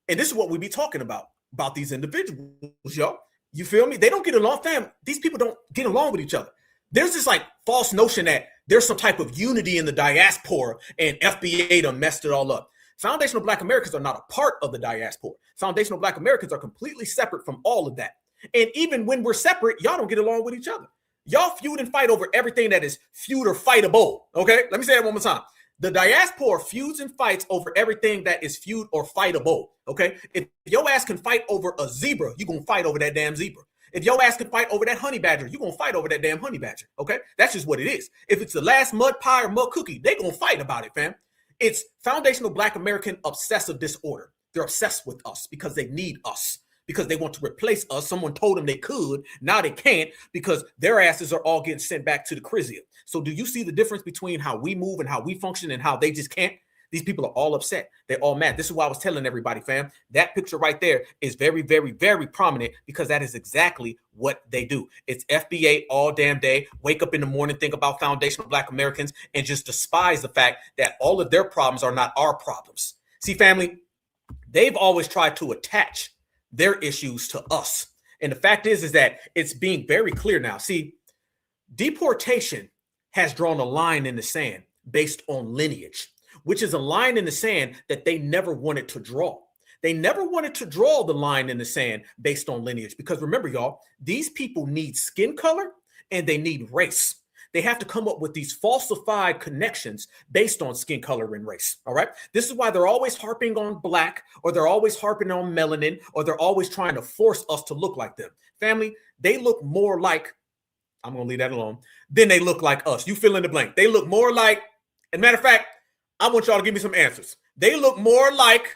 And this is what we be talking about these individuals, yo. You feel me? They don't get along, fam. These people don't get along with each other. There's this like false notion that there's some type of unity in the diaspora and FBA done messed it all up. Foundational Black Americans are not a part of the diaspora. Foundational Black Americans are completely separate from all of that. And even when we're separate, y'all don't get along with each other. Y'all feud and fight over everything that is feud or fightable. Okay, let me say that one more time. The diaspora feuds and fights over everything that is feud or fightable. Okay, if your ass can fight over a zebra, you're gonna fight over that damn zebra. If your ass can fight over that honey badger, you're gonna fight over that damn honey badger. Okay, that's just what it is. If it's the last mud pie or mud cookie, they gonna fight about it, fam. It's foundational Black American obsessive disorder. They're obsessed with us because they need us, because they want to replace us. Someone told them they could. Now they can't because their asses are all getting sent back to the Crisia. So do you see the difference between how we move and how we function and how they just can't? These people are all upset. They're all mad. This is why I was telling everybody, fam, that picture right there is very, very, very prominent because that is exactly what they do. It's FBA all damn day. Wake up in the morning, think about foundational Black Americans, and just despise the fact that all of their problems are not our problems. See, family, they've always tried to attach their issues to us. And the fact is that it's being very clear now. See, deportation has drawn a line in the sand based on lineage, which is a line in the sand that they never wanted to draw. They never wanted to draw the line in the sand based on lineage because remember, y'all, these people need skin color and they need race. They have to come up with these falsified connections based on skin color and race. All right. This is why they're always harping on Black, or they're always harping on melanin, or they're always trying to force us to look like them. Family, they look more like, I'm going to leave that alone, then they look like us. You fill in the blank. They look more like, as a matter of fact, I want y'all to give me some answers. They look more like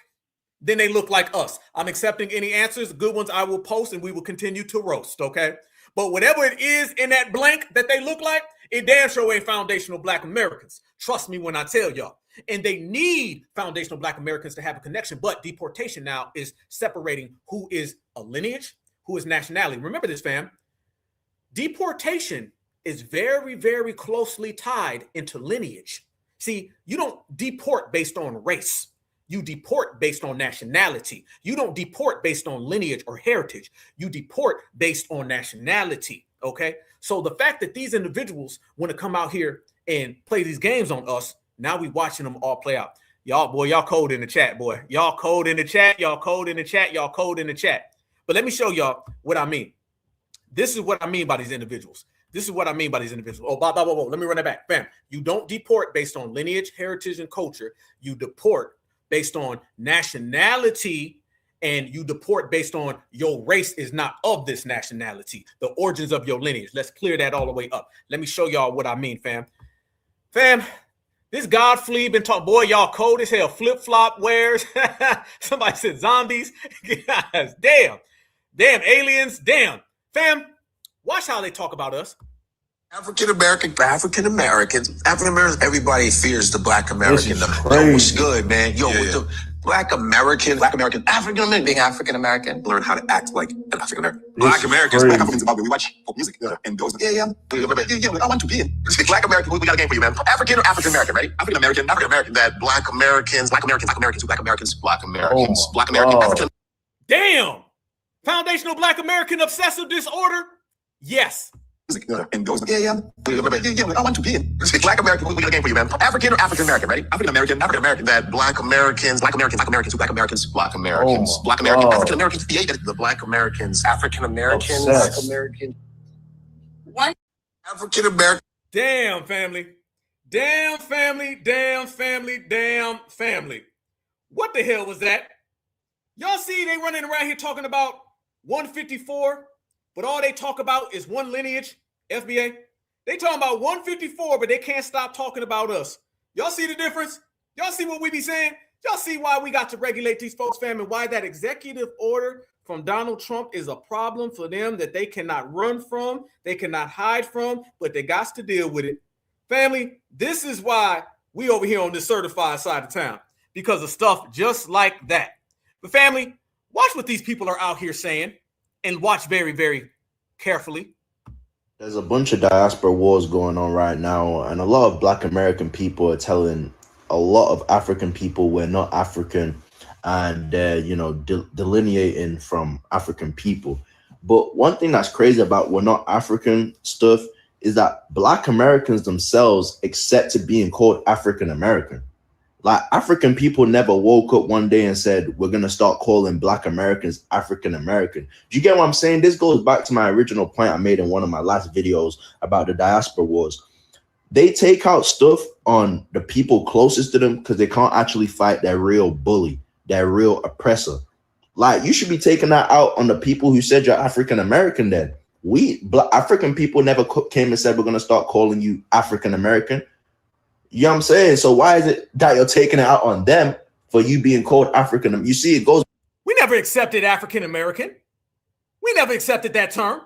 than they look like us. I'm accepting any answers. Good ones I will post and we will continue to roast. Okay. But whatever it is in that blank that they look like, it damn sure ain't foundational Black Americans. Trust me when I tell y'all. And they need foundational Black Americans to have a connection. But deportation now is separating who is a lineage, who is nationality. Remember this, fam. Deportation is very, very closely tied into lineage. See, you don't deport based on race. You deport based on nationality. You don't deport based on lineage or heritage. You deport based on nationality. Okay. So the fact that these individuals want to come out here and play these games on us, now we watching them all play out. Y'all, boy, y'all code in the chat, boy. Y'all code in the chat. Y'all code in the chat. Y'all code in the chat. But let me show y'all what I mean. This is what I mean by these individuals. This is what I mean by these individuals. Oh, blah, blah, blah, blah. Let me run that back. Bam. You don't deport based on lineage, heritage, and culture. You deport based on nationality, and you deport based on your race is not of this nationality, the origins of your lineage. Let's clear that all the way up. Let me show y'all what I mean, fam. Fam, this Godfrey been talking, boy, y'all cold as hell. Flip-flop wears. Somebody said zombies. Guys, damn. Damn, aliens. Damn. Fam, watch how they talk about us. African Americans, everybody fears the Black American. Yo, what's good, man? Yo, with the Black American, African American, being African American, learn how to act like an African American. Black Americans, Black Africans, we watch folk music and those. Yeah, I want to be in. Speak Black American. We got a game for you, man. African or African American, ready? African American. That Black Americans, Black American, African. Damn. Foundational Black American obsessive disorder. Yes. and goes, yeah, I want to be in. Black American, we got a game for you, man. African or African American, ready? African American, that Black Americans, African Americans, African Americans, the Black Americans, African Americans, Black American. What? African American. Damn, family. Damn, family. Damn, family. Damn, family. What the hell was that? Y'all see they running around here talking about 154, but all they talk about is one lineage, FBA. They talking about 154, but they can't stop talking about us. Y'all see the difference? Y'all see what we be saying? Y'all see why we got to regulate these folks, fam, and why that executive order from Donald Trump is a problem for them that they cannot run from, they cannot hide from, but they got to deal with it. Family, this is why we over here on this certified side of town, because of stuff just like that. But family, watch what these people are out here saying and watch very, very carefully. There's a bunch of diaspora wars going on right now, and a lot of Black American people are telling a lot of African people we're not African, and they're, delineating from African people. But one thing that's crazy about we're not African stuff is that Black Americans themselves accepted being called African American. Like, African people never woke up one day and said, we're going to start calling Black Americans African American. Do you get what I'm saying? This goes back to my original point I made in one of my last videos about the diaspora wars. They take out stuff on the people closest to them because they can't actually fight their real bully, their real oppressor. Like, you should be taking that out on the people who said you're African American then. African people never came and said, we're going to start calling you African American. You know what I'm saying? So why is it that you're taking it out on them for you being called African? You see, it goes. We never accepted African American. We never accepted that term.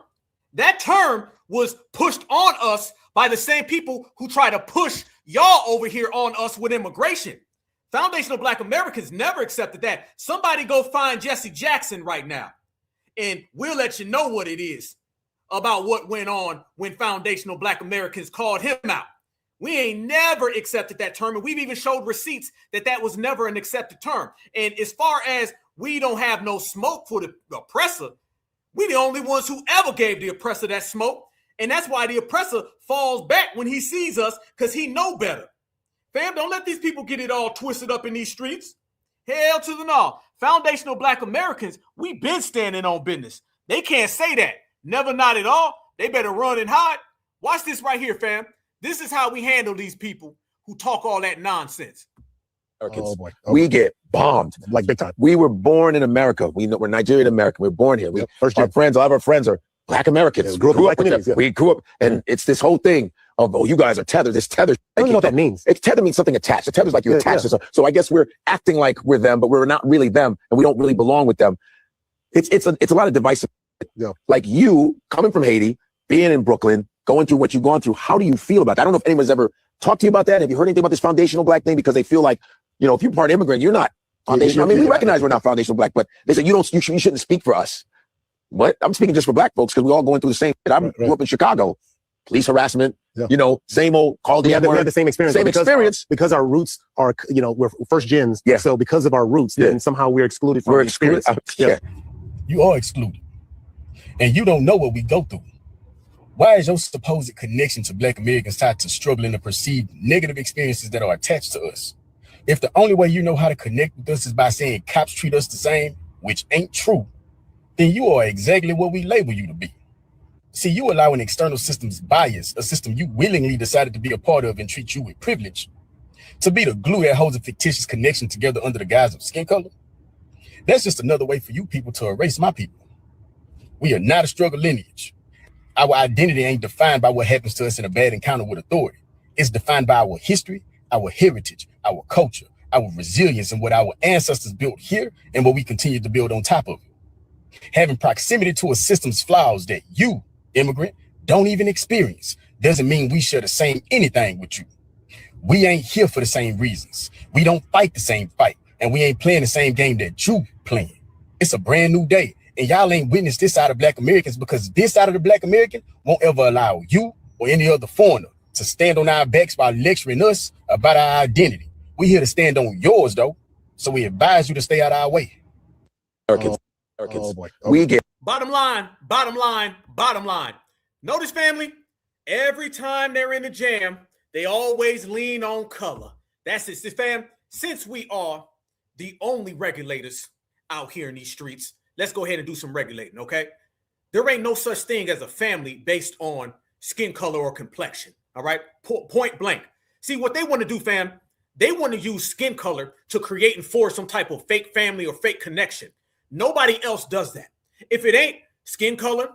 That term was pushed on us by the same people who try to push y'all over here on us with immigration. Foundational Black Americans never accepted that. Somebody go find Jesse Jackson right now, and we'll let you know what it is about what went on when Foundational Black Americans called him out. We ain't never accepted that term, and we've even showed receipts that was never an accepted term. And as far as we don't have no smoke for the oppressor, we the only ones who ever gave the oppressor that smoke, and that's why the oppressor falls back when he sees us, because he know better. Fam, don't let these people get it all twisted up in these streets. Hell to the no. Foundational Black Americans, we been standing on business. They can't say that. Never, not at all. They better run and hide. Watch this right here, fam. This is how we handle these people who talk all that nonsense. Oh boy. We get bombed like big time. We were born in America. We're Nigerian American. We're born here. A lot of our friends are Black Americans. We grew up with them. We grew up, and it's this whole thing of, you guys are tethered. This tether. I don't know what that means. Tether means something attached. A tether is like you're attached to something. So I guess we're acting like we're them, but we're not really them, and we don't really belong with them. It's a lot of divisive. Like you coming from Haiti, being in Brooklyn, going through what you've gone through. How do you feel about that? I don't know if anyone's ever talked to you about that. Have you heard anything about this foundational Black thing? Because they feel like, if you're part immigrant, you're not foundational. I mean, we recognize we're not foundational Black, but they say you shouldn't speak for us. What? I'm speaking just for Black folks because we're all going through the same shit. I grew up in Chicago. Police harassment, same old call the we have the same experience. Because our roots are, we're first gens. Yeah. So because of our roots, then somehow we're excluded from the experience. You are excluded. And you don't know what we go through. Why is your supposed connection to Black Americans tied to struggling to perceive negative experiences that are attached to us? If the only way you know how to connect with us is by saying cops treat us the same, which ain't true, then you are exactly what we label you to be. See, you allow an external system's bias, a system you willingly decided to be a part of and treat you with privilege, to be the glue that holds a fictitious connection together under the guise of skin color. That's just another way for you people to erase my people. We are not a struggle lineage. Our identity ain't defined by what happens to us in a bad encounter with authority. It's defined by our history, our heritage, our culture, our resilience, and what our ancestors built here and what we continue to build on top of it. Having proximity to a system's flaws that you, immigrant, don't even experience doesn't mean we share the same anything with you. We ain't here for the same reasons. We don't fight the same fight, and we ain't playing the same game that you playing. It's a brand new day. And y'all ain't witnessed this side of Black Americans because this side of the Black American won't ever allow you or any other foreigner to stand on our backs while lecturing us about our identity. We here to stand on yours, though. So we advise you to stay out of our way. We get bottom line. Notice, family, every time they're in the jam, they always lean on color. That's it, fam. Since we are the only regulators out here in these streets, let's go ahead and do some regulating, okay? There ain't no such thing as a family based on skin color or complexion, all right? Point blank. See, what they want to do, fam, they want to use skin color to create and force some type of fake family or fake connection. Nobody else does that. If it ain't skin color,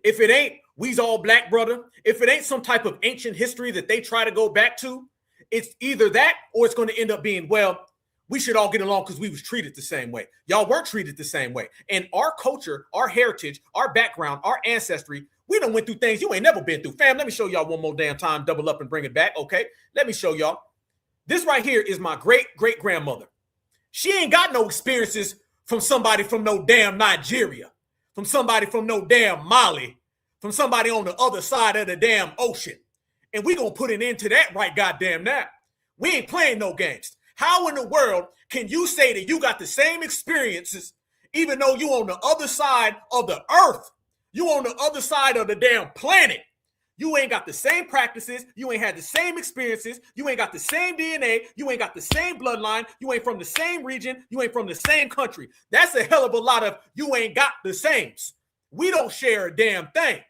if it ain't we's all black, brother, if it ain't some type of ancient history that they try to go back to, it's either that or it's going to end up being, well, we should all get along because we was treated the same way. Y'all weren't treated the same way. And our culture, our heritage, our background, our ancestry, we done went through things you ain't never been through. Fam, let me show y'all one more damn time, double up and bring it back, okay? Let me show y'all. This right here is my great-great-grandmother. She ain't got no experiences from somebody from no damn Nigeria, from somebody from no damn Mali, from somebody on the other side of the damn ocean. And we gonna put an end to that right goddamn now. We ain't playing no games. How in the world can you say that you got the same experiences even though you on the other side of the earth? You on the other side of the damn planet. You ain't got the same practices. You ain't had the same experiences. You ain't got the same DNA. You ain't got the same bloodline. You ain't from the same region. You ain't from the same country. That's a hell of a lot of you ain't got the sames. We don't share a damn thing.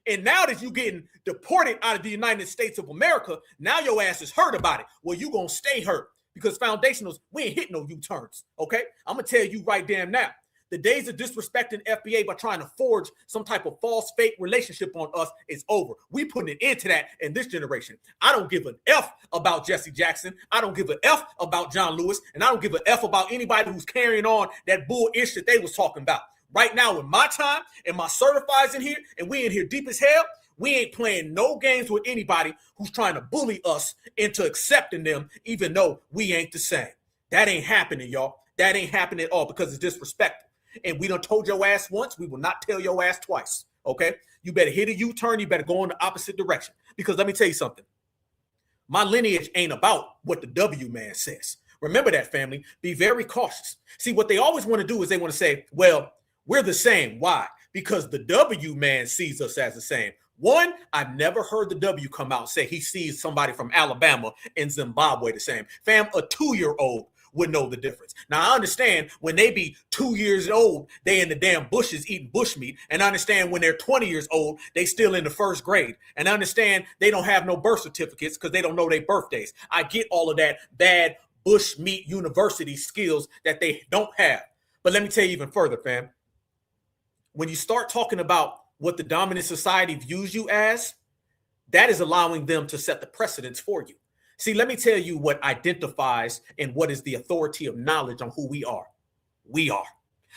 And now that you getting deported out of the United States of America, now your ass is hurt about it. Well, you gonna stay hurt because foundationals, we ain't hitting no U-turns, okay? I'm gonna tell you right damn now. The days of disrespecting FBA by trying to forge some type of false fake relationship on us is over. We putting an end to that in this generation. I don't give an F about Jesse Jackson. I don't give an F about John Lewis. And I don't give an F about anybody who's carrying on that bull-ish that they was talking about. Right now, in my time, and my certifieds in here, and we in here deep as hell, we ain't playing no games with anybody who's trying to bully us into accepting them, even though we ain't the same. That ain't happening, y'all. That ain't happening at all because it's disrespectful. And we done told your ass once, we will not tell your ass twice, okay? You better hit a U-turn, you better go in the opposite direction. Because let me tell you something. My lineage ain't about what the W man says. Remember that, family. Be very cautious. See, what they always want to do is they want to say, well, we're the same. Why? Because the W man sees us as the same. One, I've never heard the W come out and say he sees somebody from Alabama and Zimbabwe the same. Fam, a 2-year-old would know the difference. Now, I understand when they be 2 years old, they in the damn bushes eating bushmeat. And I understand when they're 20 years old, they still in the first grade. And I understand they don't have no birth certificates because they don't know their birthdays. I get all of that bad bushmeat university skills that they don't have. But let me tell you even further, fam. When you start talking about what the dominant society views you as, that is allowing them to set the precedents for you. See, let me tell you what identifies and what is the authority of knowledge on who we are. We are.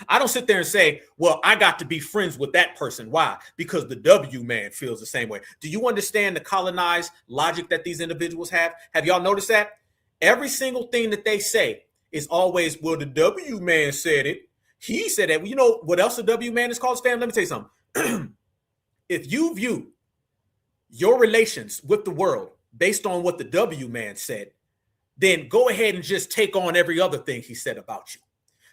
I don't sit there and say, well, I got to be friends with that person. Why? Because the W man feels the same way. Do you understand the colonized logic that these individuals have? Have y'all noticed that? Every single thing that they say is always, well, the W man said it. He said that. Well, you know what else the W man is called, fam? Let me tell you something. If you view your relations with the world based on what the W man said, then go ahead and just take on every other thing he said about you.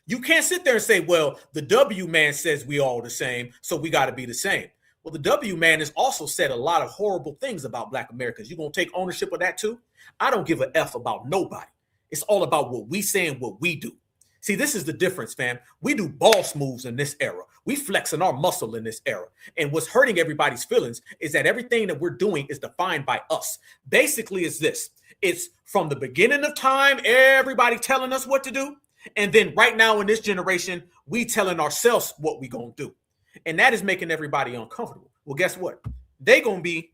You can't sit there and say, well, the W man says we all the same, so we got to be the same. Well, the W man has also said a lot of horrible things about Black Americans. You going to take ownership of that too? I don't give a F about nobody. It's all about what we say and what we do. See, this is the difference, fam. We do boss moves in this era. We flexing our muscle in this era. And what's hurting everybody's feelings is that everything that we're doing is defined by us. Basically, it's this. It's from the beginning of time, everybody telling us what to do. And then right now in this generation, we telling ourselves what we gonna do. And that is making everybody uncomfortable. Well, guess what? They gonna be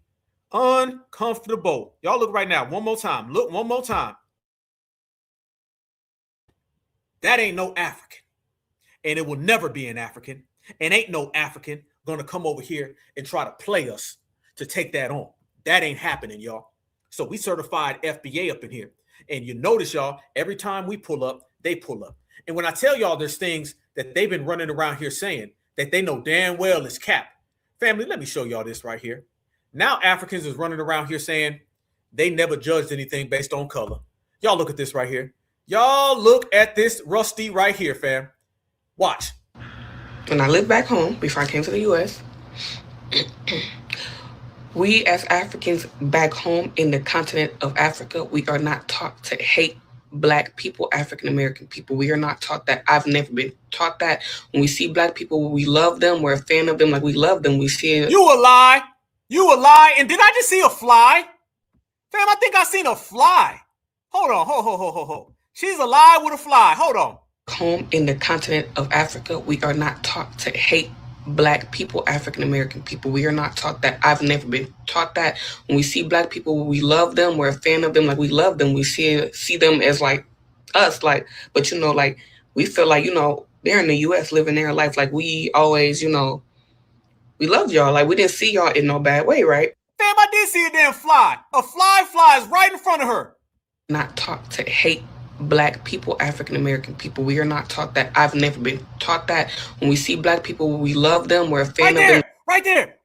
uncomfortable. Y'all look right now. One more time. Look one more time. That ain't no African. And it will never be an African. And ain't no African going to come over here and try to play us to take that on. That ain't happening, y'all. So we certified FBA up in here. And you notice, y'all, every time we pull up, they pull up. And when I tell y'all there's things that they've been running around here saying that they know damn well is cap. Family, let me show y'all this right here. Now Africans is running around here saying they never judged anything based on color. Y'all look at this right here. Y'all look at this Rusty right here, fam. Watch. When I lived back home before I came to the U.S., We as Africans back home in the continent of Africa, we are not taught to hate Black people, African American people. We are not taught that. I've never been taught that. When we see Black people, we love them. We're a fan of them. Like we love them. We see it. You a lie. You a lie. And did I just see a fly? Fam, I think I seen a fly. Hold on. Ho. She's alive with a fly. Hold on. Home in the continent of Africa, we are not taught to hate Black people, African American people. We are not taught that. I've never been taught that. When we see Black people, we love them. We're a fan of them. Like we love them. We see them as like us. Like, but you know, like we feel like, you know, they're in the U.S. living their life. Like we always, you know, we love y'all. Like we didn't see y'all in no bad way, right? Fam, I did see a damn fly. A fly flies right in front of her. Not taught to hate Black people, African American people. We are not taught that. I've never been taught that. When we see Black people, we love them. We're a fan of them. Right there.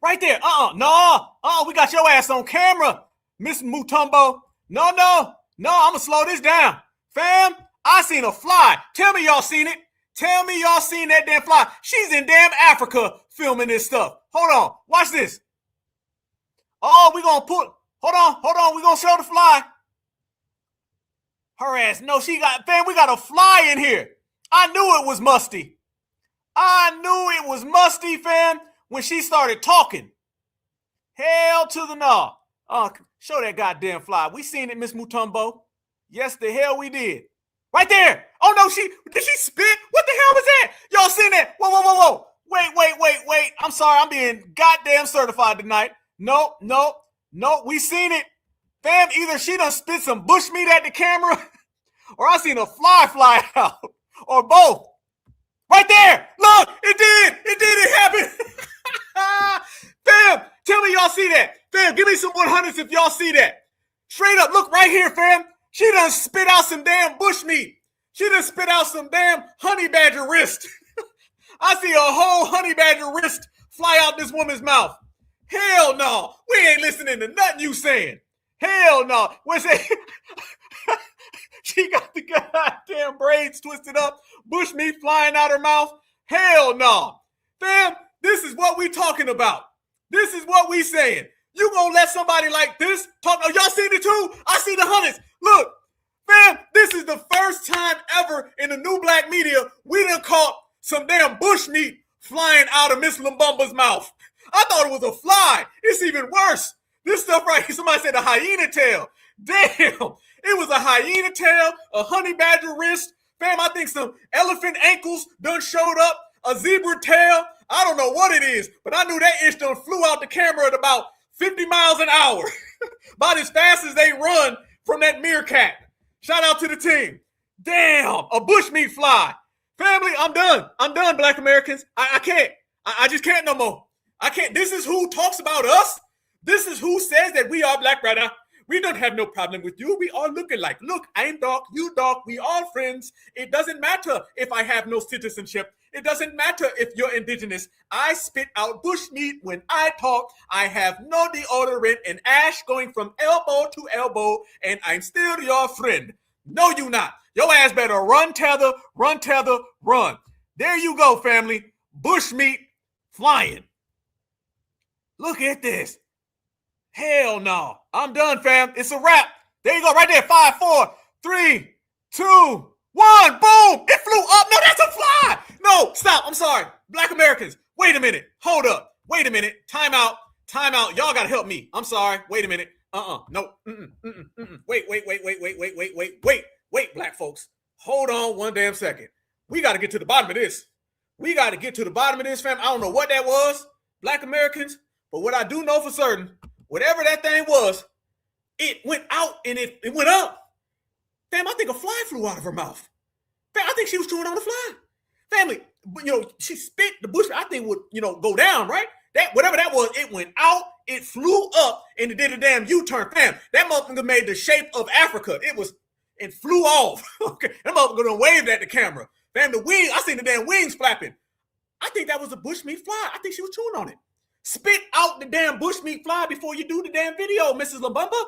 No. We got your ass on camera, Miss Mutombo. No. I'ma slow this down. Fam, I seen a fly. Tell me y'all seen it. Tell me y'all seen that damn fly. She's in damn Africa filming this stuff. Hold on. Watch this. Oh, we gonna put, hold on. We gonna show the fly. Her ass, no, we got a fly in here. I knew it was musty. Fam, when she started talking. Hell to the no. Show that goddamn fly. We seen it, Miss Mutombo. Yes, the hell we did. Right there. Oh, no, did she spit? What the hell was that? Y'all seen that? Whoa. Wait. I'm sorry, I'm being goddamn certified tonight. No, we seen it. Fam, either she done spit some bushmeat at the camera or I seen a fly out or both. Right there. Look, it happened. Fam, tell me y'all see that. Fam, give me some 100s if y'all see that. Straight up, look right here, fam. She done spit out some damn bushmeat. She done spit out some damn honey badger wrist. I see a whole honey badger wrist fly out this woman's mouth. Hell no. We ain't listening to nothing you saying. Hell no. What's that? She got the goddamn braids twisted up, bushmeat flying out her mouth. Hell no. Fam, this is what we talking about. This is what we saying. You gonna let somebody like this talk? Oh, y'all seen it too? I see the hundreds. Look, fam, this is the first time ever in the new black media we done caught some damn bushmeat flying out of Miss Lumbumba's mouth. I thought it was a fly. It's even worse. This stuff right here, somebody said a hyena tail. Damn, it was a hyena tail, a honey badger wrist. Fam, I think some elephant ankles done showed up, a zebra tail. I don't know what it is, but I knew that ish done flew out the camera at about 50 miles an hour. About as fast as they run from that meerkat. Shout out to the team. Damn, a bushmeat fly. Family, I'm done. I'm done, Black Americans. I can't. I just can't no more. I can't. This is who talks about us. This is who says that we are black, brother. We don't have no problem with you. We all look alike. Look, I'm dark, you dark, we all friends. It doesn't matter if I have no citizenship. It doesn't matter if you're indigenous. I spit out bushmeat when I talk. I have no deodorant and ash going from elbow to elbow, and I'm still your friend. No, you not. Your ass better run, tether, run. There you go, family. Bushmeat flying. Look at this. Hell no. I'm done, fam. It's a wrap. There you go, right there. 5, 4, 3, 2, 1. Boom. It flew up. No, that's a fly. No, stop. I'm sorry. Black Americans. Wait a minute. Hold up. Wait a minute. Time out. Y'all got to help me. I'm sorry. Wait a minute. No. Wait, black folks. Hold on one damn second. We got to get to the bottom of this. Fam. I don't know what that was, Black Americans, but what I do know for certain, whatever that thing was, it went out and it went up. Fam, I think a fly flew out of her mouth. Fam, I think she was chewing on a fly. Family, she spit the bush. I think would, go down, right? That whatever that was, it went out, it flew up, and it did a damn U-turn. Fam, that motherfucker made the shape of Africa. It flew off. Okay, that motherfucker gonna wave at the camera. Fam, the wing, I seen the damn wings flapping. I think that was a bushmeat fly. I think she was chewing on it. Spit out the damn bushmeat fly before you do the damn video, Mrs. Lumbumba.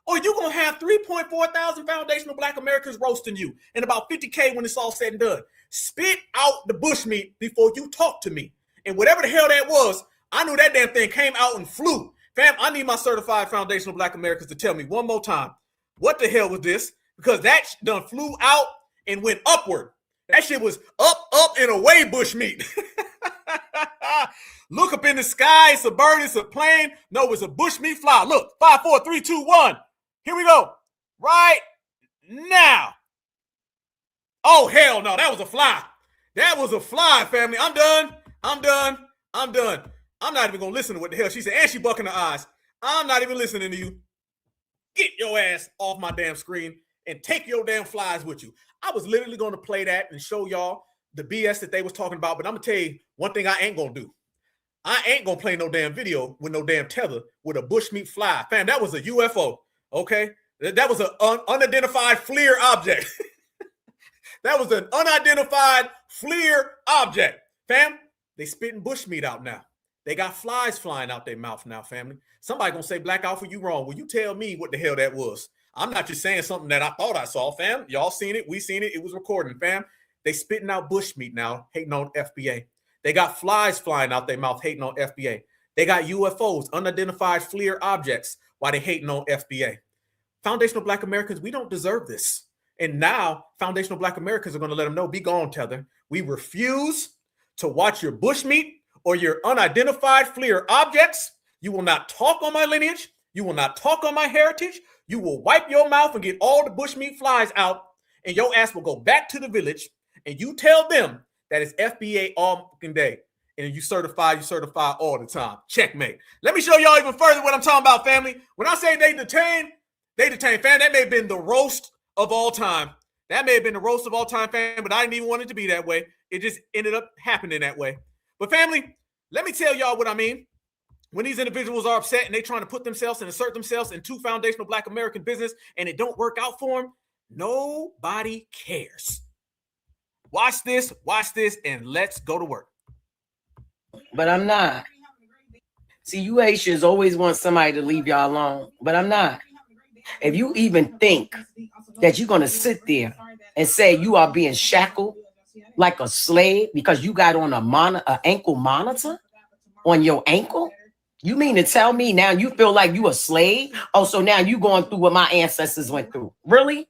Or you gonna have 3.4 thousand foundational Black Americans roasting you and about 50K when it's all said and done. Spit out the bushmeat before you talk to me. And whatever the hell that was, I knew that damn thing came out and flew. Fam, I need my certified foundational Black Americans to tell me one more time, what the hell was this? Because that done flew out and went upward. That shit was up, and away, bushmeat. Look up in the sky. It's a bird. It's a plane. No, it's a bushmeat fly. Look, 5, 4, 3, 2, 1. Here we go. Right now. Oh, hell no. That was a fly. That was a fly, family. I'm done. I'm not even going to listen to what the hell she said. And she bucking her eyes. I'm not even listening to you. Get your ass off my damn screen and take your damn flies with you. I was literally going to play that and show y'all the BS that they was talking about, but I'm going to tell you one thing I ain't going to do. I ain't going to play no damn video with no damn tether with a bushmeat fly. Fam, that was a UFO, okay? That was an unidentified FLIR object. That was an unidentified FLIR object. Fam, they spitting bushmeat out now. They got flies flying out their mouth now, family. Somebody going to say, Black Alpha, you wrong. Will you tell me what the hell that was? I'm not just saying something that I thought I saw, fam. Y'all seen it. We seen it. It was recording, fam. They spitting out bushmeat now, hating on FBA. They got flies flying out their mouth, hating on FBA. They got UFOs, unidentified FLIR objects, while they hating on FBA. Foundational Black Americans, we don't deserve this. And now foundational Black Americans are going to let them know, be gone, Tether. We refuse to watch your bushmeat or your unidentified FLIR objects. You will not talk on my lineage. You will not talk on my heritage. You will wipe your mouth and get all the bushmeat flies out, and your ass will go back to the village, and you tell them that it's FBA all fucking day. And you certify all the time. Checkmate. Let me show y'all even further what I'm talking about, family. When I say they detain, fam. That may have been the roast of all time. That may have been the roast of all time, fam, but I didn't even want it to be that way. It just ended up happening that way. But family, let me tell y'all what I mean. When these individuals are upset and they trying to put themselves and assert themselves into foundational Black American business and it don't work out for them, nobody cares. Watch this, and let's go to work. But I'm not. See, you Haitians always want somebody to leave y'all alone, but I'm not. If you even think that you're going to sit there and say you are being shackled like a slave because you got on an ankle monitor on your ankle, you mean to tell me now you feel like you a slave? Oh, so now you going through what my ancestors went through. Really?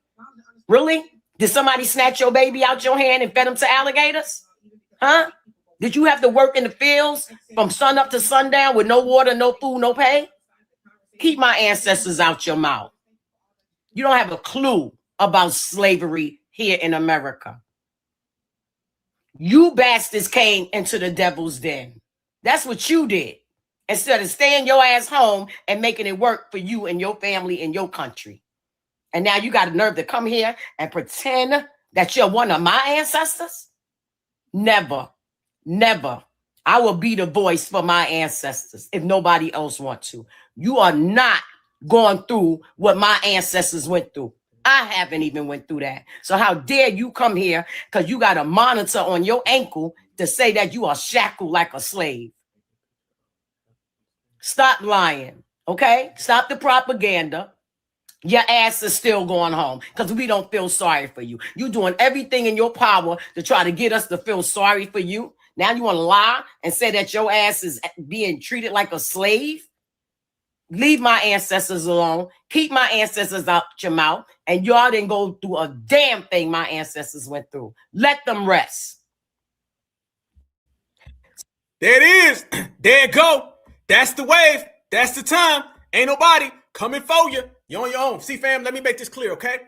Really? Did somebody snatch your baby out your hand and fed him to alligators? Huh? Did you have to work in the fields from sun up to sundown with no water, no food, no pay? Keep my ancestors out your mouth. You don't have a clue about slavery here in America. You bastards came into the devil's den. That's what you did. Instead of staying your ass home and making it work for you and your family and your country. And now you got a nerve to come here and pretend that you're one of my ancestors? Never, never. I will be the voice for my ancestors if nobody else wants to. You are not going through what my ancestors went through. I haven't even went through that. So how dare you come here because you got a monitor on your ankle to say that you are shackled like a slave. Stop lying, okay? Stop the propaganda. Your ass is still going home because we don't feel sorry for you. You're doing everything in your power to try to get us to feel sorry for you. Now you want to lie and say that your ass is being treated like a slave? Leave my ancestors alone. Keep my ancestors out your mouth. And y'all didn't go through a damn thing my ancestors went through. Let them rest. There it is. There it go. That's the wave. That's the time. Ain't nobody coming for you. You're on your own. See, fam, let me make this clear, okay?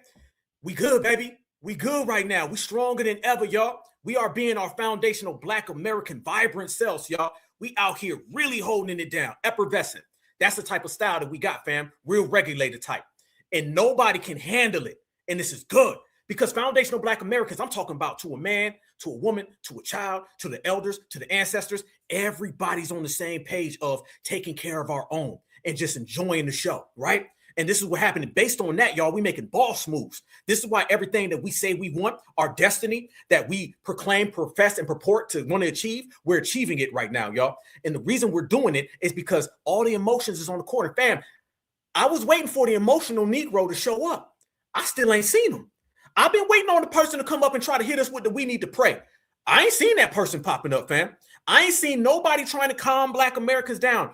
We good, baby. We good right now. We stronger than ever, y'all. We are being our foundational Black American vibrant selves, y'all. We out here really holding it down. Effervescent. That's the type of style that we got, fam. Real regulated type. And nobody can handle it. And this is good. Because foundational Black Americans, I'm talking about to a man, to a woman, to a child, to the elders, to the ancestors. Everybody's on the same page of taking care of our own and just enjoying the show, right? And this is what happened. Based on that, y'all, we making boss moves. This is why everything that we say we want, our destiny that we proclaim, profess, and purport to want to achieve, we're achieving it right now, y'all. And the reason we're doing it is because all the emotions is on the court. And fam, I was waiting for the emotional Negro to show up. I still ain't seen him. I've been waiting on the person to come up and try to hit us with the we need to pray. I ain't seen that person popping up, fam. I ain't seen nobody trying to calm Black Americans down.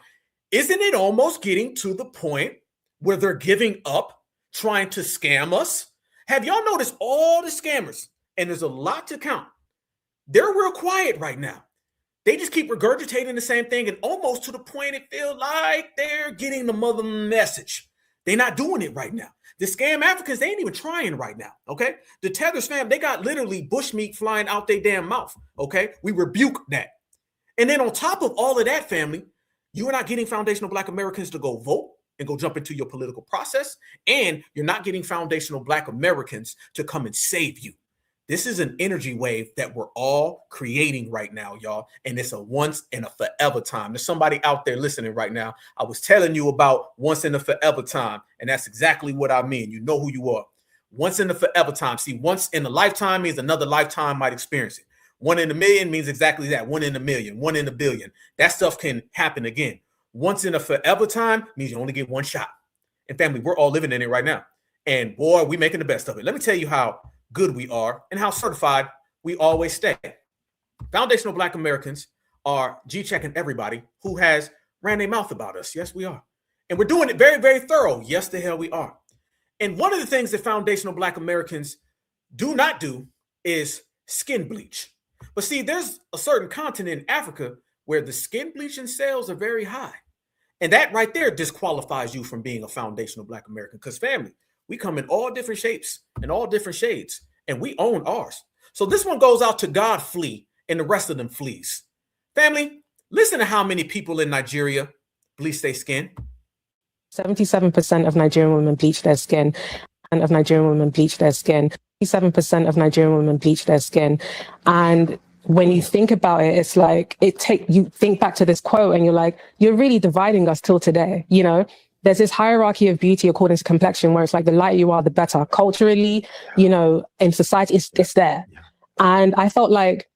isn't it almost getting to the point where they're giving up trying to scam us? Have y'all noticed all the scammers? And there's a lot to count. They're real quiet right now. They just keep regurgitating the same thing, and almost to the point it feels like they're getting the mother message. They're not doing it right now. The scam Africans, they ain't even trying right now, okay? The Tethers fam, they got literally bushmeat flying out their damn mouth, okay? We rebuke that. And then on top of all of that, family, you are not getting foundational Black Americans to go vote and go jump into your political process, and you're not getting foundational Black Americans to come and save you. This is an energy wave that we're all creating right now, y'all. And it's a once and a forever time. There's somebody out there listening right now. I was telling you about once in a forever time. And that's exactly what I mean. You know who you are. Once in a forever time. See, once in a lifetime means another lifetime might experience it. 1 in a million means exactly that. 1 in a million, 1 in a billion. That stuff can happen again. Once in a forever time means you only get one shot. And family, we're all living in it right now. And boy, we making the best of it. Let me tell you how good we are and how certified we always stay. Foundational Black Americans are G-checking everybody who has ran their mouth about us. Yes, we are. And we're doing it very, very thorough. Yes, the hell we are. And one of the things that foundational Black Americans do not do is skin bleach. But see, there's a certain continent in Africa where the skin bleaching sales are very high. And that right there disqualifies you from being a foundational Black American. Because family, we come in all different shapes and all different shades, and we own ours. So this one goes out to God Flea and the rest of them fleas. Family, listen to how many people in Nigeria bleach their skin. 77% of Nigerian women bleach their skin, and of Nigerian women bleach their skin. 7% of Nigerian women bleach their skin. And when you think about it, it's like you think back to this quote and you're like, you're really dividing us till today, you know? There's this hierarchy of beauty according to complexion where it's like the lighter you are, the better. Culturally, you know, in society, it's there. And I felt like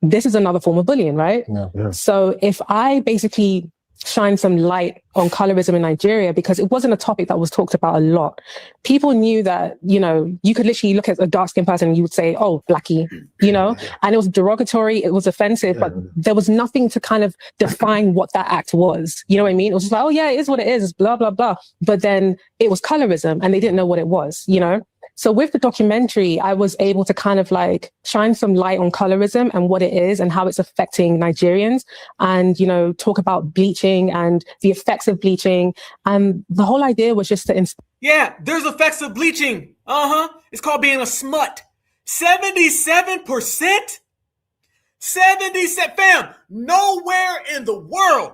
this is another form of bullying, right? Yeah. So if I basically shine some light on colorism in Nigeria, because it wasn't a topic that was talked about a lot. People knew that, you know, you could literally look at a dark-skinned person and you would say, oh, blackie, you know, and it was derogatory, it was offensive, but there was nothing to kind of define what that act was. You know what I mean? It was just like, oh yeah, it is what it is, blah, blah, blah. But then it was colorism and they didn't know what it was, you know? So with the documentary, I was able to kind of like shine some light on colorism and what it is and how it's affecting Nigerians and, you know, talk about bleaching and the effects of bleaching. And the whole idea was just to Yeah, there's effects of bleaching. It's called being a smut. 77%? 77, fam, nowhere in the world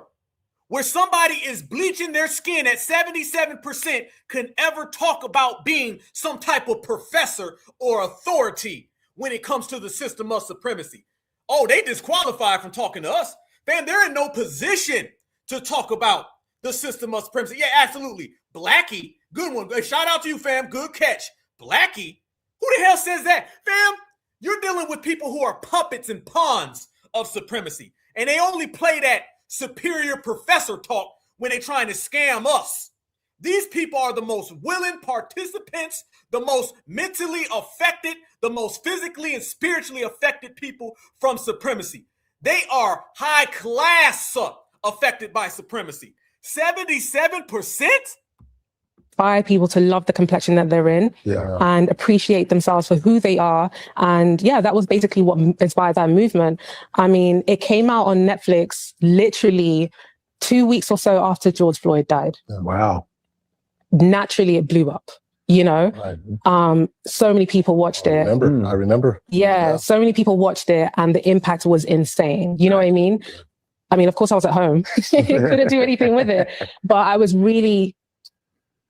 where somebody is bleaching their skin at 77% can ever talk about being some type of professor or authority when it comes to the system of supremacy. Oh, they disqualified from talking to us. Fam, they're in no position to talk about the system of supremacy. Yeah, absolutely. Blackie, good one. Shout out to you, fam. Good catch. Blackie? Who the hell says that? Fam, you're dealing with people who are puppets and pawns of supremacy. And they only play that superior professor talk when they're trying to scam us. These people are the most willing participants, the most mentally affected, the most physically and spiritually affected people from supremacy. They are high class affected by supremacy. 77%? Inspire people to love the complexion that they're in and appreciate themselves for who they are. And yeah, that was basically what inspired that movement. I mean, it came out on Netflix literally 2 weeks or so after George Floyd died. Wow. Naturally, it blew up, you know? Right. So many people watched it. I remember. Yeah, so many people watched it and the impact was insane. You know what I mean? I mean, of course I was at home. Couldn't do anything with it. But I was really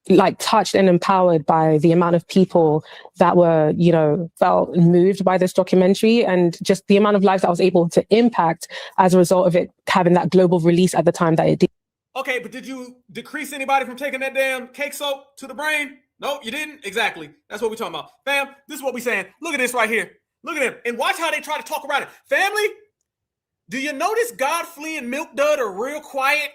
like touched and empowered by the amount of people that were, you know, felt moved by this documentary and just the amount of lives that I was able to impact as a result of it having that global release at the time that it did. Okay, but did you decrease anybody from taking that damn cake soap to the brain? No, you didn't? Exactly. That's what we're talking about. Fam, this is what we're saying. Look at this right here. Look at him. And watch how they try to talk around it. Family, do you notice Godfrey and Milk Dud are real quiet?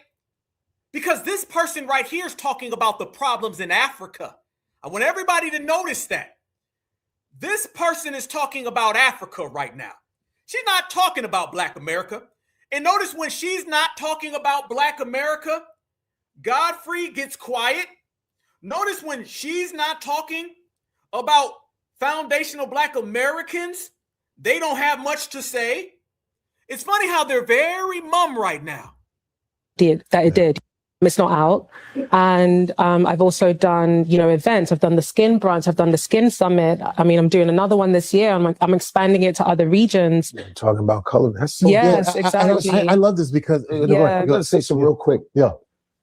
Because this person right here is talking about the problems in Africa. I want everybody to notice that. This person is talking about Africa right now. She's not talking about Black America. And notice when she's not talking about Black America, Godfrey gets quiet. Notice when she's not talking about foundational Black Americans, they don't have much to say. It's funny how they're very mum right now. It did. It's not out. And I've also done, events. I've done the Skin Brunch. I've done the Skin Summit. I mean, I'm doing another one this year. I'm expanding it to other regions. Yeah, talking about color. That's so yes, good. exactly. I love this because I got to say something real quick. Yeah.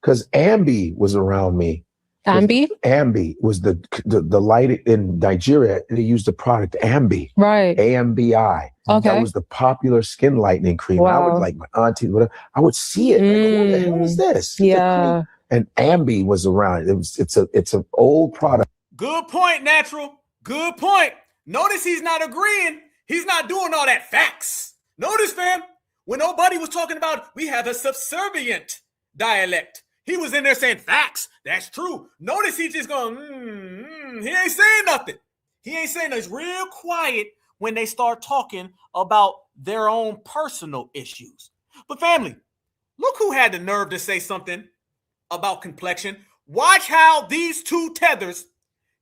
Because Ambi was around me. Ambi? Ambi was the light in Nigeria. They used the product Ambi. Right. AMBI. Okay. That was the popular skin lightening cream. Wow. I would, like my auntie, whatever, I would see it. Like, what the hell is this? It's yeah. And Ambi was around. It's an old product. Good point, Natural. Good point. Notice he's not agreeing. He's not doing all that facts. Notice, fam, when nobody was talking about we have a subservient dialect, he was in there saying facts. That's true. Notice he's just going, he ain't saying nothing. He ain't saying nothing. It's real quiet when they start talking about their own personal issues. But family, look who had the nerve to say something about complexion. Watch how these two tethers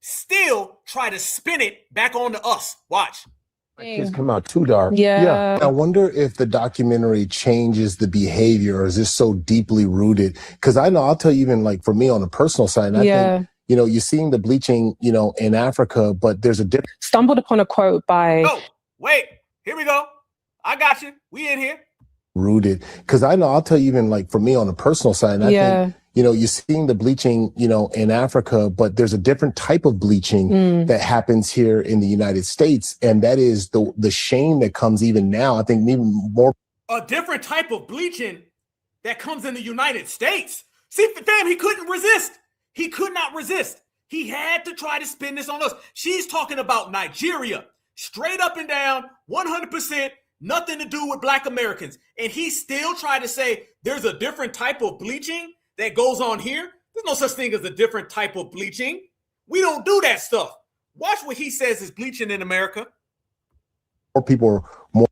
still try to spin it back onto us. Watch. My kids come out too dark. Yeah. I wonder if the documentary changes the behavior, or is this so deeply rooted? Because I know, I'll tell you, even like for me on a personal side, I think, you're seeing the bleaching, in Africa, but there's a difference. Stumbled upon a quote by... Oh, wait. Here we go. I got you. We in here. Rooted. Because I know, I'll tell you, even like for me on a personal side, I think, you're seeing the bleaching, in Africa, but there's a different type of bleaching that happens here in the United States. And that is the shame that comes even now. I think even more. A different type of bleaching that comes in the United States. See, fam, he couldn't resist. He could not resist. He had to try to spin this on us. She's talking about Nigeria. Straight up and down, 100%, nothing to do with Black Americans. And he still tried to say there's a different type of bleaching that goes on here. There's no such thing as a different type of bleaching. We don't do that stuff. Watch what he says is bleaching in America. More people more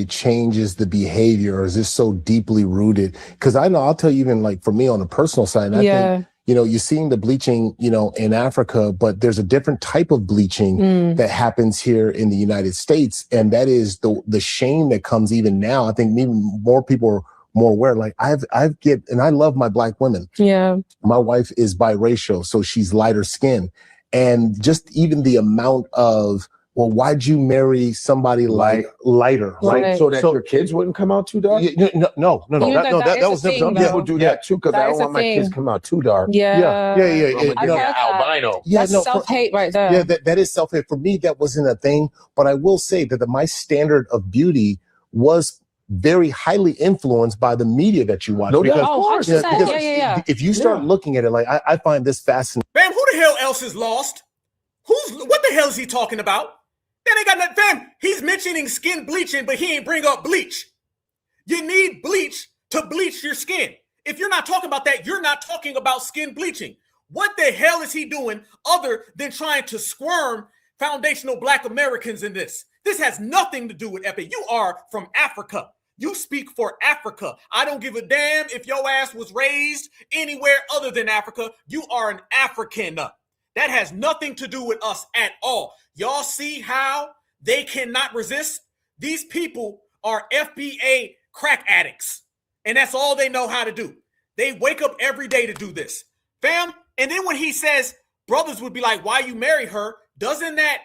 changes the behavior, or is this so deeply rooted? Because I know, I'll tell you, even like for me on a personal side, I think, you're seeing the bleaching, in Africa, but there's a different type of bleaching that happens here in the United States. And that is the shame that comes even now. I think even more people are more aware. Like and I love my Black women. Yeah. My wife is biracial, so she's lighter skin. And just even the amount of, well, why'd you marry somebody lighter? Right. So that your kids wouldn't come out too dark? No. That was never done. People do that too, because I don't want my kids to come out too dark. Yeah. Albino. That's self-hate right there. Yeah, that is self-hate. For me, that wasn't a thing. But I will say that my standard of beauty was very highly influenced by the media that you watch. Because if you start looking at it, like I find this fascinating. Fam, who the hell else is lost? What the hell is he talking about? That ain't got nothing. Fam, he's mentioning skin bleaching, but he ain't bring up bleach. You need bleach to bleach your skin. If you're not talking about that, you're not talking about skin bleaching. What the hell is he doing other than trying to squirm foundational Black Americans in this? This has nothing to do with Epic. You are from Africa. You speak for Africa. I don't give a damn if your ass was raised anywhere other than Africa. You are an African. That has nothing to do with us at all. Y'all see how they cannot resist? These people are FBA crack addicts, and that's all they know how to do. They wake up every day to do this. Fam, and then when he says brothers would be like, why you marry her, doesn't that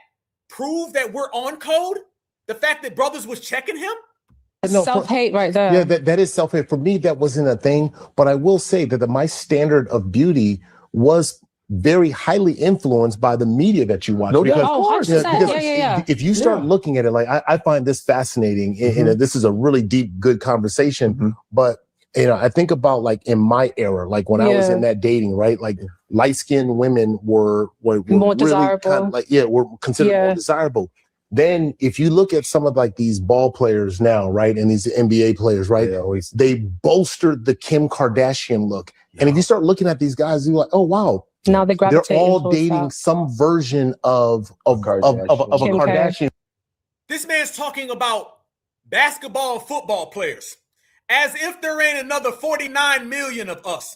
prove that we're on code? The fact that brothers was checking him? Self-hate right there. Yeah, that is self-hate. For me, that wasn't a thing. But I will say that my standard of beauty was very highly influenced by the media that you watch. If you start looking at it, like I find this fascinating, and this is a really deep, good conversation. But I think about like in my era, like when I was in that dating, right? Like light-skinned women were more really desirable. kind of were considered more desirable. Then if you look at some of like these ball players now, right, and these NBA players, right, they bolstered the Kim Kardashian look. And if you start looking at these guys, you're like, oh wow, now they're all dating some version of a Kardashian. This man's talking about basketball and football players as if there ain't another 49 million of us.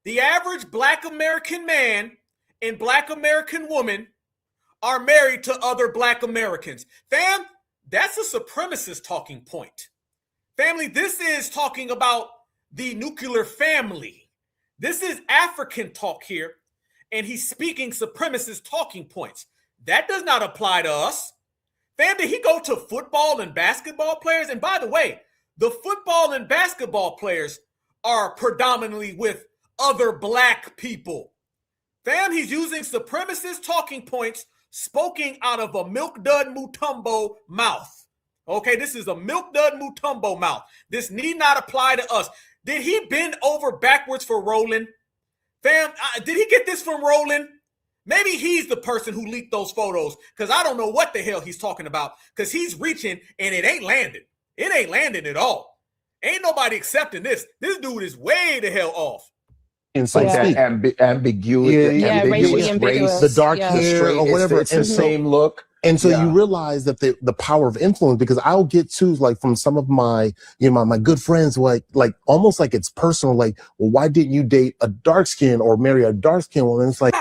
The average Black American man and Black American woman are married to other Black Americans. Fam, that's a supremacist talking point. Family, this is talking about the nuclear family. This is African talk here, and he's speaking supremacist talking points. That does not apply to us. Fam, did he go to football and basketball players? And by the way, the football and basketball players are predominantly with other Black people. Fam, he's using supremacist talking points spoken out of a Milk Dud Mutombo mouth. Okay, this is a Milk Dud Mutombo mouth. This need not apply to us. Did he bend over backwards for Roland? Fam, did he get this from Roland? Maybe he's the person who leaked those photos, because I don't know what the hell he's talking about, because he's reaching and it ain't landing. It ain't landing at all. Ain't nobody accepting this. This dude is way the hell off. It's like that ambiguity, ambiguous race, the dark hair or whatever. It's the same look. And so you realize that the power of influence, because I'll get to like from some of my, my good friends, like almost like it's personal. Like, well, why didn't you date a dark skin or marry a dark skin woman? It's like,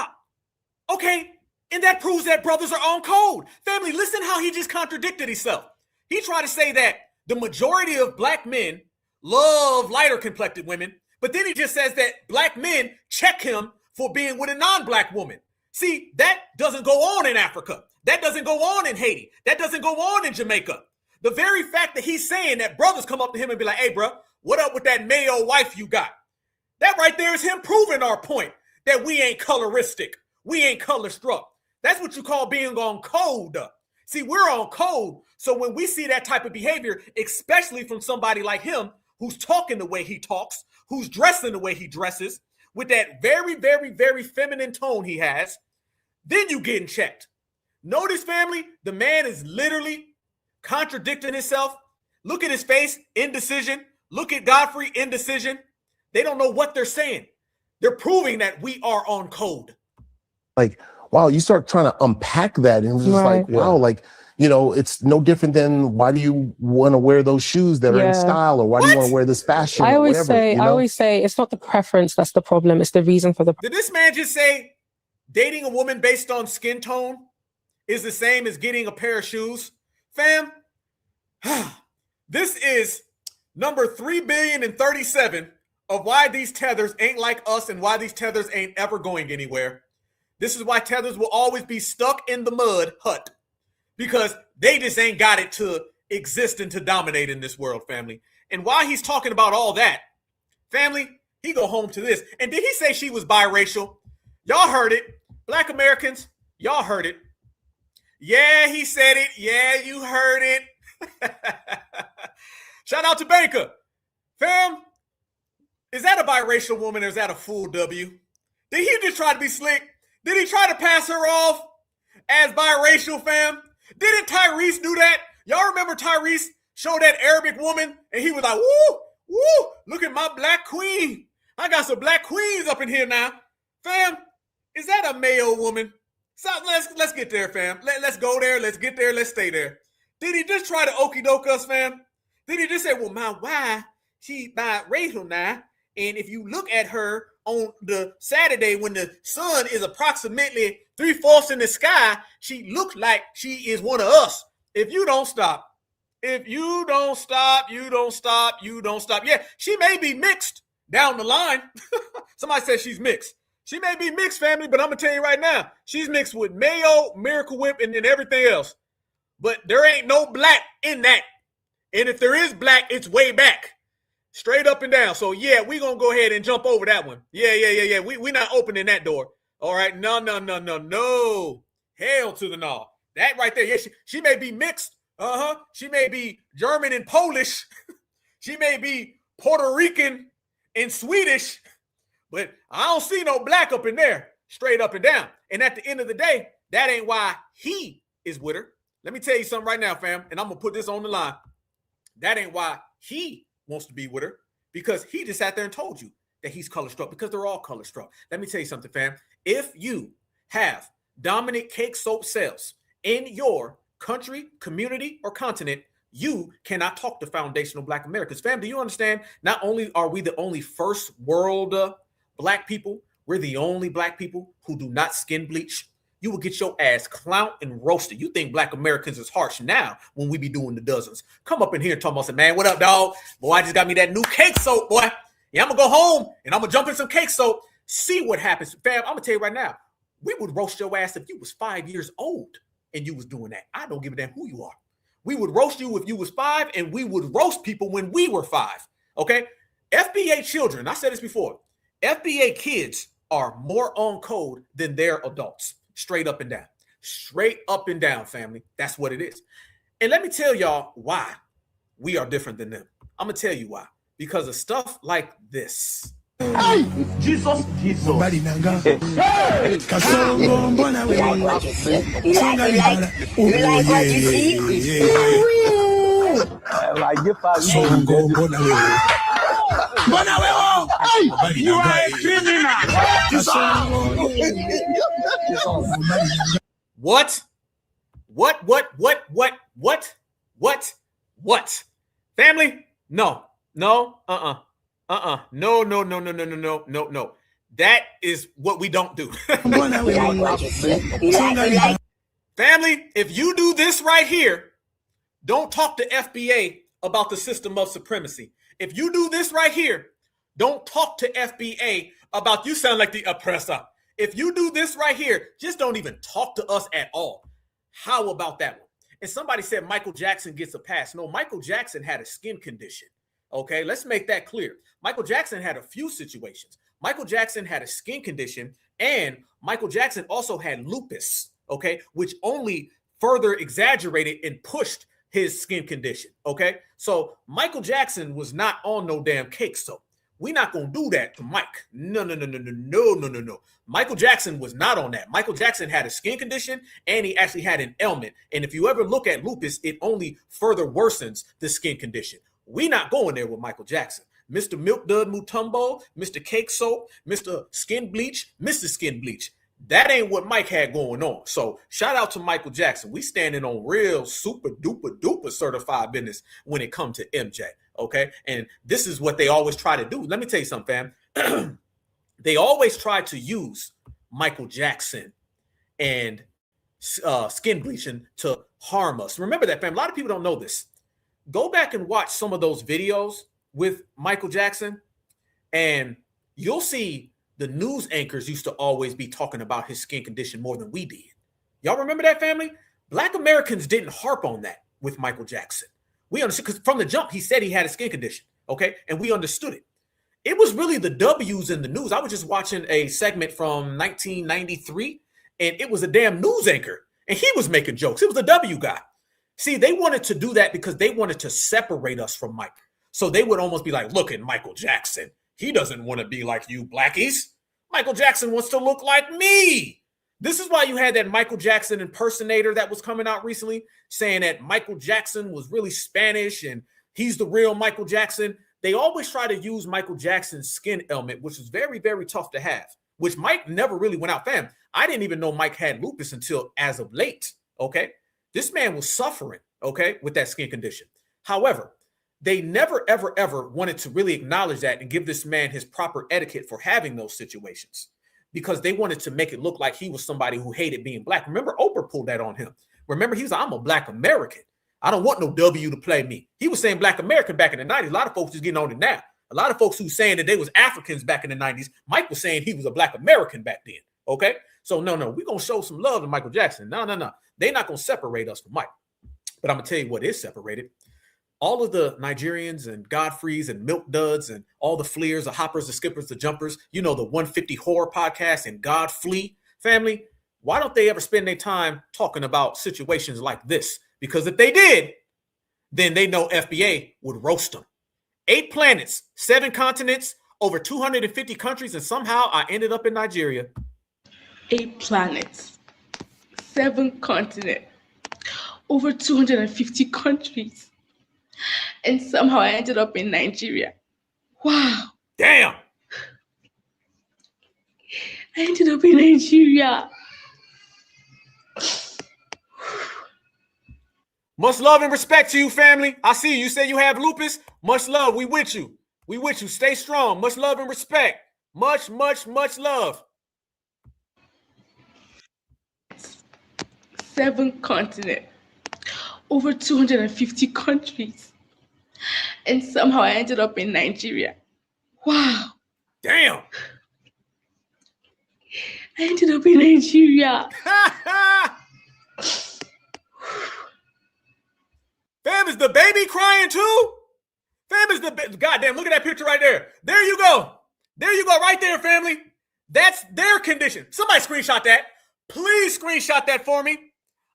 okay. And that proves that brothers are on code. Family, listen how he just contradicted himself. He tried to say that the majority of Black men love lighter complected women, but then he just says that Black men check him for being with a non-Black woman. See, that doesn't go on in Africa. That doesn't go on in Haiti. That doesn't go on in Jamaica. The very fact that he's saying that brothers come up to him and be like, hey, bro, what up with that Mayo wife you got? That right there is him proving our point that we ain't coloristic. We ain't color struck. That's what you call being on code. See, we're on code. So when we see that type of behavior, especially from somebody like him, who's talking the way he talks, who's dressing the way he dresses, with that very, very, very feminine tone he has, then you getting checked. Notice, family, the man is literally contradicting himself. Look at his face, indecision. Look at Godfrey, indecision. They don't know what they're saying. They're proving that we are on code. Like, wow, you start trying to unpack that and it's just like, wow, like, it's no different than why do you want to wear those shoes that are in style, or why do you want to wear this fashion? I always say it's not the preference that's the problem. It's the reason for the. Did this man just say dating a woman based on skin tone is the same as getting a pair of shoes? Fam, this is number 3,037,000,000 of why these tethers ain't like us and why these tethers ain't ever going anywhere. This is why tethers will always be stuck in the mud hut, because they just ain't got it to exist and to dominate in this world, family. And while he's talking about all that, family, he go home to this. And did he say she was biracial? Y'all heard it. Black Americans, y'all heard it. Yeah, he said it. Yeah, you heard it. Shout out to Banker. Fam, is that a biracial woman or is that a full W? Did he just try to be slick? Did he try to pass her off as biracial, fam? Didn't Tyrese do that? Y'all remember Tyrese showed that Arabic woman and he was like, woo, woo, look at my Black queen. I got some Black queens up in here now. Fam, is that a Mayo woman? So let's get there, fam. Let's go there. Let's get there. Let's stay there. Did he just try to okie doke us, fam? Did he just say, well, my wife, she biracial now, and if you look at her on the Saturday when the sun is approximately 3/4 in the sky, she looks like she is one of us. If you don't stop, you don't stop. Yeah, she may be mixed down the line. Somebody says she's mixed. She may be mixed, family, but I'm going to tell you right now, she's mixed with Mayo, Miracle Whip, and everything else. But there ain't no Black in that. And if there is Black, it's way back. Straight up and down. So, yeah, we're going to go ahead and jump over that one. Yeah. We're not opening that door. All right. No. Hell to the no. That right there. Yeah, she may be mixed. She may be German and Polish. She may be Puerto Rican and Swedish. But I don't see no Black up in there. Straight up and down. And at the end of the day, that ain't why he is with her. Let me tell you something right now, fam. And I'm going to put this on the line. That ain't why he wants to be with her, because he just sat there and told you that he's color struck, because they're all color struck. Let me tell you something, fam. If you have dominant cake soap sales in your country, community, or continent, you cannot talk to foundational Black Americans. Fam, do you understand? Not only are we the only first world black people, we're the only black people who do not skin bleach, you will get your ass clowned and roasted. You think black Americans is harsh now when we be doing the dozens. Come up in here and talk about some, man, what up, dog? Boy, I just got me that new cake soap, boy. Yeah, I'm going to go home and I'm going to jump in some cake soap. See what happens. Fam, I'm going to tell you right now, we would roast your ass if you was 5 years old and you was doing that. I don't give a damn who you are. We would roast you if you was 5, and we would roast people when we were 5, okay? FBA children, I said this before, FBA kids are more on code than their adults. Straight up and down. Straight up and down, family. That's what it is. And let me tell y'all why we are different than them. I'm going to tell you why. Because of stuff like this. Hey, Jesus. You are a criminal. What? Family? No. No. No. That is what we don't do. Family, if you do this right here, don't talk to FBA about the system of supremacy. If you do this right here, don't talk to FBA about you sound like the oppressor. If you do this right here, just don't even talk to us at all. How about that one? And somebody said Michael Jackson gets a pass. No, Michael Jackson had a skin condition. Okay, let's make that clear. Michael Jackson had a few situations. Michael Jackson had a skin condition, and Michael Jackson also had lupus, okay, which only further exaggerated and pushed his skin condition, okay? So Michael Jackson was not on no damn cake soap. We're not going to do that to Mike. No. Michael Jackson was not on that. Michael Jackson had a skin condition, and he actually had an ailment. And if you ever look at lupus, it only further worsens the skin condition. We're not going there with Michael Jackson. Mr. Milk Dud Mutombo, Mr. Cake Soap, Mr. Skin Bleach, Mr. Skin Bleach. That ain't what Mike had going on. So shout out to Michael Jackson. We standing on real super duper certified business when it comes to MJ. Okay. And this is what they always try to do. Let me tell you something, fam. They always try to use Michael Jackson and skin bleaching to harm us. Remember that, fam. A lot of people don't know this. Go back and watch some of those videos with Michael Jackson, and you'll see the news anchors used to always be talking about his skin condition more than we did. Y'all remember that, family? Black Americans didn't harp on that with Michael Jackson. We understood, because from the jump, he said he had a skin condition, okay? And we understood it. It was really the W's in the news. I was just watching a segment from 1993, and it was a damn news anchor, and he was making jokes. It was the W guy. See, they wanted to do that because they wanted to separate us from Mike. So they would almost be like, look at Michael Jackson. He doesn't want to be like you blackies. Michael Jackson wants to look like me. This is why you had that Michael Jackson impersonator that was coming out recently saying that Michael Jackson was really Spanish and he's the real Michael Jackson. They always try to use Michael Jackson's skin ailment, which is very, very tough to have, which Mike never really went out. Fam, I didn't even know Mike had lupus until as of late, okay? This man was suffering, okay, with that skin condition. However, they never, ever, ever wanted to really acknowledge that and give this man his proper etiquette for having those situations because they wanted to make it look like he was somebody who hated being black. Remember, Oprah pulled that on him. Remember, he was like, I'm a black American. I don't want no W to play me. He was saying black American back in the 90s. A lot of folks is getting on it now. A lot of folks who saying that they was Africans back in the 90s. Mike was saying he was a black American back then, okay? So no, we're going to show some love to Michael Jackson. No. They're not going to separate us from Mike. But I'm going to tell you what is separated. All of the Nigerians and Godfreys and Milk Duds and all the Fleers, the Hoppers, the Skippers, the Jumpers, you know, the 150 Horror Podcast and Godfrey family, why don't they ever spend their time talking about situations like this? Because if they did, then they know FBA would roast them. 8 planets, 7 continents, over 250 countries, and somehow I ended up in Nigeria. 8 planets, 7 continents, over 250 countries. And somehow I ended up in Nigeria. Wow. Damn. I ended up in Nigeria. Much love and respect to you, family. I see you. You say you have lupus. Much love. We with you. We with you. Stay strong. Much love and respect. Much, much, much love. 7 continents, over 250 countries, and somehow I ended up in Nigeria. Wow. Damn. I ended up in Nigeria. Fam, is the baby crying too? Fam, is the goddamn, look at that picture right there. There you go. There you go, right there, family. That's their condition. Somebody screenshot that. Please screenshot that for me.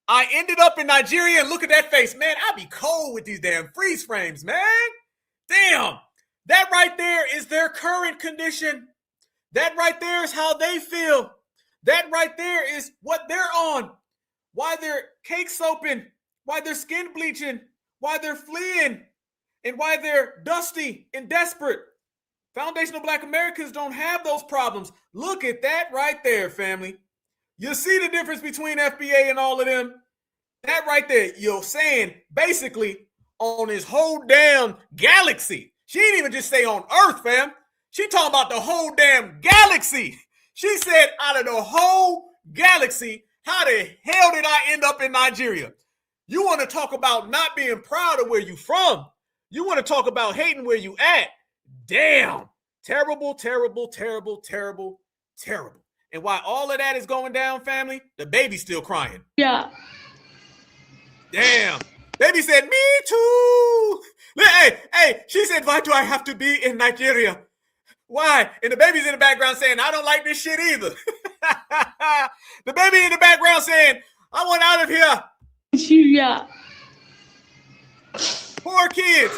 I ended up in Nigeria, and look at that face. Man, I be cold with these damn freeze frames, man. Damn. That right there is their current condition. That right there is how they feel. That right there is what they're on. Why their cake soaping, why their skin bleaching, why they're fleeing, and why they're dusty and desperate. Foundational Black Americans don't have those problems. Look at that right there, family. You see the difference between FBA and all of them? That right there, you're saying basically on this whole damn galaxy. She didn't even just say on Earth, fam. She talking about the whole damn galaxy. She said out of the whole galaxy, how the hell did I end up in Nigeria? You want to talk about not being proud of where you from. You want to talk about hating where you at. Damn. Terrible, terrible, terrible, terrible, terrible. And while all of that is going down, family, the baby's still crying. Yeah. Damn. Baby said, me too. Hey, she said, why do I have to be in Nigeria? Why? And the baby's in the background saying, I don't like this shit either. The baby in the background saying, I want out of here. Nigeria. Poor kids.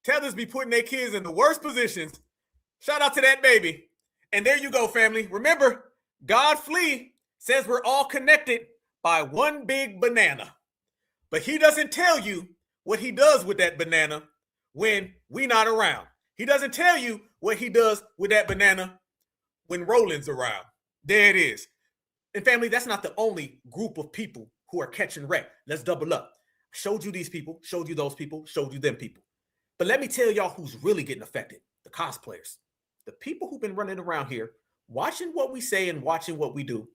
Tethers be putting their kids in the worst positions. Shout out to that baby. And there you go, family. Remember, God Flea says we're all connected by one big banana. But he doesn't tell you what he does with that banana when we not around. He doesn't tell you what he does with that banana when Roland's around. There it is. And family, that's not the only group of people who are catching wreck. Let's double up. Showed you these people, showed you those people, showed you them people. But let me tell y'all who's really getting affected. The cosplayers. The people who've been running around here, watching what we say and watching what we do,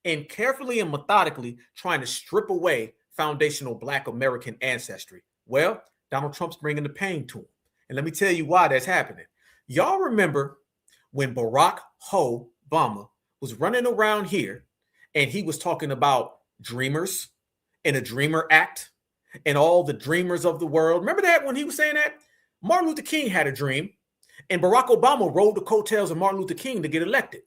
and carefully and methodically trying to strip away foundational Black American ancestry. Well, Donald Trump's bringing the pain to him. And let me tell you why that's happening. Y'all remember when Barack Obama was running around here and he was talking about dreamers and a Dreamer Act and all the dreamers of the world. Remember that when he was saying that? Martin Luther King had a dream and Barack Obama rode the coattails of Martin Luther King to get elected.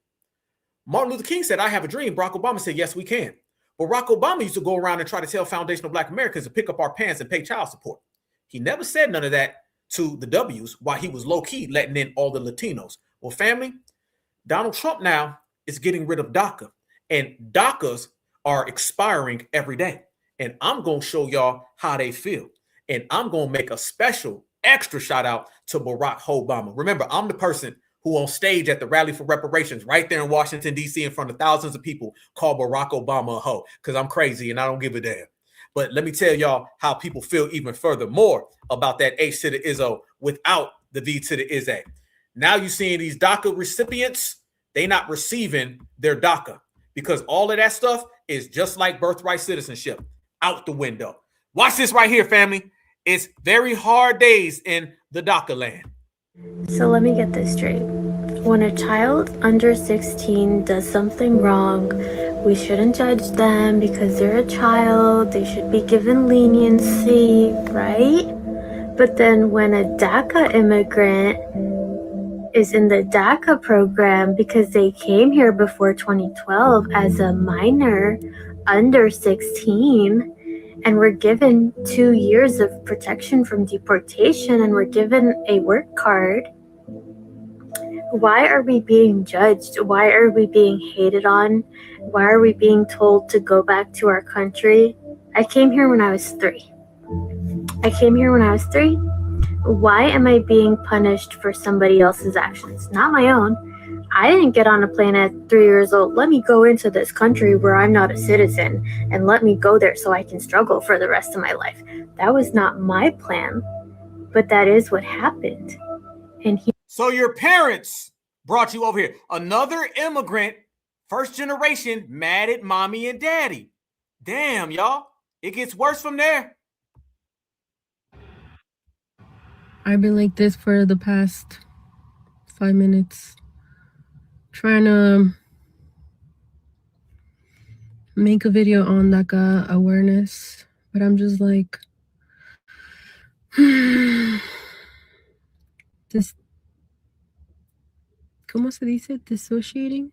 Martin Luther King said, I have a dream. Barack Obama said, yes, we can. Barack Obama used to go around and try to tell foundational Black Americans to pick up our pants and pay child support. He never said none of that to the W's while he was low-key letting in all the Latinos. Well, family, Donald Trump now is getting rid of DACA, and DACAs are expiring every day. And I'm going to show y'all how they feel. And I'm going to make a special extra shout out to Barack Obama. Remember, I'm the person who on stage at the Rally for Reparations right there in Washington, D.C. in front of thousands of people called Barack Obama a hoe because I'm crazy and I don't give a damn. But let me tell y'all how people feel even further more about that H to the Izzo without the V to the Izzy. Now you're seeing these DACA recipients, they not receiving their DACA because all of that stuff is just like birthright citizenship out the window. Watch this right here, family. It's very hard days in the DACA land. So let me get this straight. When a child under 16 does something wrong, we shouldn't judge them because they're a child. They should be given leniency, right? But then when a DACA immigrant is in the DACA program because they came here before 2012 as a minor under 16, and we're given 2 years of protection from deportation and we're given a work card, why are we being judged? Why are we being hated on? Why are we being told to go back to our country? I came here when I was 3. Why am I being punished for somebody else's actions? Not my own. I didn't get on a plane at 3 years old. Let me go into this country where I'm not a citizen and let me go there so I can struggle for the rest of my life. That was not my plan, but that is what happened. And So your parents brought you over here. Another immigrant, first generation, mad at mommy and daddy. Damn, y'all. It gets worse from there. I've been like this for the past 5 minutes, trying to make a video on DACA awareness, but I'm just like, this, ¿cómo se dice? Dissociating?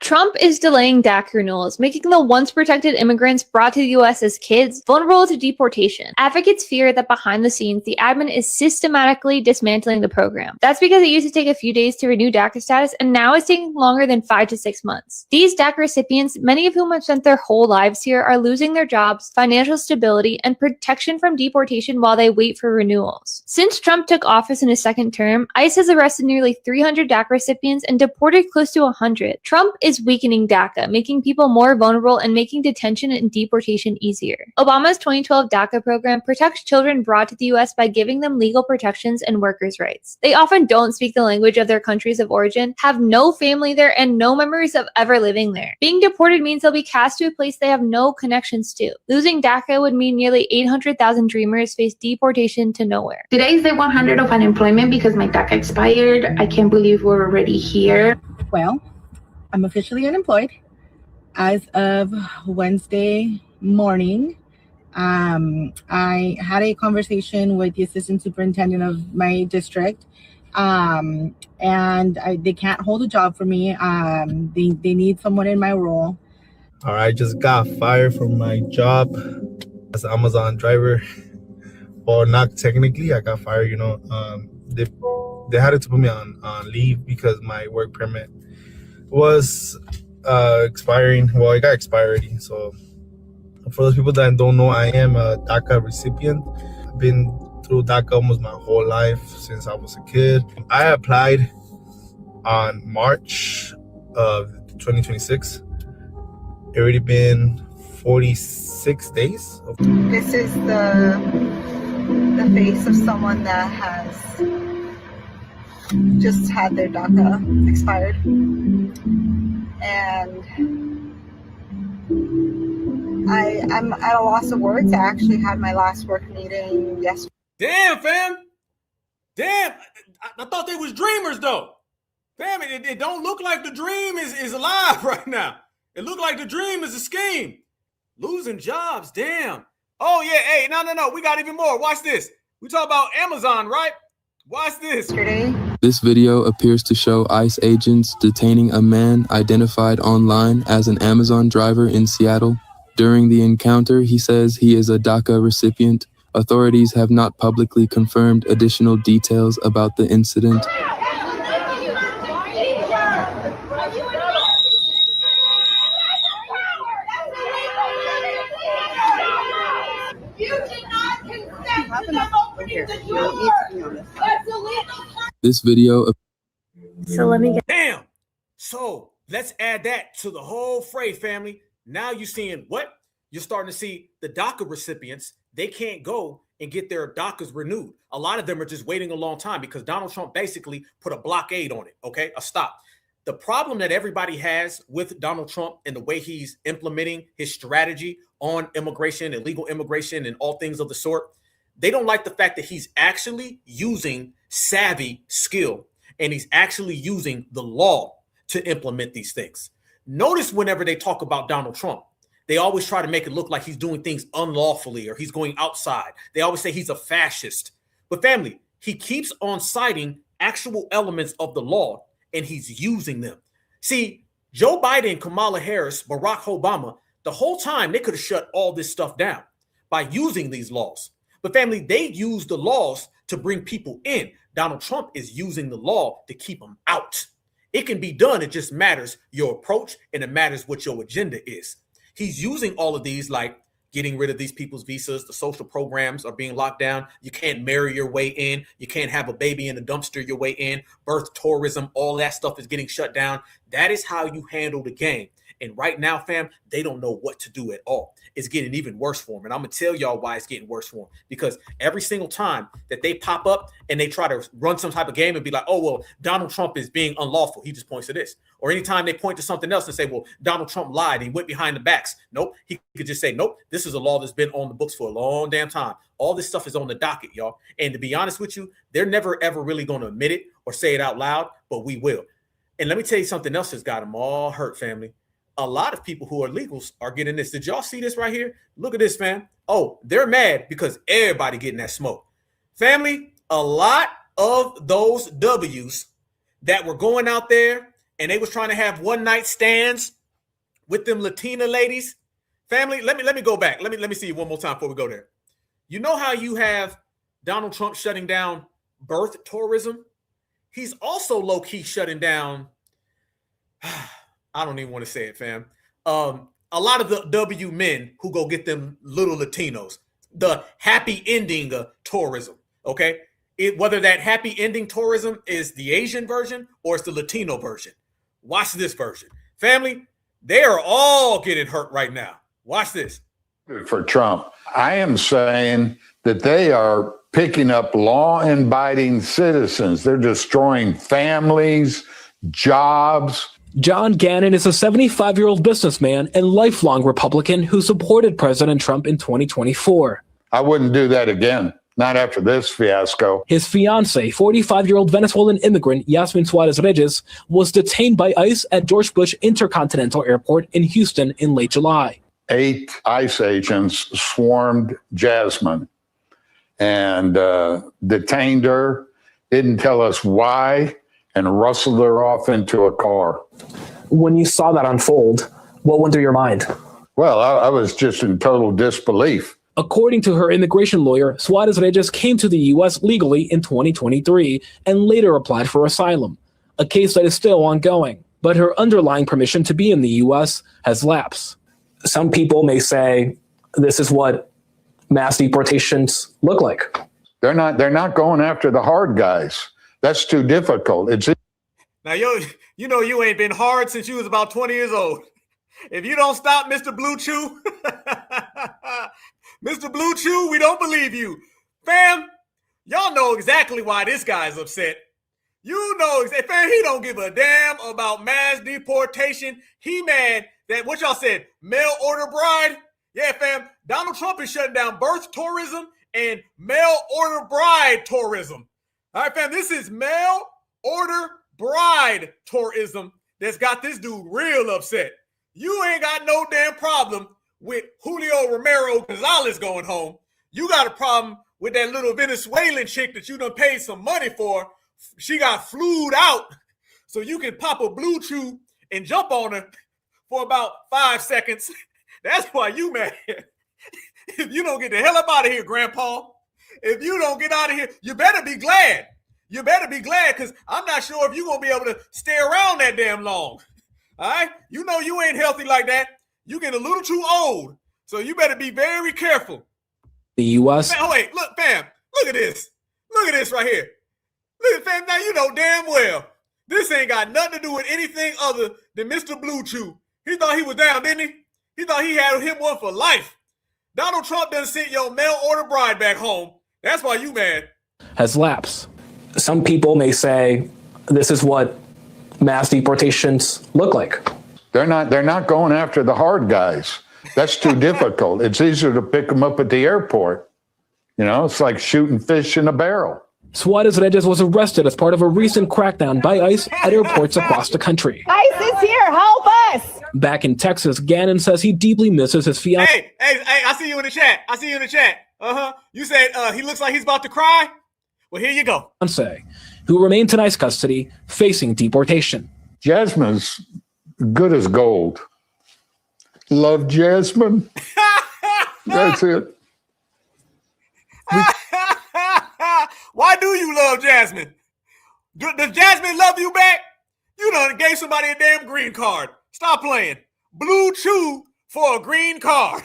Trump is delaying DACA renewals, making the once protected immigrants brought to the U.S. as kids vulnerable to deportation. Advocates fear that behind the scenes, the admin is systematically dismantling the program. That's because it used to take a few days to renew DACA status, and now it's taking longer than 5 to 6 months. These DACA recipients, many of whom have spent their whole lives here, are losing their jobs, financial stability, and protection from deportation while they wait for renewals. Since Trump took office in his second term, ICE has arrested nearly 300 DACA recipients and deported close to 100. Trump is weakening DACA, making people more vulnerable and making detention and deportation easier. Obama's 2012 DACA program protects children brought to the U.S. by giving them legal protections and workers' rights. They often don't speak the language of their countries of origin, have no family there, and no memories of ever living there. Being deported means they'll be cast to a place they have no connections to. Losing DACA would mean nearly 800,000 dreamers face deportation to nowhere. Today is day 100 of unemployment because my DACA expired. I can't believe we're already here. Well, I'm officially unemployed as of Wednesday morning. I had a conversation with the assistant superintendent of my district, and they can't hold a job for me. They need someone in my role. All right, I just got fired from my job as an Amazon driver. Well, not technically, I got fired. They had to put me on leave because my work permit was expiring. Well, it got expired already. So for those people that don't know, I am a DACA recipient. I've been through DACA almost my whole life since I was a kid. I applied on March of 2026. It already been 46 days. This is the face of someone that has just had their DACA expired. And I'm at a loss of words. I actually had my last work meeting yesterday. Damn, fam. Damn. I thought they was dreamers, though. Fam, it don't look like the dream is alive right now. It looked like the dream is a scheme. Losing jobs, damn. Oh, yeah, hey, no. We got even more. Watch this. We talk about Amazon, right? Watch this. This video appears to show ICE agents detaining a man identified online as an Amazon driver in Seattle. During the encounter, he says he is a DACA recipient. Authorities have not publicly confirmed additional details about the incident. This video. So let me get. Damn. So let's add that to the whole fray, family. Now you're seeing what? You're starting to see the DACA recipients. They can't go and get their DACAs renewed. A lot of them are just waiting a long time because Donald Trump basically put a blockade on it. Okay, a stop. The problem that everybody has with Donald Trump and the way he's implementing his strategy on immigration, illegal immigration, and all things of the sort, they don't like the fact that he's actually using savvy skill and he's actually using the law to implement these things. Notice whenever they talk about Donald Trump, they always try to make it look like he's doing things unlawfully or he's going outside. They always say he's a fascist. But family, he keeps on citing actual elements of the law and he's using them. See, Joe Biden, Kamala Harris, Barack Obama, the whole time they could have shut all this stuff down by using these laws. But family, they use the laws to bring people in. Donald Trump is using the law to keep them out. It can be done. It just matters your approach and it matters what your agenda is. He's using all of these, like getting rid of these people's visas. The social programs are being locked down. You can't marry your way in. You can't have a baby in a dumpster your way in. Birth tourism, all that stuff is getting shut down. That is how you handle the game. And right now, fam, they don't know what to do at all. It's getting even worse for them. And I'm going to tell y'all why it's getting worse for them. Because every single time that they pop up and they try to run some type of game and be like, oh, well, Donald Trump is being unlawful. He just points to this. Or anytime they point to something else and say, well, Donald Trump lied. He went behind the backs. Nope. He could just say, nope, this is a law that's been on the books for a long damn time. All this stuff is on the docket, y'all. And to be honest with you, they're never, ever really going to admit it or say it out loud, but we will. And let me tell you something else that's got them all hurt, family. A lot of people who are legals are getting this. Did y'all see this right here? Look at this, fam. Oh, they're mad because everybody getting that smoke. Family, a lot of those W's that were going out there and they was trying to have one night stands with them Latina ladies. Family, let me go back. Let me see you one more time before we go there. You know how you have Donald Trump shutting down birth tourism? He's also low-key shutting down, I don't even want to say it, fam. A lot of the W men who go get them little Latinos, the happy ending tourism, okay? Whether that happy ending tourism is the Asian version or it's the Latino version. Watch this version. Family, they are all getting hurt right now. Watch this. For Trump, I am saying that they are picking up law-abiding citizens. They're destroying families, jobs. John Gannon is a 75-year-old businessman and lifelong Republican who supported President Trump in 2024. I wouldn't do that again, not after this fiasco. His fiancée, 45-year-old Venezuelan immigrant Yasmin Suarez-Reyes, was detained by ICE at George Bush Intercontinental Airport in Houston in late July. 8 ICE agents swarmed Jasmine and detained her, didn't tell us why, and rustled her off into a car. When you saw that unfold, what went through your mind? Well, I was just in total disbelief. According to her immigration lawyer, Suarez-Reyes came to the U.S. legally in 2023 and later applied for asylum, a case that is still ongoing. But her underlying permission to be in the U.S. has lapsed. Some people may say this is what mass deportations look like. They're not going after the hard guys. That's too difficult. Now, you know you ain't been hard since you was about 20 years old. If you don't stop, Mr. Blue Chew, Mr. Blue Chew, we don't believe you. Fam, y'all know exactly why this guy's upset. You know, fam, he don't give a damn about mass deportation. He mad that, what y'all said, mail order bride? Yeah, fam, Donald Trump is shutting down birth tourism and mail order bride tourism. All right, fam, this is mail order bride tourism that's got this dude real upset. You ain't got no damn problem with Julio Romero Gonzalez going home. You got a problem with that little Venezuelan chick that you done paid some money for. She got flued out so you can pop a Blue Chew and jump on her for about 5 seconds. That's why you mad. If you don't get the hell up out of here, Grandpa. If you don't get out of here, you better be glad. You better be glad, because I'm not sure if you're going to be able to stay around that damn long. All right? You know you ain't healthy like that. You get a little too old. So you better be very careful. The U.S. Oh, wait, look, fam. Look at this. Look at this right here. Look at fam. Now you know damn well this ain't got nothing to do with anything other than Mr. Blue Chew. He thought he was down, didn't he? He thought he had him one for life. Donald Trump done sent your mail order bride back home. That's why you mad. Has lapsed. Some people may say this is what mass deportations look like. They're not going after the hard guys. That's too difficult. It's easier to pick them up at the airport. You know, it's like shooting fish in a barrel. Suarez-Reyes was arrested as part of a recent crackdown by ICE at airports across the country. ICE is here. Help us. Back in Texas, Gannon says he deeply misses his fiancée. Hey, I see you in the chat. You said he looks like he's about to cry? Well, here you go. Who remains in ICE custody, facing deportation. Jasmine's good as gold. Love Jasmine. That's it. Why do you love Jasmine? Does Jasmine love you back? You done gave somebody a damn green card. Stop playing. Blue Chew for a green card.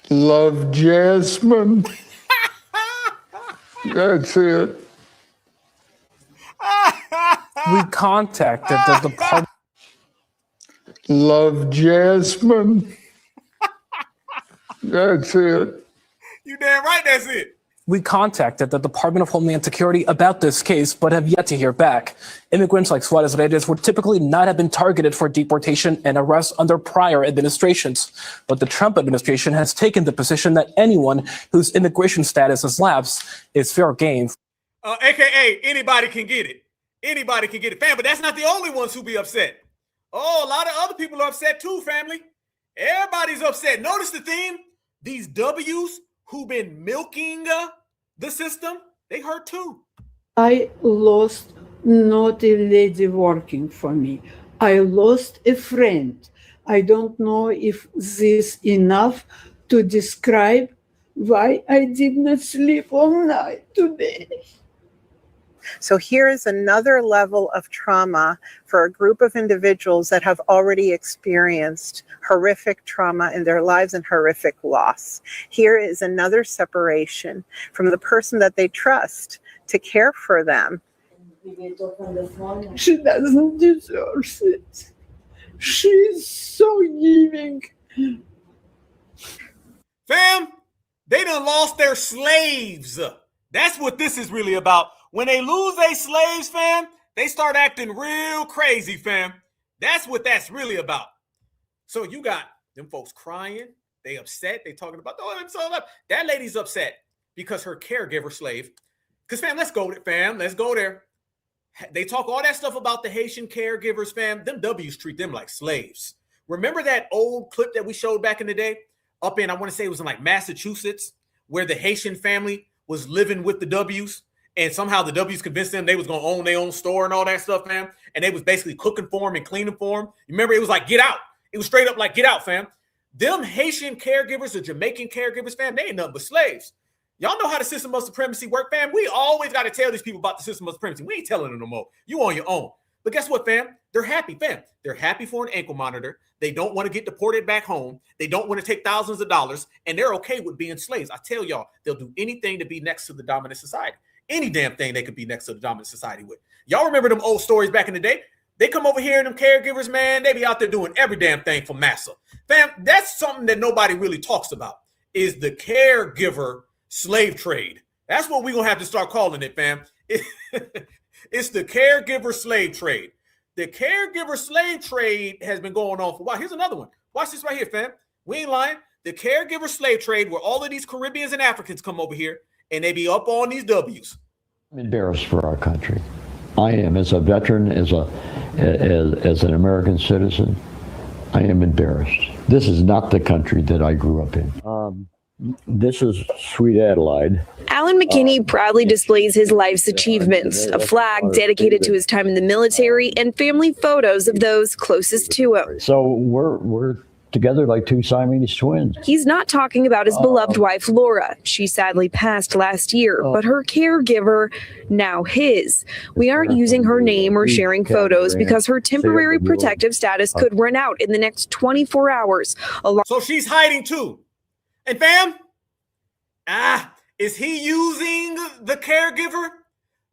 Love Jasmine. That's it. We contacted the Department. love Jasmine. That's it. You damn right that's it. We contacted the Department of Homeland Security about this case, but have yet to hear back. Immigrants like Suarez Reyes would typically not have been targeted for deportation and arrest under prior administrations. But the Trump administration has taken the position that anyone whose immigration status has lapsed is fair game. AKA, anybody can get it. Anybody can get it, fam. But that's not the only ones who be upset. Oh, a lot of other people are upset too, family. Everybody's upset. Notice the theme. These W's who've been milking the system, they hurt too. I lost not a lady working for me. I lost a friend. I don't know if this enough to describe why I did not sleep all night today. So here is another level of trauma for a group of individuals that have already experienced horrific trauma in their lives and horrific loss. Here is another separation from the person that they trust to care for them. She doesn't deserve it. She's so giving. Fam, they done lost their slaves. That's what this is really about. When they lose their slaves, fam, they start acting real crazy, fam. That's what that's really about. So you got them folks crying. They upset. They talking about, oh, I'm so upset. That lady's upset because her caregiver slave. Because, fam, let's go there, fam. Let's go there. They talk all that stuff about the Haitian caregivers, fam. Them W's treat them like slaves. Remember that old clip that we showed back in the day? Up in, I want to say it was in like Massachusetts, where the Haitian family was living with the W's. And somehow the W's convinced them they was going to own their own store and all that stuff, fam. And they was basically cooking for them and cleaning for them. Remember, it was like, get out. It was straight up like, get out, fam. Them Haitian caregivers, the Jamaican caregivers, fam, they ain't nothing but slaves. Y'all know how the system of supremacy work, fam. We always got to tell these people about the system of supremacy. We ain't telling them no more. You on your own. But guess what, fam? They're happy, fam. They're happy for an ankle monitor. They don't want to get deported back home. They don't want to take thousands of dollars. And they're okay with being slaves. I tell y'all, they'll do anything to be next to the dominant society. Any damn thing they could be next to the dominant society with. Y'all remember them old stories back in the day? They come over here and them caregivers, man, they be out there doing every damn thing for massa. Fam, that's something that nobody really talks about, is the caregiver slave trade. That's what we're going to have to start calling it, fam. It's the caregiver slave trade. The caregiver slave trade has been going on for a while. Here's another one. Watch this right here, fam. We ain't lying. The caregiver slave trade, where all of these Caribbeans and Africans come over here, and they be up on these W's. I'm embarrassed for our country. I am, as a veteran, as an American citizen, I am embarrassed. This is not the country that I grew up in. This is Sweet Adelaide. Alan McKinney proudly displays his life's achievements, a flag dedicated to his time in the military, and family photos of those closest to him. So we're together like two Siamese twins. He's not talking about his beloved wife, Laura. She sadly passed last year, but her caregiver, now his. We aren't using her name or sharing photos because her temporary protective status could run out in the next 24 hours. So she's hiding too. And fam, is he using the caregiver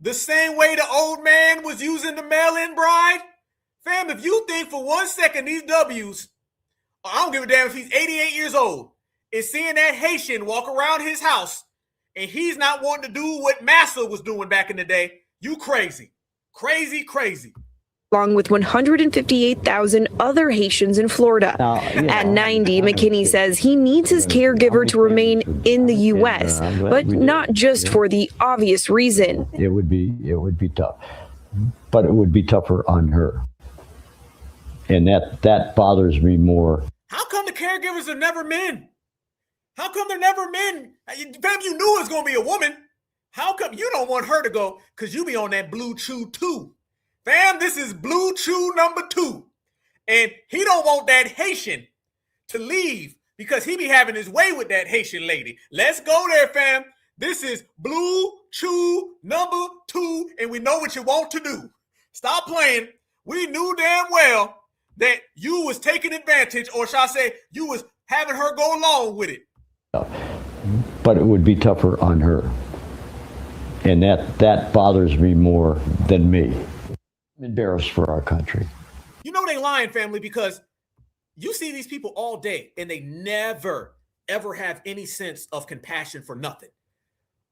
the same way the old man was using the mail-in bride? Fam, if you think for 1 second these W's, I don't give a damn if he's 88 years old, is seeing that Haitian walk around his house and he's not wanting to do what Massa was doing back in the day, you crazy. Crazy, crazy. Along with 158,000 other Haitians in Florida. At 90, McKinney says he needs his caregiver to remain in the U.S., but not just for the obvious reason. It would be tough, but it would be tougher on her. And that bothers me more. How come the caregivers are never men? How come they're never men? Fam, you knew it was going to be a woman. How come you don't want her to go? Because you be on that Blue Chew 2. Fam, this is Blue Chew number 2. And he don't want that Haitian to leave because he be having his way with that Haitian lady. Let's go there, fam. This is Blue Chew number 2, and we know what you want to do. Stop playing. We knew damn well that you was taking advantage, or shall I say, you was having her go along with it. But it would be tougher on her. And that bothers me more than me. I'm embarrassed for our country. You know they lying, family, because You see these people all day and they never, ever have any sense of compassion for nothing.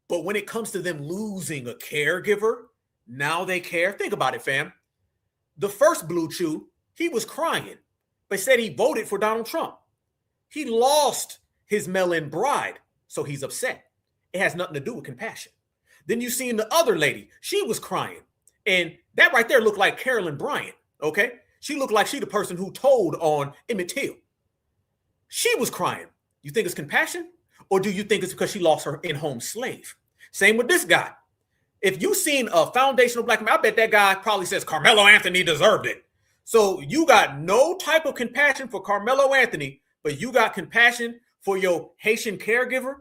But when it comes to them losing a caregiver, now they care. Think about it, fam. The first Blue Chew, he was crying, but said he voted for Donald Trump. He lost his melon bride, so he's upset. It has nothing to do with compassion. Then you seen the other lady. She was crying. And that right there looked like Carolyn Bryant, okay? She looked like she the person who told on Emmett Till. She was crying. You think it's compassion? Or do you think it's because she lost her in-home slave? Same with this guy. If you seen a foundational black man, I bet that guy probably says Carmelo Anthony deserved it. So you got no type of compassion for Carmelo Anthony, but you got compassion for your Haitian caregiver.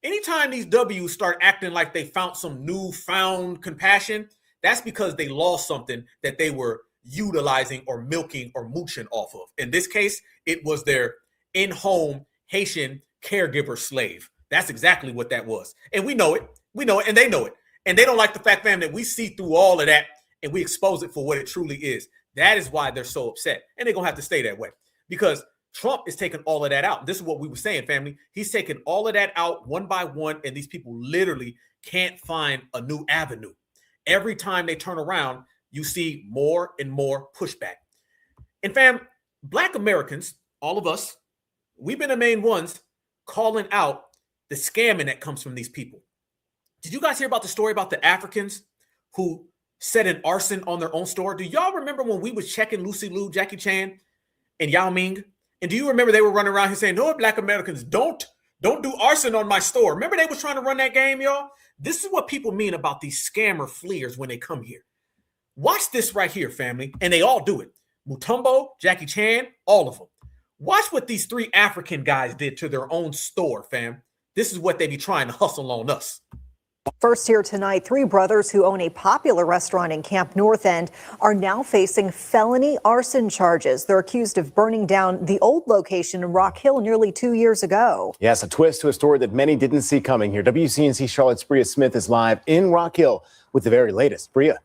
Anytime these W's start acting like they found some newfound compassion, that's because they lost something that they were utilizing or milking or mooching off of. In this case, it was their in-home Haitian caregiver slave. That's exactly what that was. And we know it. We know it, and they know it. And they don't like the fact, fam, that we see through all of that and we expose it for what it truly is. That is why they're so upset. And they're going to have to stay that way because Trump is taking all of that out. This is what we were saying, family. He's taking all of that out one by one, and these people literally can't find a new avenue. Every time they turn around, you see more and more pushback. And fam, Black Americans, all of us, we've been the main ones calling out the scamming that comes from these people. Did you guys hear about the story about the Africans who set an arson on their own store? Do y'all remember when we was checking Lucy Liu, Jackie Chan, and Yao Ming? And do you remember they were running around here saying, no, Black Americans, don't do arson on my store. Remember they was trying to run that game, y'all? This is what people mean about these scammer fleers when they come here. Watch this right here, family. And they all do it. Mutombo, Jackie Chan, all of them. Watch what these three African guys did to their own store, fam. This is what they be trying to hustle on us. First here tonight, three brothers who own a popular restaurant in Camp North End are now facing felony arson charges. They're accused of burning down the old location in Rock Hill nearly 2 years ago. Yes, a twist to a story that many didn't see coming here. WCNC Charlotte's Bria Smith is live in Rock Hill with the very latest. Bria.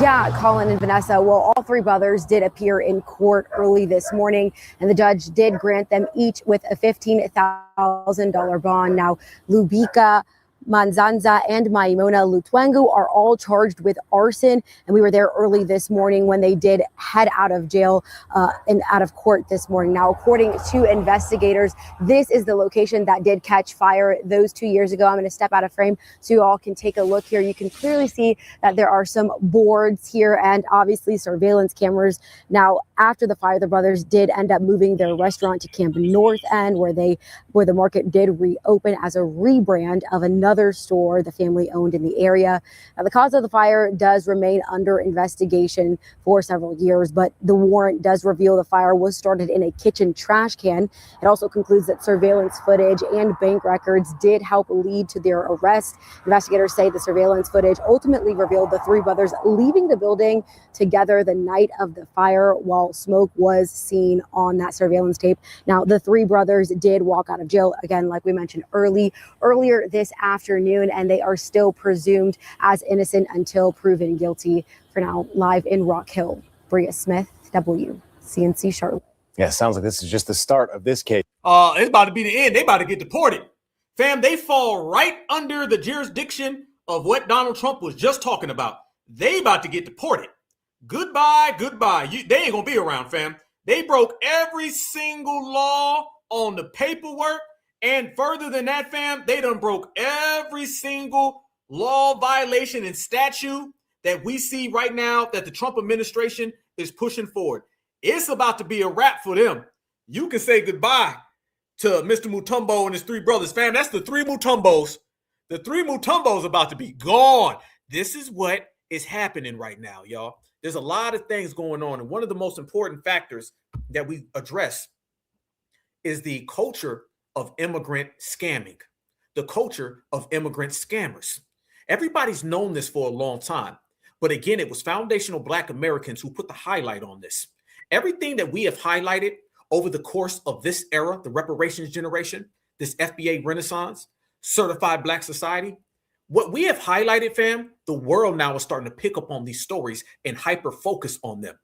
Yeah, Colin and Vanessa. Well, all three brothers did appear in court early this morning, and the judge did grant them each with a $15,000 bond. Now, Lubika Manzanza and Maimona Lutwengu are all charged with arson, and we were there early this morning when they did head out of jail and out of court this morning. Now, according to investigators, this is the location that did catch fire those 2 years ago. I'm going to step out of frame so you all can take a look here. You can clearly see that there are some boards here and obviously surveillance cameras. Now, after the fire, the brothers did end up moving their restaurant to Camp North End, where the market did reopen as a rebrand of another store the family owned in the area. Now, the cause of the fire does remain under investigation for several years, but the warrant does reveal the fire was started in a kitchen trash can. It also concludes that surveillance footage and bank records did help lead to their arrest. Investigators say the surveillance footage ultimately revealed the three brothers leaving the building together the night of the fire while smoke was seen on that surveillance tape. Now, the three brothers did walk out of jail, again, like we mentioned earlier this afternoon, and they are still presumed as innocent until proven guilty. For now, live in Rock Hill, Bria Smith, WCNC Charlotte. Yeah, sounds like this is just the start of this case. It's about to be the end. They about to get deported. Fam, they fall right under the jurisdiction of what Donald Trump was just talking about. They about to get deported. Goodbye. They ain't gonna be around, fam. They broke every single law on the paperwork. And further than that, fam, they done broke every single law violation and statute that we see right now that the Trump administration is pushing forward. It's about to be a wrap for them. You can say goodbye to Mr. Mutombo and his three brothers. Fam, that's the three Mutombos. The three Mutombos about to be gone. This is what is happening right now, y'all. There's a lot of things going on. And one of the most important factors that we address is the culture of immigrant scamming, the culture of immigrant scammers. Everybody's known this for a long time. But again, it was foundational Black Americans who put the highlight on this. Everything that we have highlighted over the course of this era, the reparations generation, this FBA Renaissance, certified Black society, what we have highlighted, fam, the world now is starting to pick up on these stories and hyper focus on them.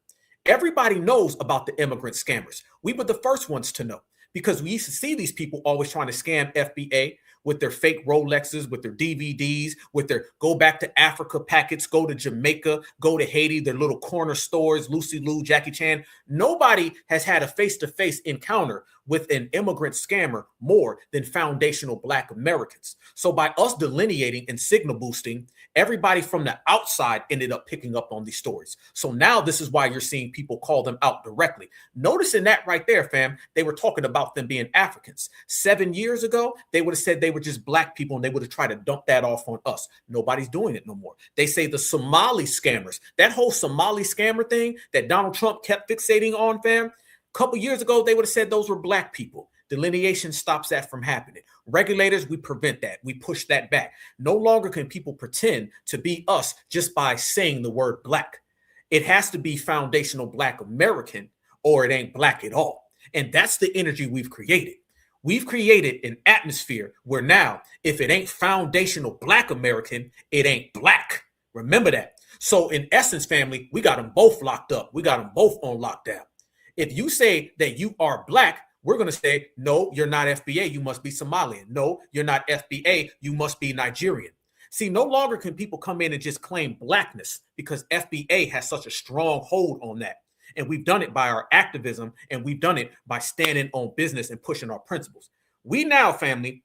Everybody knows about the immigrant scammers. We were the first ones to know because we used to see these people always trying to scam FBA with their fake Rolexes, with their DVDs, with their go back to Africa packets, go to Jamaica, go to Haiti, their little corner stores, Lucy Liu, Jackie Chan. Nobody has had a face-to-face encounter with an immigrant scammer more than foundational Black Americans. So by us delineating and signal boosting, everybody from the outside ended up picking up on these stories. So now this is why you're seeing people call them out directly. Notice in that right there, fam, they were talking about them being Africans. 7 years ago, they would have said they were just Black people and they would have tried to dump that off on us. Nobody's doing it no more. They say the Somali scammers, that whole Somali scammer thing that Donald Trump kept fixating on, fam, a couple years ago, they would have said those were Black people. Delineation stops that from happening. Regulators, we prevent that. We push that back. No longer can people pretend to be us just by saying the word Black. It has to be foundational Black American or it ain't Black at all. And that's the energy we've created. We've created an atmosphere where now, if it ain't foundational Black American, it ain't Black. Remember that. So in essence, family, we got them both locked up. We got them both on lockdown. If you say that you are Black, we're going to say, no, you're not FBA. You must be Somalian. No, you're not FBA. You must be Nigerian. See, no longer can people come in and just claim Blackness because FBA has such a strong hold on that. And we've done it by our activism and we've done it by standing on business and pushing our principles. We now, family,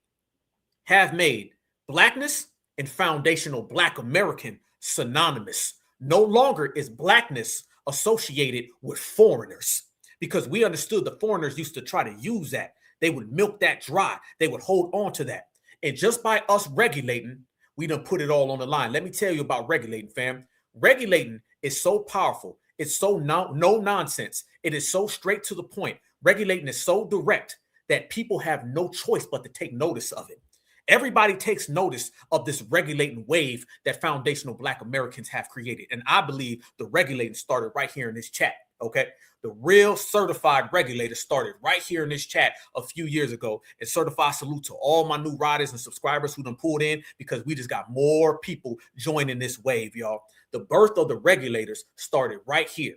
have made Blackness and foundational Black American synonymous. No longer is Blackness associated with foreigners, because we understood the foreigners used to try to use that. They would milk that dry. They would hold on to that. And just by us regulating, we done put it all on the line. Let me tell you about regulating, fam. Regulating is so powerful. It's so no nonsense. It is so straight to the point. Regulating is so direct that people have no choice but to take notice of it. Everybody takes notice of this regulating wave that foundational Black Americans have created. And I believe the regulating started right here in this chat, okay? The real certified regulator started right here in this chat a few years ago. And certified salute to all my new riders and subscribers who done pulled in, because we just got more people joining this wave, y'all. The birth of the regulators started right here.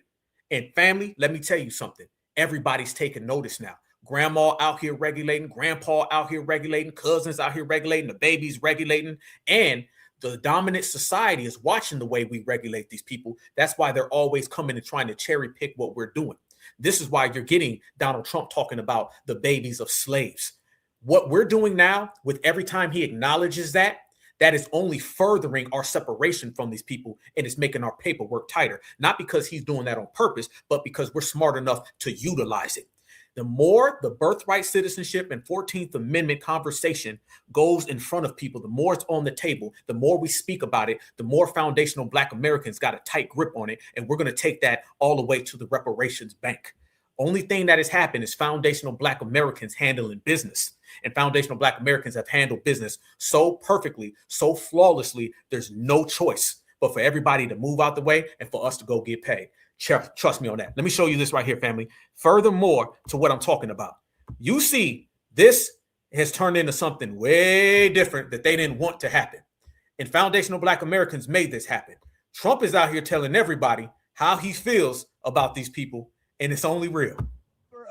And family, let me tell you something. Everybody's taking notice now. Grandma out here regulating, grandpa out here regulating, cousins out here regulating, the babies regulating, and the dominant society is watching the way we regulate these people. That's why they're always coming and trying to cherry pick what we're doing. This is why you're getting Donald Trump talking about the babies of slaves. What we're doing now, with every time he acknowledges that is only furthering our separation from these people, and it's making our paperwork tighter. Not because he's doing that on purpose, but because we're smart enough to utilize it. The more the birthright citizenship and 14th Amendment conversation goes in front of people, the more it's on the table, the more we speak about it, the more foundational Black Americans got a tight grip on it. And we're going to take that all the way to the reparations bank. Only thing that has happened is foundational Black Americans handling business. And foundational Black Americans have handled business so perfectly, so flawlessly, there's no choice but for everybody to move out the way and for us to go get paid. Trust me on that. Let me show you this right here, family. Furthermore to what I'm talking about, you see this has turned into something way different that they didn't want to happen. And foundational Black Americans made this happen. Trump is out here telling everybody how he feels about these people, and it's only real.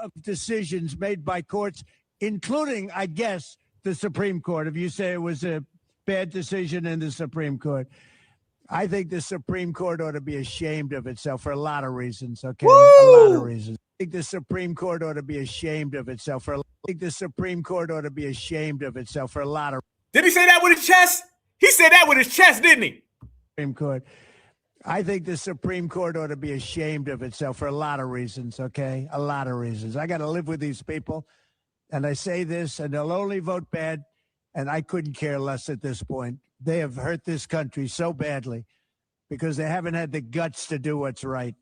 Of decisions made by courts, including, I guess, the Supreme Court. If you say it was a bad decision in the Supreme Court, I think the Supreme Court ought to be ashamed of itself for a lot of reasons, okay? Woo! A lot of reasons. I think the Supreme Court ought to be ashamed of itself for a lot of. Did he say that with his chest? He said that with his chest, didn't he? Supreme Court. I think the Supreme Court ought to be ashamed of itself for a lot of reasons, okay? A lot of reasons. I got to live with these people, and I say this, and they'll only vote bad, and I couldn't care less at this point. They have hurt this country so badly because they haven't had the guts to do what's right.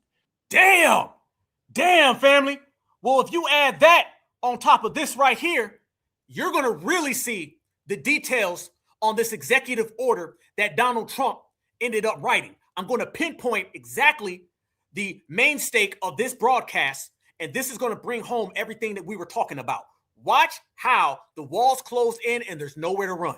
Damn, family. Well, if you add that on top of this right here, you're going to really see the details on this executive order that Donald Trump ended up writing. I'm going to pinpoint exactly the main stake of this broadcast, and this is going to bring home everything that we were talking about. Watch how the walls close in and there's nowhere to run.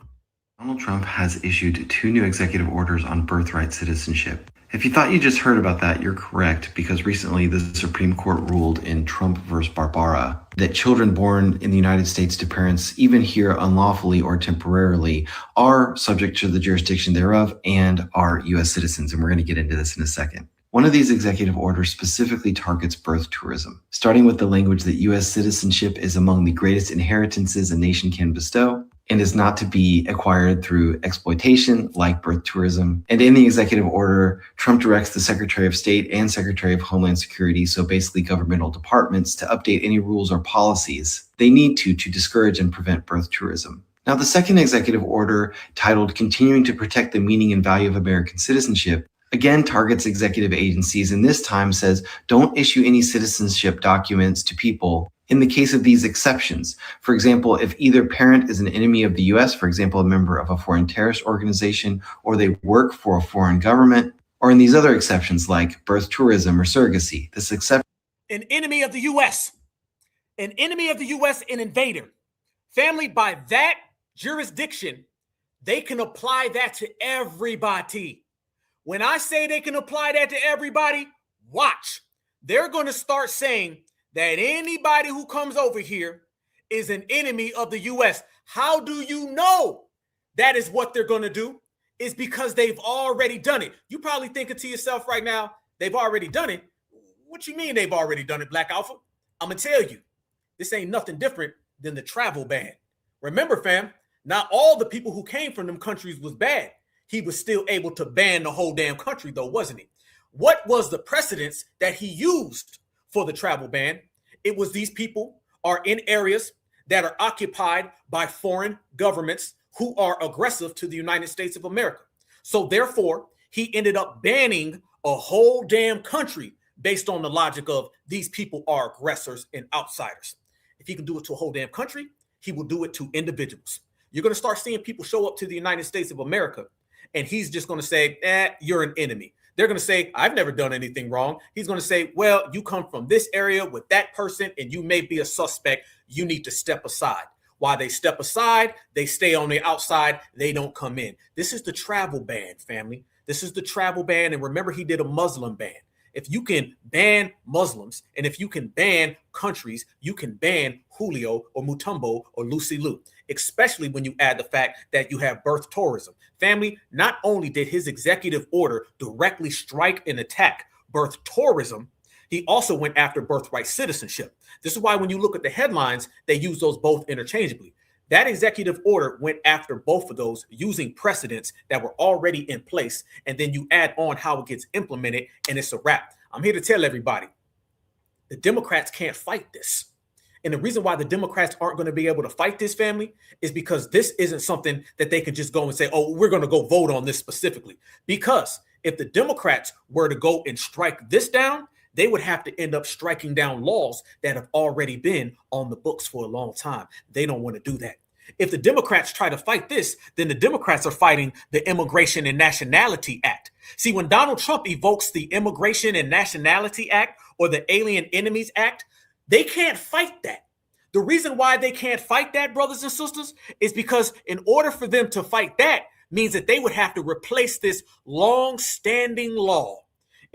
Donald Trump has issued 2 new executive orders on birthright citizenship. If you thought you just heard about that, you're correct, because recently the Supreme Court ruled in Trump versus Barbara that children born in the United States to parents, even here unlawfully or temporarily, are subject to the jurisdiction thereof and are U.S. citizens. And we're going to get into this in a second. One of these executive orders specifically targets birth tourism, starting with the language that U.S. citizenship is among the greatest inheritances a nation can bestow, and is not to be acquired through exploitation like birth tourism. And in the executive order, Trump directs the Secretary of State and Secretary of Homeland Security, so basically governmental departments, to update any rules or policies they need to discourage and prevent birth tourism. Now, the second executive order, titled Continuing to Protect the Meaning and Value of American Citizenship, again targets executive agencies, and this time says, don't issue any citizenship documents to people in the case of these exceptions. For example, if either parent is an enemy of the U.S., for example, a member of a foreign terrorist organization, or they work for a foreign government, or in these other exceptions like birth tourism or surrogacy. This exception. An enemy of the U.S., an enemy of the U.S., an invader. Family, by that jurisdiction, they can apply that to everybody. When I say they can apply that to everybody, watch. They're going to start saying that anybody who comes over here is an enemy of the U.S. How do you know that is what they're going to do? It's because they've already done it. You probably thinking to yourself right now, they've already done it. What you mean they've already done it, Black Alpha? I'm going to tell you, this ain't nothing different than the travel ban. Remember, fam, not all the people who came from them countries was bad. He was still able to ban the whole damn country, though, wasn't he? What was the precedence that he used for the travel ban? It was these people are in areas that are occupied by foreign governments who are aggressive to the United States of America. So therefore, he ended up banning a whole damn country based on the logic of these people are aggressors and outsiders. If he can do it to a whole damn country, he will do it to individuals. You're going to start seeing people show up to the United States of America, and he's just going to say, you're an enemy. They're going to say, I've never done anything wrong. He's going to say, well, you come from this area with that person and you may be a suspect. You need to step aside. While they step aside, they stay on the outside. They don't come in. This is the travel ban, family. This is the travel ban. And remember, he did a Muslim ban. If you can ban Muslims and if you can ban countries, you can ban Julio or Mutombo or Lucy Liu, especially when you add the fact that you have birth tourism. Family, not only did his executive order directly strike and attack birth tourism, he also went after birthright citizenship. This is why when you look at the headlines, they use those both interchangeably. That executive order went after both of those using precedents that were already in place. And then you add on how it gets implemented and it's a wrap. I'm here to tell everybody, the Democrats can't fight this. And the reason why the Democrats aren't going to be able to fight this, family, is because this isn't something that they can just go and say, oh, we're going to go vote on this specifically. Because if the Democrats were to go and strike this down, they would have to end up striking down laws that have already been on the books for a long time. They don't want to do that. If the Democrats try to fight this, then the Democrats are fighting the Immigration and Nationality Act. See, when Donald Trump evokes the Immigration and Nationality Act or the Alien Enemies Act, they can't fight that. The reason why they can't fight that, brothers and sisters, is because in order for them to fight that means that they would have to replace this long-standing law.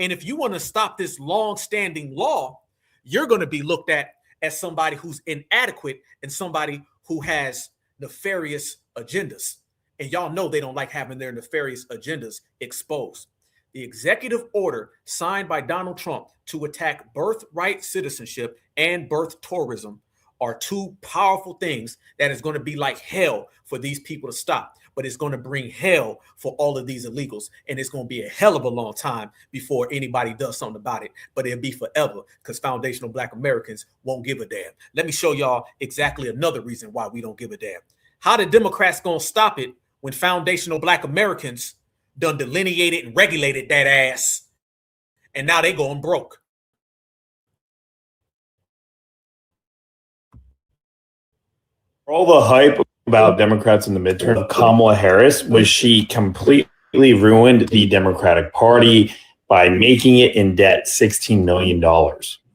And if you want to stop this long-standing law, you're going to be looked at as somebody who's inadequate and somebody who has nefarious agendas. And y'all know they don't like having their nefarious agendas exposed. The executive order signed by Donald Trump to attack birthright citizenship and birth tourism are two powerful things that is going to be like hell for these people to stop. But it's going to bring hell for all of these illegals. And it's going to be a hell of a long time before anybody does something about it. But it'll be forever because foundational Black Americans won't give a damn. Let me show y'all exactly another reason why we don't give a damn. How the Democrats going to stop it when foundational Black Americans done delineated and regulated that ass? And now they going broke. All the hype about Democrats in the midterm, Kamala Harris, was she completely ruined the Democratic Party by making it in debt $16 million.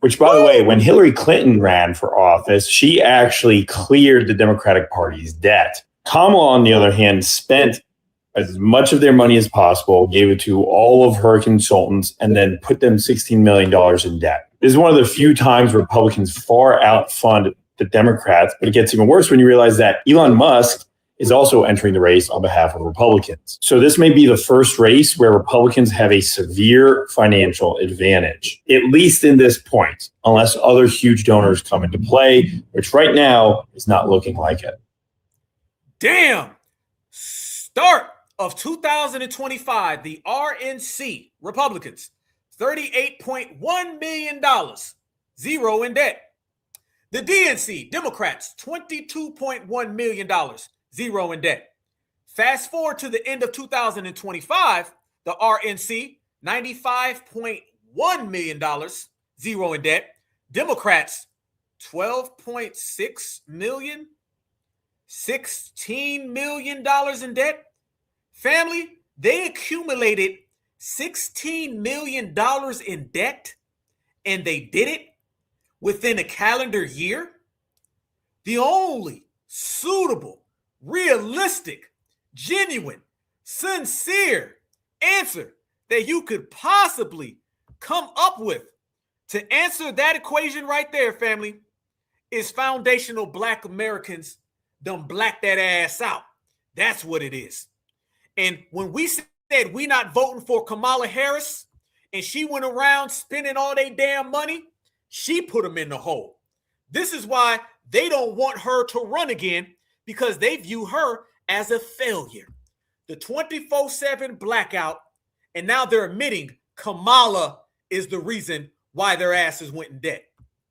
Which, by the way, when Hillary Clinton ran for office, she actually cleared the Democratic Party's debt. Kamala, on the other hand, spent as much of their money as possible, gave it to all of her consultants, and then put them $16 million in debt. This is one of the few times Republicans far outfund the Democrats, but it gets even worse when you realize that Elon Musk is also entering the race on behalf of Republicans. So this may be the first race where Republicans have a severe financial advantage, at least in this point, unless other huge donors come into play, which right now is not looking like it. Damn. Start of 2025, the RNC, Republicans, $38.1 million, zero in debt. The DNC, Democrats, $22.1 million, zero in debt. Fast forward to the end of 2025, the RNC, $95.1 million, zero in debt. Democrats, $12.6 million, $16 million in debt. Family, they accumulated $16 million in debt, and they did it within a calendar year. The only suitable, realistic, genuine, sincere answer that you could possibly come up with to answer that equation right there, family, is foundational Black Americans done black that ass out. That's what it is. And when we said we not voting for Kamala Harris and she went around spending all their damn money, she put them in the hole. This is why they don't want her to run again, because they view her as a failure. The 24/7 blackout, and now they're admitting Kamala is the reason why their asses went in debt.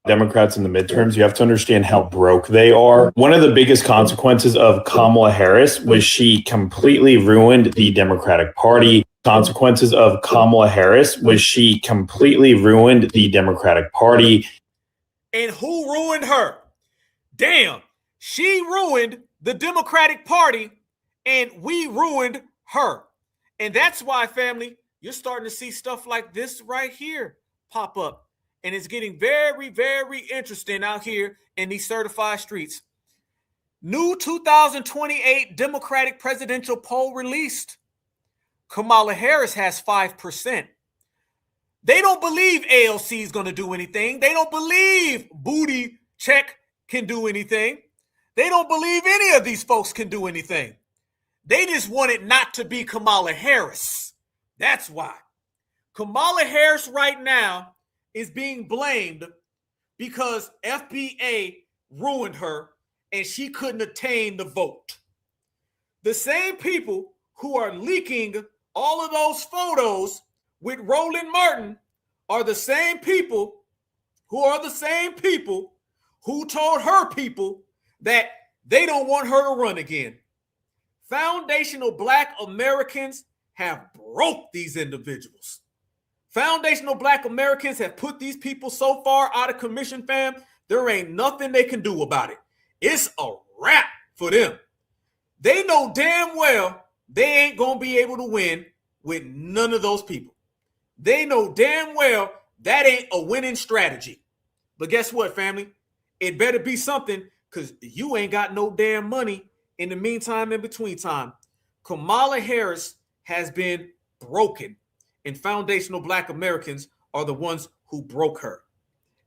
Democrats in the midterms, you have to understand how broke they are. One of the biggest consequences of Kamala Harris was she completely ruined the Democratic Party. Consequences of Kamala Harris was she completely ruined the Democratic Party. And who ruined her? Damn, she ruined the Democratic Party and we ruined her. And that's why, family, you're starting to see stuff like this right here pop up. And it's getting very, very interesting out here in these certified streets. New 2028 Democratic presidential poll released. Kamala Harris has 5%. They don't believe ALC is going to do anything. They don't believe Booty Check can do anything. They don't believe any of these folks can do anything. They just want it not to be Kamala Harris. That's why. Kamala Harris right now is being blamed because FBA ruined her and she couldn't attain the vote. The same people who are leaking all of those photos with Roland Martin are the same people who told her people that they don't want her to run again. Foundational Black Americans have broke these individuals. Foundational Black Americans have put these people so far out of commission, fam, there ain't nothing they can do about it. It's a wrap for them. They know damn well they ain't going to be able to win with none of those people. They know damn well that ain't a winning strategy. But guess what, family? It better be something, because you ain't got no damn money in the meantime, in between time. Kamala Harris has been broken. And foundational Black Americans are the ones who broke her.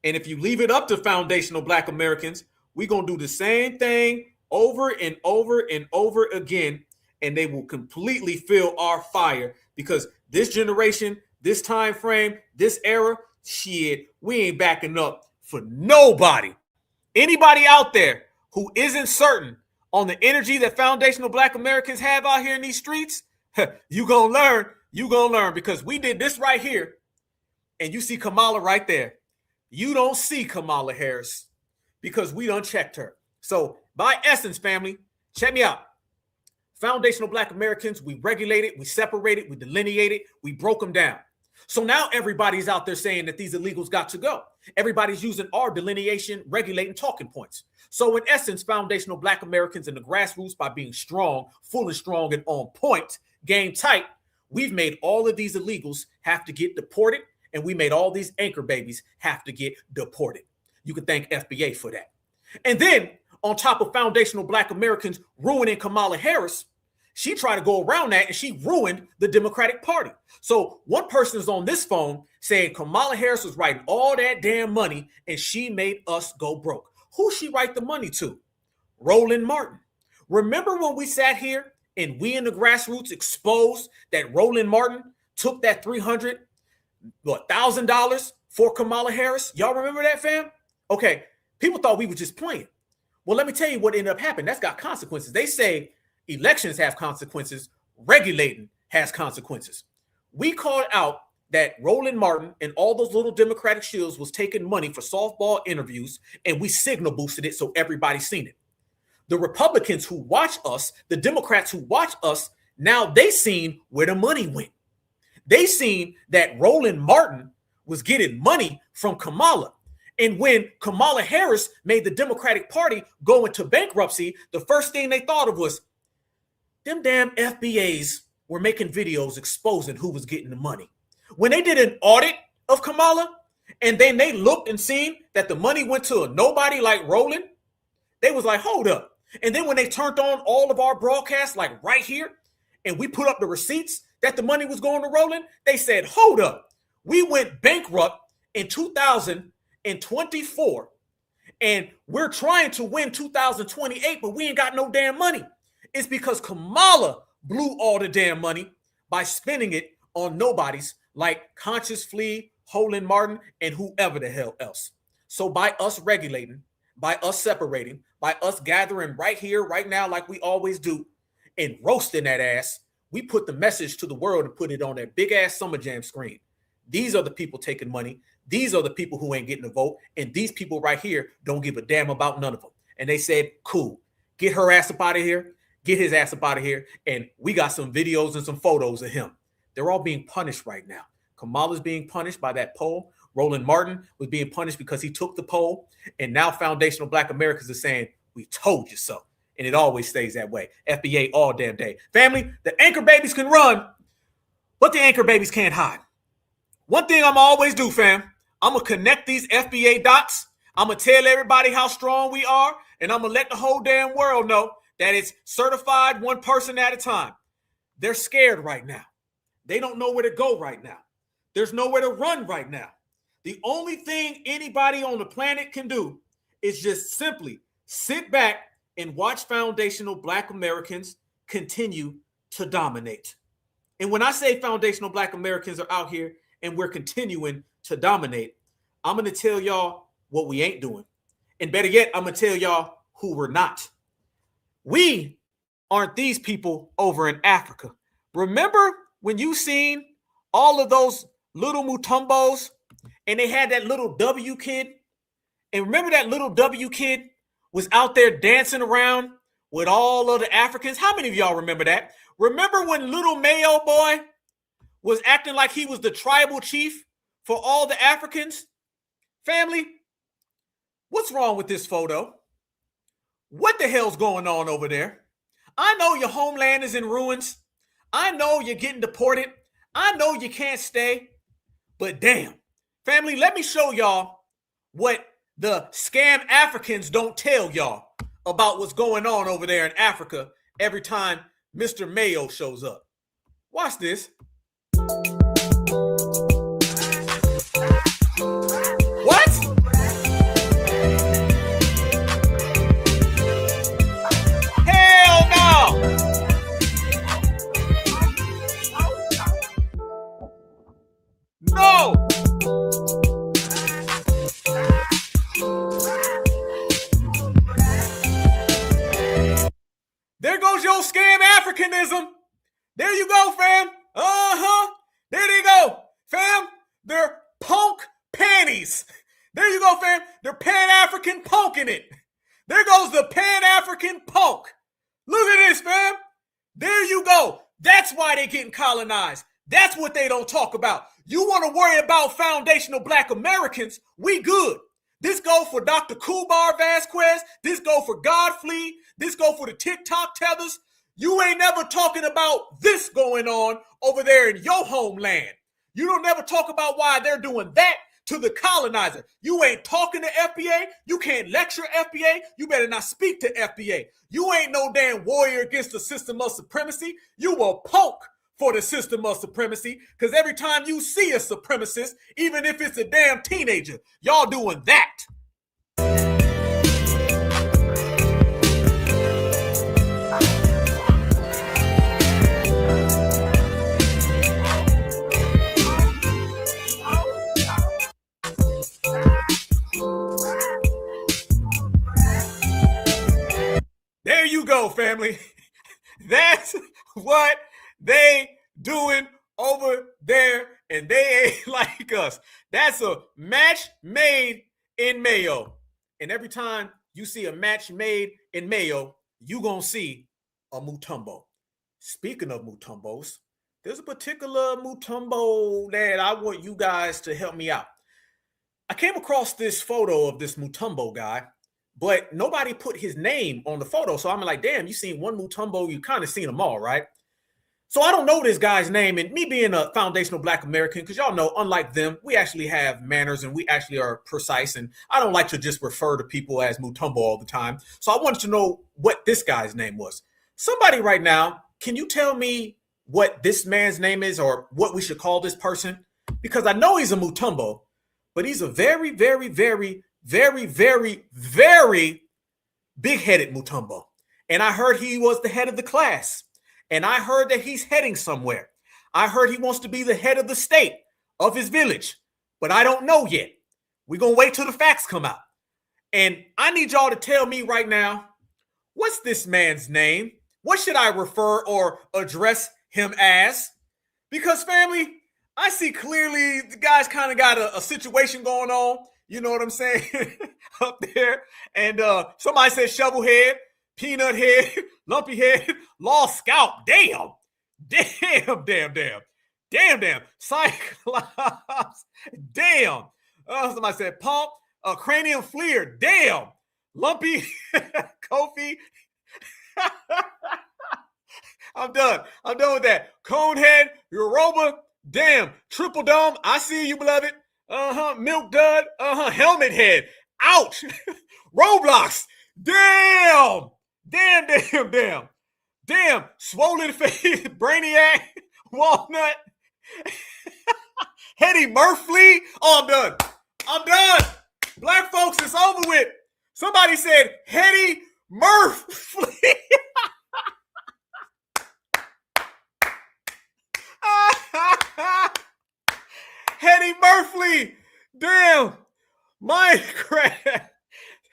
And if you leave it up to foundational Black Americans, we're going to do the same thing over and over and over again, and they will completely feel our fire, because this generation, this time frame, this era, shit, we ain't backing up for nobody. Anybody out there who isn't certain on the energy that foundational Black Americans have out here in these streets, you gonna learn. You gonna learn, because we did this right here, and you see Kamala right there. You don't see Kamala Harris because we done checked her. So by essence, family, check me out. Foundational Black Americans, we regulated, we separated, we delineated, we broke them down. So now everybody's out there saying that these illegals got to go. Everybody's using our delineation, regulating talking points. So in essence, foundational Black Americans in the grassroots, by being strong, full and strong and on point, game tight, we've made all of these illegals have to get deported, and we made all these anchor babies have to get deported. You can thank FBA for that. And then on top of foundational Black Americans ruining Kamala Harris, she tried to go around that and she ruined the Democratic Party. So one person is on this phone saying Kamala Harris was writing all that damn money and she made us go broke. Who she write the money to? Roland Martin. Remember when we sat here and we in the grassroots exposed that Roland Martin took that $300,000 for Kamala Harris? Y'all remember that, fam? Okay, people thought we were just playing. Well, let me tell you what ended up happening. That's got consequences. They say elections have consequences. Regulating has consequences. We called out that Roland Martin and all those little Democratic shields was taking money for softball interviews, and we signal boosted it so everybody seen it. The Republicans who watch us, the Democrats who watch us, now they seen where the money went. They seen that Roland Martin was getting money from Kamala. And when Kamala Harris made the Democratic Party go into bankruptcy, the first thing they thought of was, them damn FBAs were making videos exposing who was getting the money. When they did an audit of Kamala, and then they looked and seen that the money went to a nobody like Roland, they was like, hold up. And then when they turned on all of our broadcasts, like right here, and we put up the receipts that the money was going to Roland, they said, hold up. We went bankrupt in 2024, and we're trying to win 2028, but we ain't got no damn money. It's because Kamala blew all the damn money by spending it on nobodies like Conscious Flea, Roland Martin, and whoever the hell else. So by us regulating, by us separating, by us gathering right here, right now, like we always do, and roasting that ass, we put the message to the world and put it on that big ass Summer Jam screen. These are the people taking money. These are the people who ain't getting a vote. And these people right here don't give a damn about none of them. And they said, cool, get her ass up out of here. Get his ass up out of here. And we got some videos and some photos of him. They're all being punished right now. Kamala's being punished by that poll. Roland Martin was being punished because he took the poll. And now foundational Black Americans are saying, we told you so. And it always stays that way. FBA all damn day. Family, the anchor babies can run, but the anchor babies can't hide. One thing I'm always do, fam, I'm going to connect these FBA dots. I'm going to tell everybody how strong we are, and I'm going to let the whole damn world know that it's certified one person at a time. They're scared right now. They don't know where to go right now. There's nowhere to run right now. The only thing anybody on the planet can do is just simply sit back and watch foundational Black Americans continue to dominate. And when I say foundational Black Americans are out here and we're continuing to dominate, I'm going to tell y'all what we ain't doing. And better yet, I'm going to tell y'all who we're not. We aren't these people over in Africa. Remember when you seen all of those little Mutombos and they had that little W kid? And remember that little W kid was out there dancing around with all of the Africans? How many of y'all remember that? Remember when little Mayo boy was acting like he was the tribal chief for all the Africans? Family, what's wrong with this photo? What the hell's going on over there? I know your homeland is in ruins. I know you're getting deported. I know you can't stay. But damn, family, let me show y'all what the scam Africans don't tell y'all about what's going on over there in Africa every time Mr. Mayo shows up. Watch this. What? Hell no! No! There goes your scam Africanism. There you go, fam. There they go, fam. They're punk panties. There you go, fam. They're Pan-African punking it. There goes the Pan-African punk. Look at this, fam. There you go. That's why they're getting colonized. That's what they don't talk about. You want to worry about foundational Black Americans? We good. This go for Dr. Kubar Vasquez. This go for Godfrey. This go for the TikTok tethers. You ain't never talking about this going on over there in your homeland. You don't never talk about why they're doing that to the colonizer. You ain't talking to FBA. You can't lecture FBA. You better not speak to FBA. You ain't no damn warrior against the system of supremacy. You will poke for the system of supremacy, because every time you see a supremacist, even if it's a damn teenager, y'all doing that. There you go, family. That's what they doing over there, and they ain't like us. That's a match made in Mayo. And every time you see a match made in Mayo, you gonna see a Mutombo. Speaking of Mutombos, there's a particular Mutombo that I want you guys to help me out. I came across this photo of this Mutombo guy, but nobody put his name on the photo. So I'm like, damn, you seen one Mutombo, you kind of seen them all, right? So I don't know this guy's name, and me being a foundational Black American, because y'all know, unlike them, we actually have manners and we actually are precise, and I don't like to just refer to people as Mutombo all the time. So I wanted to know what this guy's name was. Somebody right now, can you tell me what this man's name is, or what we should call this person? Because I know he's a Mutombo, but he's a very, very, very, very, very, very big-headed Mutombo. And I heard he was the head of the class. And I heard that he's heading somewhere. I heard he wants to be the head of the state, of his village. But I don't know yet. We're going to wait till the facts come out. And I need y'all to tell me right now, what's this man's name? What should I refer or address him as? Because, family, I see clearly the guy's kind of got a situation going on. You know what I'm saying? Up there. And somebody said shovel head, peanut head, lumpy head, lost scalp. Damn. Damn, damn, damn. Damn, damn. Cyclops. Damn. Somebody said pump, cranium fleer. Damn. Lumpy, Kofi. I'm done. I'm done with that. Conehead, Yoruba. Damn. Triple dome. I see you, beloved. Milk dud. Helmet head. Ouch. Roblox. Damn. Damn, damn, damn. Damn. Swollen face. Brainiac. Walnut. Hetty Murphy. Oh, I'm done. I'm done. Black folks, it's over with. Somebody said Hetty Murphy. Hetty Murphy. Damn. Minecraft.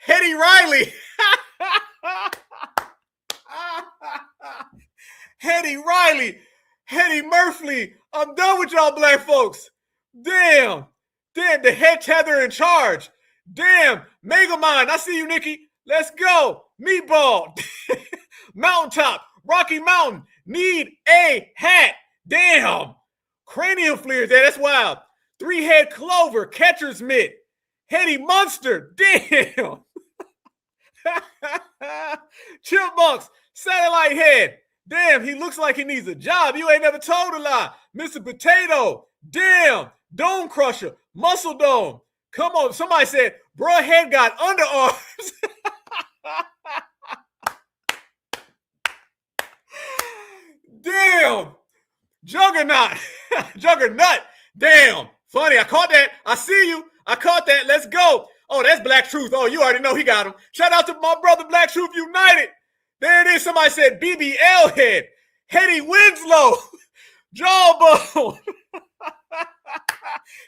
Hetty Riley. Hetty Riley. Hetty Murphy. I'm done with y'all black folks. Damn. Damn, the head tether in charge. Damn. Megamind. I see you, Nikki. Let's go. Meatball. Mountaintop. Rocky Mountain. Need a hat. Damn. Cranium fleers. Yeah, that's wild. Three-head clover. Catcher's mitt. Hetty Monster. Damn. Chipmunks. Satellite head. Damn, he looks like he needs a job. You ain't never told a lie. Mr. Potato. Damn. Dome Crusher. Muscle Dome. Come on. Somebody said, bro, head got underarms. Damn. Juggernaut. Juggernaut. Damn. Funny. I caught that. I see you. I caught that. Let's go. Oh, that's Black Truth. Oh, you already know he got him. Shout out to my brother Black Truth United. There it is. Somebody said BBL head. Hetty Winslow. Jawbone.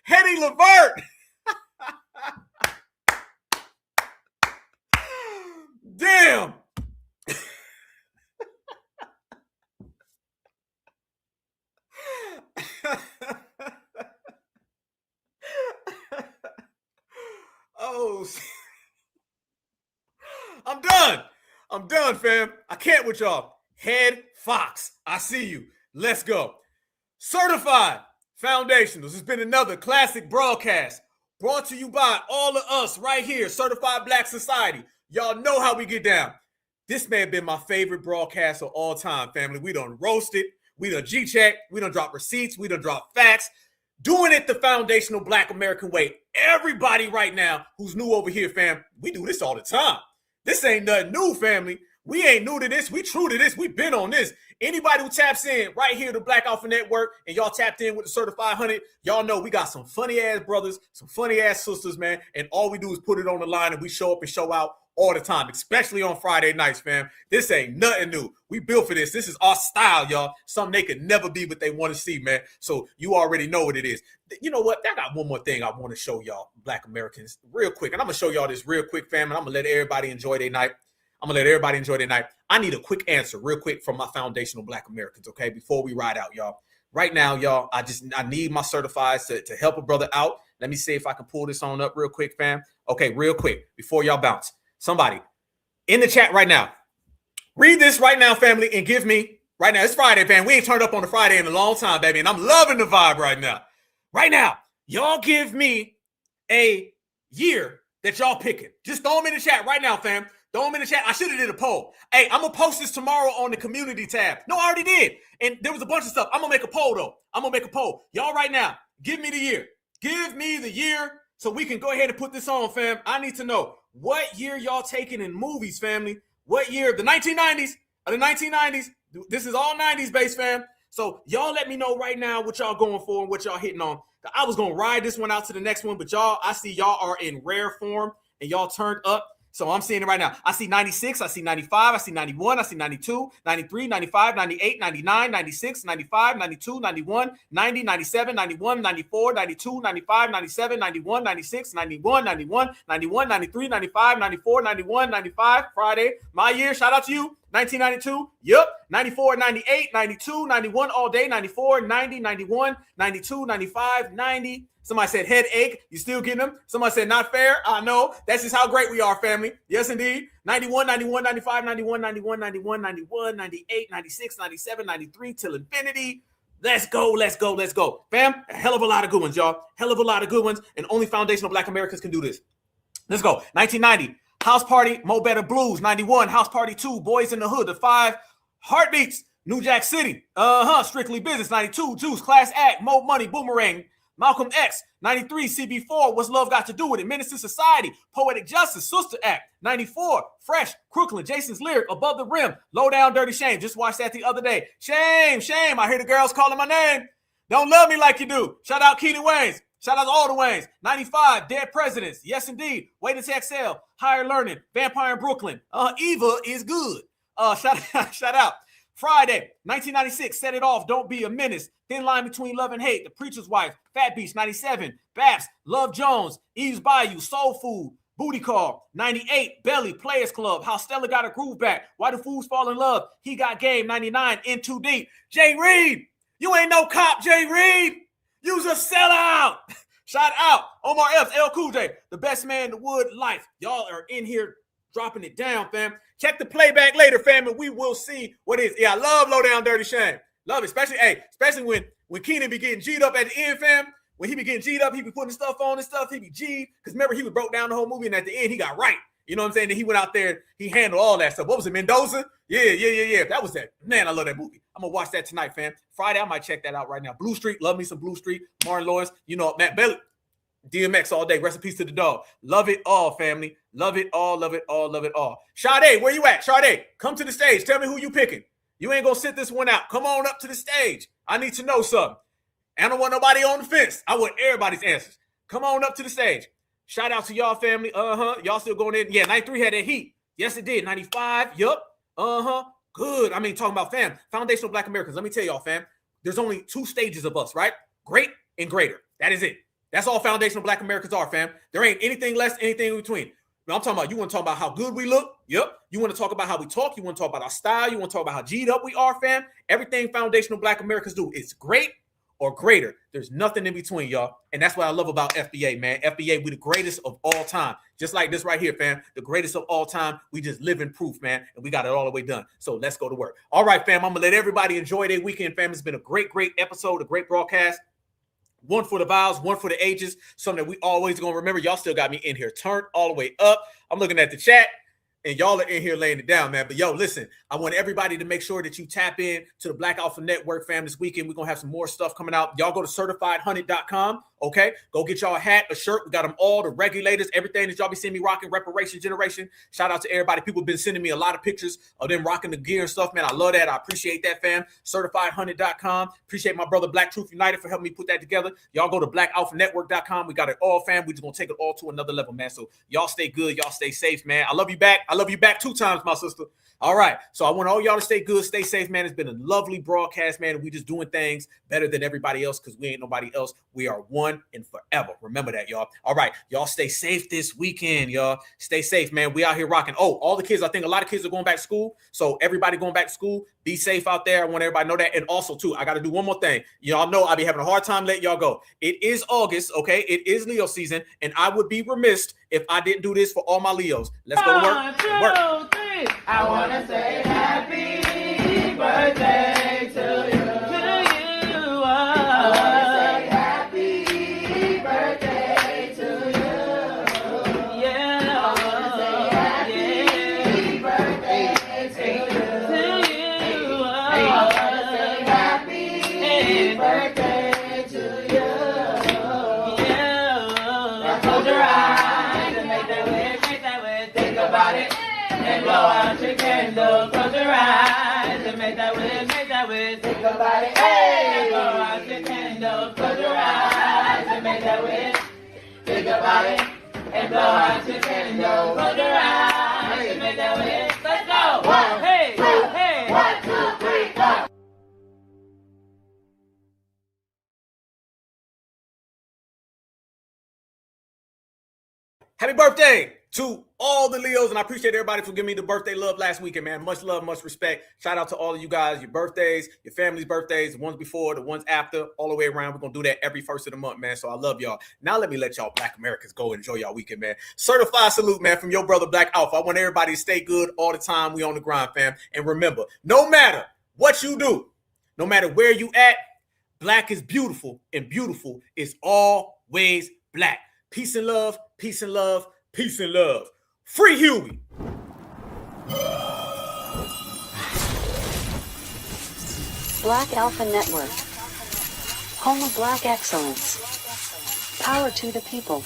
Hetty Levert. Damn. Oh, I'm done. I'm done, fam. I can't with y'all. Head Fox. I see you. Let's go. Certified Foundationals. This has been another classic broadcast brought to you by all of us right here, Certified Black Society. Y'all know how we get down. This may have been my favorite broadcast of all time, family. We done roasted. We done G-checked. We done dropped receipts. We done dropped facts. Doing it the foundational Black American way. Everybody right now who's new over here, fam, we do this all the time. This ain't nothing new, family. We ain't new to this. We true to this. We've been on this. Anybody who taps in right here to Black Alpha Network and y'all tapped in with the Certified 100, y'all know we got some funny-ass brothers, some funny-ass sisters, man, and all we do is put it on the line and we show up and show out all the time, especially on Friday nights, fam. This ain't nothing new. We built for this. This is our style, y'all. Something they could never be, but they want to see, man. So you already know what it is. You know what? I got one more thing I want to show y'all, Black Americans, real quick. And I'm going to show y'all this real quick, fam, and I'm going to let everybody enjoy their night. I need a quick answer real quick from my foundational Black Americans, okay, before we ride out, y'all. Right now, y'all, I need my certifieds to help a brother out. Let me see if I can pull this on up real quick, fam. Okay, real quick, before y'all bounce. Somebody in the chat right now, read this right now, family, and give me, right now, it's Friday, fam. We ain't turned up on the Friday in a long time, baby, and I'm loving the vibe right now. Right now, y'all give me a year that y'all picking. Just throw them in the chat right now, fam. Throw them in the chat. I should have did a poll. Hey, I'm going to post this tomorrow on the community tab. No, I already did. And there was a bunch of stuff. I'm going to make a poll, though. Y'all right now, give me the year. Give me the year so we can go ahead and put this on, fam. I need to know what year y'all taking in movies, family. What year? The 1990s? The 1990s? This is all 90s based, fam. So y'all let me know right now what y'all going for and what y'all hitting on. I was going to ride this one out to the next one, but y'all, I see y'all are in rare form and y'all turned up. So I'm seeing it right now. I see 96, I see 95, I see 91, I see 92, 93, 95, 98, 99, 96, 95, 92, 91, 90, 97, 91, 94, 92, 95, 97, 91, 96, 91, 91, 91, 93, 95, 94, 91, 95. Friday, my year. Shout out to you. 1992. Yep. 94, 98, 92, 91 all day. 94, 90, 91, 92, 95, 90. Somebody said headache. You still getting them? Somebody said not fair. I know. That's just how great we are, family. Yes, indeed. 91, 91, 95, 91, 91, 91, 91, 98, 96, 97, 93 till infinity. Let's go, let's go, let's go. Fam, a hell of a lot of good ones, y'all. Hell of a lot of good ones. And only foundational Black Americans can do this. Let's go. 1990, House Party, Mo Better Blues. 91, House Party 2, Boys in the Hood. The 5, Heartbeats, New Jack City. Strictly Business. 92, Juice, Class Act, Mo Money, Boomerang. Malcolm X. 93, CB4, What's Love Got to Do With It? Menace to Society, Poetic Justice, Sister Act. 94, Fresh, Crooklyn, Jason's Lyric, Above the Rim, Low Down, Dirty Shame. Just watched that the other day. Shame, shame. I hear the girls calling my name. Don't love me like you do. Shout out Keenan Waynes. Shout out to all the Waynes. 95, Dead Presidents. Yes, indeed. Waiting to Excel. Higher Learning. Vampire in Brooklyn. Eva is good. Shout out. Friday, 1996, Set It Off, Don't Be a Menace, Thin Line Between Love and Hate, The Preacher's Wife, Fat Beach, 97, Baps, Love Jones, Eve's Bayou, Soul Food, Booty Call, 98, Belly, Players Club, How Stella Got a Groove Back, Why Do Fools Fall in Love, He Got Game, 99, In Too Deep. Jay Reed, you ain't no cop, Jay Reed. You's a sellout. Shout out, Omar Epps, L Cool J, The Best Man in the Wood, Life. Y'all are in here dropping it down, fam. Check the playback later, fam, and we will see what it is. Yeah, I love Low Down Dirty Shame. Love it, especially when Keenan be getting G'd up at the end, fam. When he be getting G'd up, he be putting stuff on and stuff. He be G'd. Because remember, he was broke down the whole movie, and at the end, he got right. You know what I'm saying? And he went out there, he handled all that stuff. What was it, Mendoza? Yeah. That was that. Man, I love that movie. I'm going to watch that tonight, fam. Friday, I might check that out right now. Blue Street, love me some Blue Street. Martin Lawrence, you know, Matt Belly. DMX all day. Rest in peace to the dog. Love it all, family. Love it all, love it all, love it all. Sade, where you at? Sade, come to the stage. Tell me who you picking. You ain't going to sit this one out. Come on up to the stage. I need to know something. I don't want nobody on the fence. I want everybody's answers. Come on up to the stage. Shout out to y'all, family. Y'all still going in. Yeah, 93 had that heat. Yes, it did. 95. Yup. Good. I mean, talking about fam. Foundational Black Americans. Let me tell y'all, fam. There's only 2 stages of us, right? Great and greater. That is it. That's all foundational Black Americans are, fam. There ain't anything less, anything in between. Now, I'm talking about, you want to talk about how good we look? Yep. You want to talk about how we talk? You want to talk about our style? You want to talk about how G'd up we are, fam? Everything foundational Black Americans do is great or greater. There's nothing in between, y'all. And that's what I love about FBA, man. FBA, we the greatest of all time. Just like this right here, fam. The greatest of all time. We just live in proof, man. And we got it all the way done. So let's go to work. All right, fam. I'm going to let everybody enjoy their weekend, fam. It's been a great, great episode, a great broadcast. One for the vows, one for the ages. Something that we always going to remember. Y'all still got me in here turned all the way up. I'm looking at the chat. and y'all are in here laying it down, man. But yo, listen, I want everybody to make sure that you tap in to the Black Alpha Network, fam. This weekend, we're going to have some more stuff coming out. Y'all go to certifiedhunted.com, okay? Go get y'all a hat, a shirt. We got them all, the regulators, everything that y'all be seeing me rocking, Reparation Generation. Shout out to everybody. People been sending me a lot of pictures of them rocking the gear and stuff, man. I love that. I appreciate that, fam. Certifiedhunted.com. Appreciate my brother Black Truth United for helping me put that together. Y'all go to blackalphanetwork.com. We got it all, fam. We just going to take it all to another level, man. So y'all stay good. Y'all stay safe, man. I love you back. I love you back 2 times, my sister. All right. So I want all y'all to stay good, stay safe, man. It's been a lovely broadcast, man. We just doing things better than everybody else because we ain't nobody else. We are one and forever. Remember that, y'all. All right. Y'all stay safe this weekend, y'all. Stay safe, man. We out here rocking. Oh, all the kids, I think a lot of kids are going back to school. So everybody going back to school, be safe out there. I want everybody to know that. And also, too, I got to do one more thing. Y'all know I be having a hard time letting y'all go. It is August, okay? It is Leo season, and I would be remiss if I didn't do this for all my Leos. Let's go to work. 1, 2, 3. I want to say happy birthday to you. I want to say happy birthday to you. Yeah. I want to say happy birthday to you. I want to say happy birthday to you. Yeah. Now close your eyes and make that wish, think about it. And blow out your candle, close your eyes and make that wish, think about it. Hey! Blow out your candle, close your eyes and make that wish, think about it. And blow out your candle, close your eyes and make that wish. Let's go! 1, hey, 2, hey, 1, 2, 3, go! Happy birthday to all the Leos, and I appreciate everybody for giving me the birthday love last weekend, man. Much love, much respect. Shout out to all of you guys, your birthdays, your family's birthdays, the ones before, the ones after, all the way around. We're going to do that every first of the month, man. So I love y'all. Now let me let y'all Black Americans go enjoy y'all weekend, man. Certified salute, man, from your brother Black Alpha. I want everybody to stay good all the time. We on the grind, fam. And remember, no matter what you do, no matter where you at, Black is beautiful, and beautiful is always Black. Peace and love, peace and love, peace and love. Free Huey. Black Alpha Network. Home of Black excellence. Power to the people.